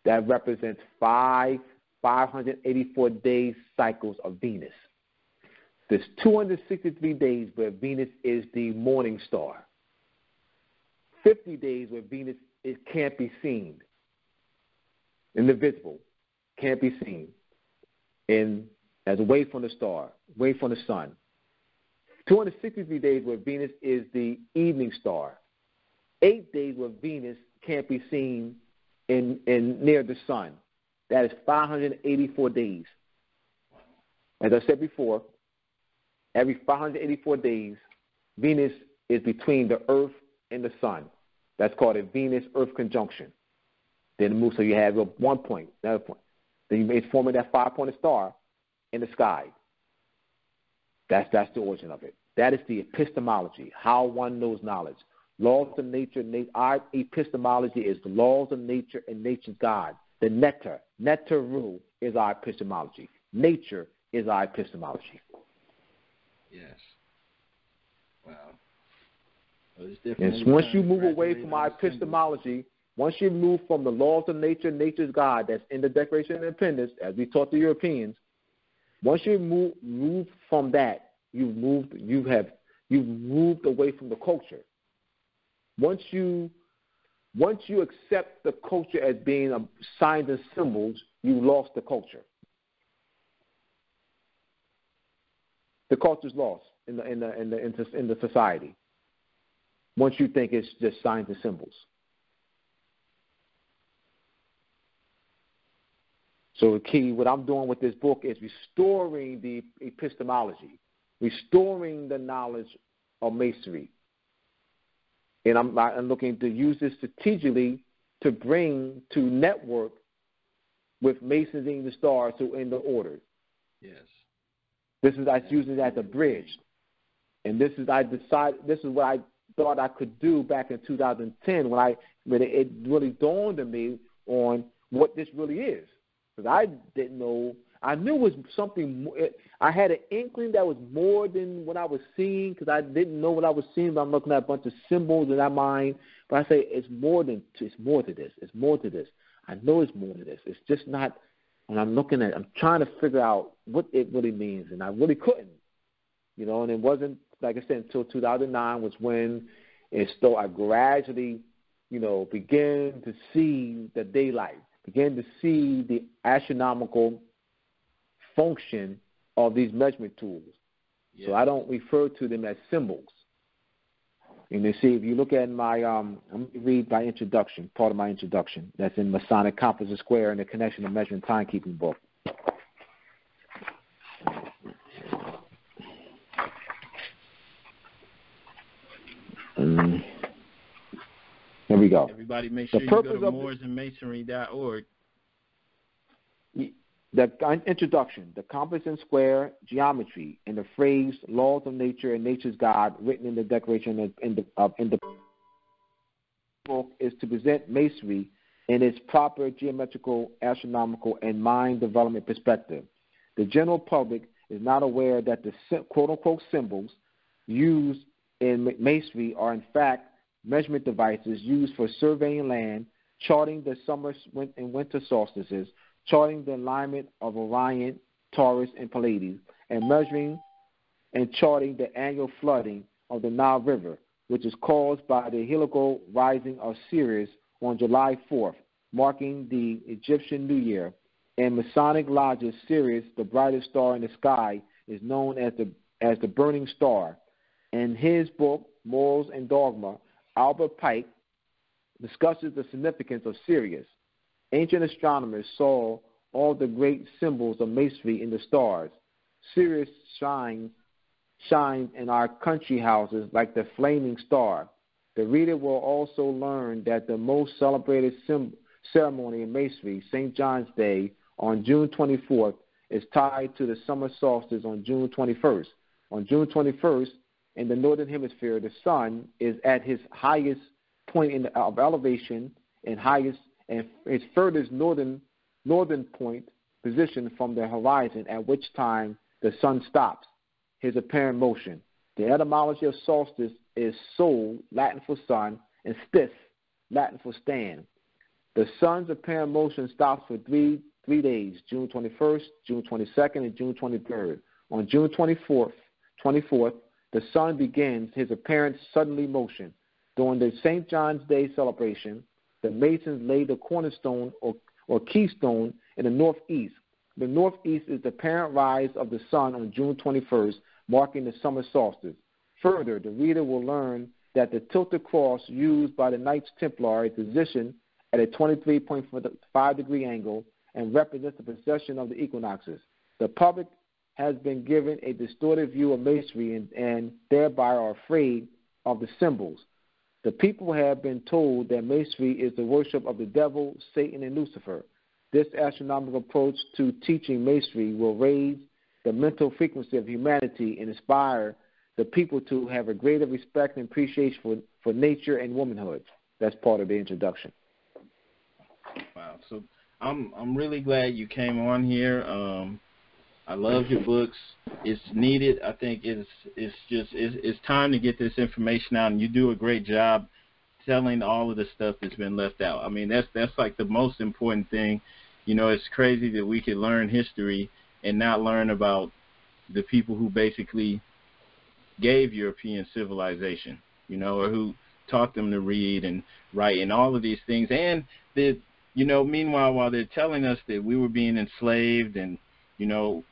That represents 584 days cycles of Venus. There's 263 days where Venus is the morning star. 50 days where Venus can't be seen, invisible, can't be seen, as away from the star, away from the sun. 263 days where Venus is the evening star. 8 days where Venus can't be seen in near the sun. That is 584 days. As I said before, every 584 days, Venus is between the Earth and the sun. That's called a Venus-Earth conjunction. Then it moves, so you have one point, another point. Then it's forming that 5-pointed star in the sky. That's the origin of it. That is the epistemology, how one knows knowledge. Laws of nature, our epistemology is the laws of nature and nature's God. The Neteru is our epistemology. Nature is our epistemology. Yes. Wow. And once you move away from our epistemology, once you move from the laws of nature, nature's God, that's in the Declaration of Independence, as we taught the Europeans, once you move from that, you've moved away from the culture. Once you accept the culture as being signs and symbols, you lost the culture. The culture's lost in the society. Once you think it's just signs and symbols. So the key, what I'm doing with this book is restoring the epistemology, restoring the knowledge of Masonry. And I'm looking to use this strategically to network with Masons in the stars to end the order. Yes. I'm using it as a bridge. And this is what I thought I could do back in 2010 when it really dawned on me on what this really is. Because I didn't know. I knew it was something. I had an inkling that was more than what I was seeing because I didn't know what I was seeing. But I'm looking at a bunch of symbols in my mind. But I say it's more to this. It's more to this. I know it's more to this. It's just not. And I'm trying to figure out what it really means, and I really couldn't. And it wasn't, like I said, until 2009 was when I gradually, began to see the daylight, began to see the astronomical function of these measurement tools. Yes. So I don't refer to them as symbols. And you see, if you look at my, I'm going to read my introduction, part of my introduction, that's in Masonic Compass and Square in the Connection of Measuring Timekeeping book. Here we go. Everybody make sure you go to mooresandmasonry.org. The introduction, the compass and square geometry, and the phrase laws of nature and nature's God written in the Declaration in the book is to present Masonry in its proper geometrical, astronomical, and mind development perspective. The general public is not aware that the quote-unquote symbols used in Masonry are in fact measurement devices used for surveying land, charting the summer and winter solstices, charting the alignment of Orion, Taurus, and Pleiades, and measuring and charting the annual flooding of the Nile River, which is caused by the heliacal rising of Sirius on July 4th, marking the Egyptian New Year. In Masonic lodges, Sirius, the brightest star in the sky, is known as the burning star. In his book, Morals and Dogma, Albert Pike discusses the significance of Sirius. Ancient astronomers saw all the great symbols of masonry in the stars. Sirius shines in our country houses like the flaming star. The reader will also learn that the most celebrated ceremony in masonry, St. John's Day, on June 24th, is tied to the summer solstice on June 21st. On June 21st, in the northern hemisphere, the sun is at his highest point of elevation and its furthest northern point position from the horizon, at which time the sun stops his apparent motion. The etymology of solstice is sol, Latin for sun, and stis, Latin for stand. The sun's apparent motion stops for three days, June 21st, June 22nd, and June 23rd. On June 24th, the sun begins his apparent suddenly motion. During the St. John's Day celebration, the Masons lay the cornerstone or keystone in the northeast. The northeast is the apparent rise of the sun on June 21st, marking the summer solstice. Further, the reader will learn that the tilted cross used by the Knights Templar is positioned at a 23.5-degree angle and represents the precession of the equinoxes. The public has been given a distorted view of masonry and thereby are afraid of the symbols. The people have been told that masonry is the worship of the devil, Satan, and Lucifer. This astronomical approach to teaching masonry will raise the mental frequency of humanity and inspire the people to have a greater respect and appreciation for nature and womanhood. That's part of the introduction. Wow. So I'm really glad you came on here. I love your books. It's needed. I think it's time to get this information out, and you do a great job telling all of the stuff that's been left out. I mean, that's like the most important thing. You know, it's crazy that we could learn history and not learn about the people who basically gave European civilization, you know, or who taught them to read and write and all of these things. And that, you know, meanwhile, while they're telling us that we were being enslaved and, you know,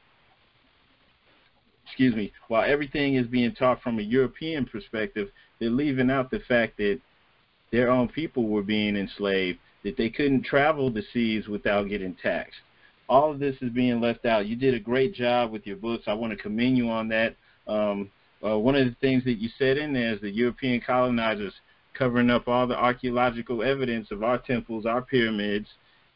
while everything is being taught from a European perspective, they're leaving out the fact that their own people were being enslaved, that they couldn't travel the seas without getting taxed. All of this is being left out. You did a great job with your books. I want to commend you on that. One of the things that you said in there is the European colonizers covering up all the archaeological evidence of our temples, our pyramids,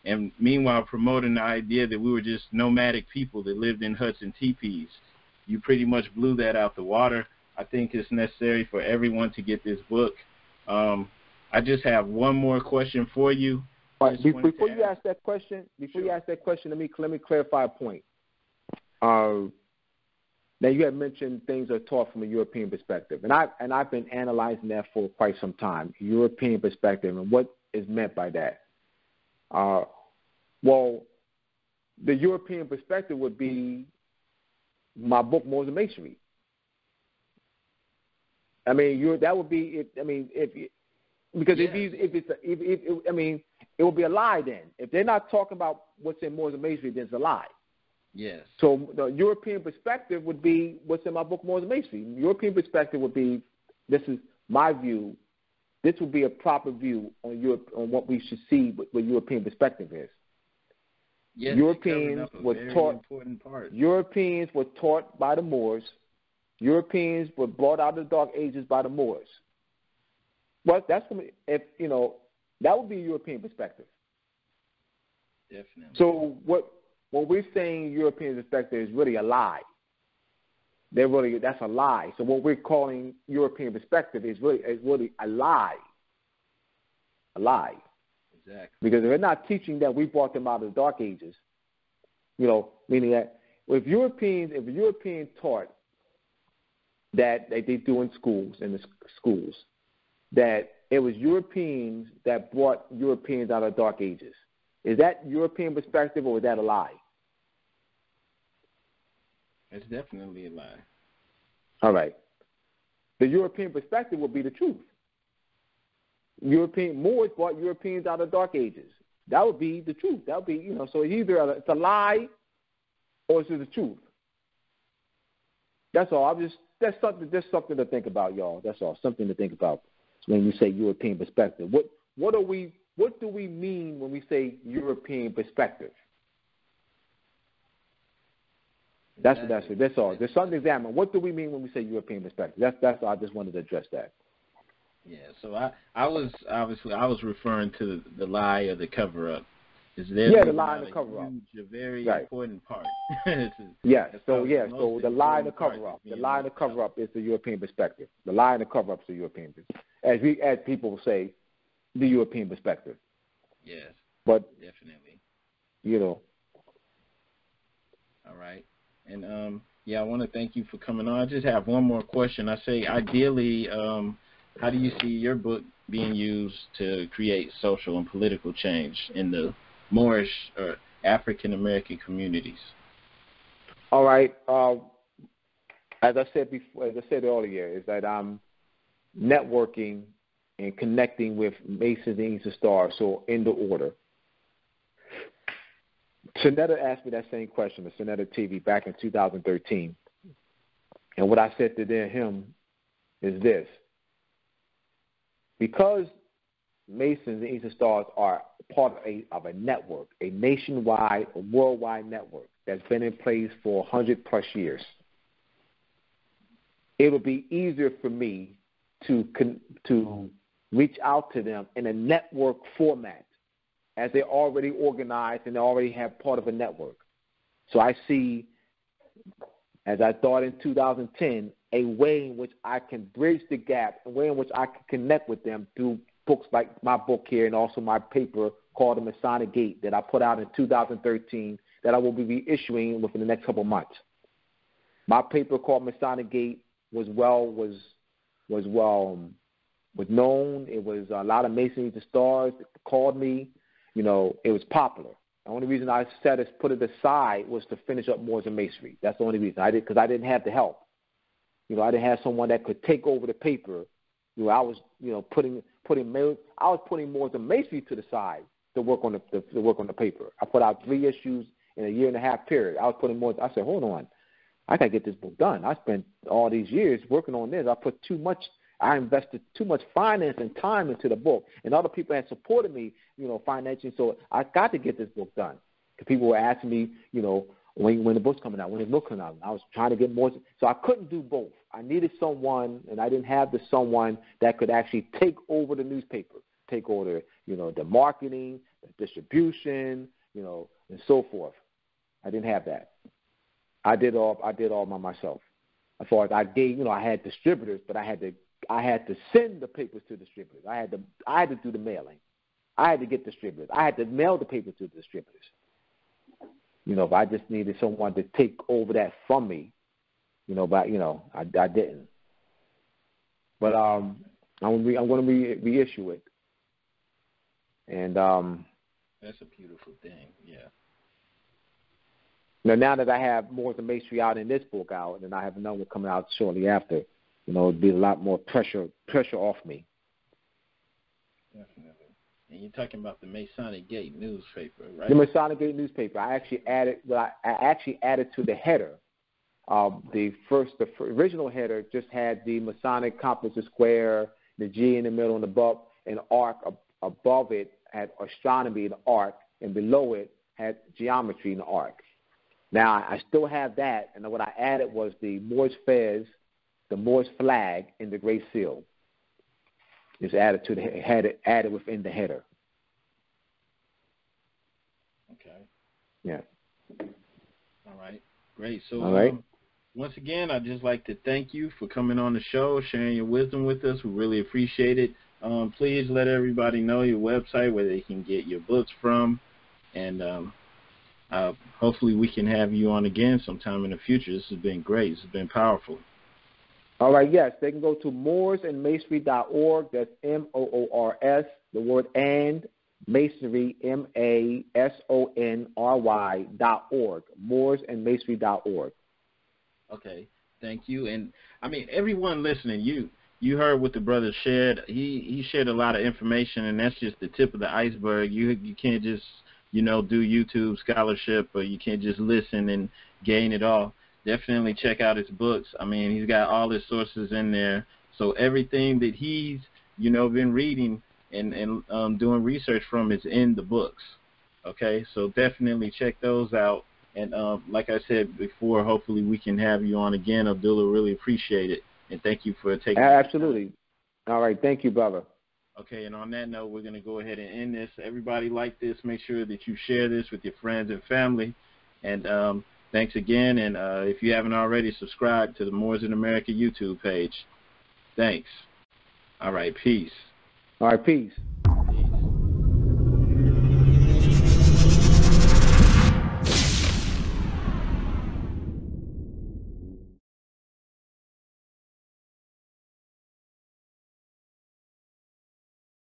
and meanwhile promoting the idea that we were just nomadic people that lived in huts and teepees. You pretty much blew that out the water. I think it's necessary for everyone to get this book. I just have one more question for you. Right, before you ask that question, let me clarify a point. Now you had mentioned things are taught from a European perspective, and I've been analyzing that for quite some time. European perspective and what is meant by that. Well, the European perspective would be my book, Morals and Masonry. I mean, that would be it would be a lie then. If they're not talking about what's in Morals and Masonry, then it's a lie. Yes. So the European perspective would be what's in my book, Morals and Masonry. European perspective would be, this is my view. This would be a proper view on what we should see what European perspective is. Yes, Europeans were taught by the Moors. Europeans were brought out of the Dark Ages by the Moors. Well, that would be a European perspective. Definitely. So what we're saying European perspective is really a lie. That's a lie. So what we're calling European perspective is really a lie. A lie. Exactly. Because they're not teaching that we brought them out of the Dark Ages. Meaning that if Europeans taught that they do in the schools, that it was Europeans that brought Europeans out of the Dark Ages. Is that European perspective, or is that a lie? It's definitely a lie. All right. The European perspective would be the truth. Moors brought Europeans out of the Dark Ages. That would be the truth. That would be, so either it's a lie or it's the truth. That's all. That's something to think about, y'all. That's all. Something to think about when you say European perspective. What do we mean when we say European perspective? That's all. There's something to examine. What do we mean when we say European perspective? That's all. I just wanted to address that. Yeah. So I was referring to the lie or the cover up. The lie and the cover up. A very important part. Yes. So the lie and the cover up. The lie and the cover up is the European perspective. The lie and the cover up is the European perspective. As people say, the European perspective. Yes. But definitely. All right. And I want to thank you for coming on. I just have one more question. I say, ideally, how do you see your book being used to create social and political change in the Moorish or African American communities? All right. As I said earlier, is that I'm networking and connecting with Masons and Eastern Stars, so in the order. Sonetta asked me that same question, the Sonetta TV, back in 2013. And what I said to him is this. Because Masons and Eastern Stars are part of a network, a nationwide, a worldwide network that's been in place for 100-plus years, it will be easier for me to reach out to them in a network format, as they're already organized and they already have part of a network. So I see, as I thought in 2010, a way in which I can bridge the gap, a way in which I can connect with them through books like my book here and also my paper called The Masonic Gate that I put out in 2013 that I will be reissuing within the next couple of months. My paper called Masonic Gate was known. It was a lot of Masons and Stars that called me. It was popular. The only reason I put it aside was to finish up Moors and Masonry. That's the only reason because I didn't have the help. I didn't have someone that could take over the paper. I was, putting Moors and Masonry to the side to work on the paper. I put out 3 issues in a 1.5 year period. I was putting Moors. I said, hold on, I gotta get this book done. I spent all these years working on this. I invested too much finance and time into the book, and other people had supported me, financially. So I got to get this book done. Because people were asking me, when the book's coming out, when the book coming out. I was trying to get more, so I couldn't do both. I needed someone, and I didn't have someone that could actually take over the newspaper, take over, the marketing, the distribution, and so forth. I didn't have that. I did all by myself. As far as I had distributors, but I had to send the papers to distributors. I had to do the mailing. I had to get distributors. I had to mail the paper to the distributors. If I just needed someone to take over that from me, but I didn't. But I'm going to reissue it, and that's a beautiful thing. Yeah. Now that I have Moors and Masonry out in this book out, and I have another one coming out shortly after, it'll be a lot more pressure off me. Definitely. And you're talking about the Masonic Gate newspaper, right? The Masonic Gate newspaper. I actually added to the header. The original header just had the Masonic compass, the square, the G in the middle, and above an arc. Above it had astronomy in the arc, and below it had geometry in the arc. Now I still have that, and what I added was the Moors Fez, the Moors flag, and the Great Seal. Is added to added within the header. Okay. Yeah. All right. Great. So, all right. Once again, I'd just like to thank you for coming on the show, sharing your wisdom with us. We really appreciate it. Please let everybody know your website where they can get your books from, and hopefully we can have you on again sometime in the future. This has been great. This has been powerful. All right, yes, they can go to mooresandmasonry.org. That's MOORS, the word and, masonry, MASONRY.org, mooresandmasonry.org. Okay, thank you. And I mean, everyone listening, you heard what the brother shared. He shared a lot of information, and that's just the tip of the iceberg. You can't just do YouTube scholarship, or you can't just listen and gain it all. Definitely check out his books. I mean, he's got all his sources in there. So everything that he's been reading and doing research from is in the books. Okay, so definitely check those out. And like I said before, hopefully we can have you on again, Abdullah. Really appreciate it. And thank you for taking Absolutely. All right. Thank you, brother. Okay, and on that note, we're going to go ahead and end this. Everybody like this. Make sure that you share this with your friends and family. And thanks again. And if you haven't already, subscribe to the Moors in America YouTube page. Thanks. All right. Peace. All right. Peace.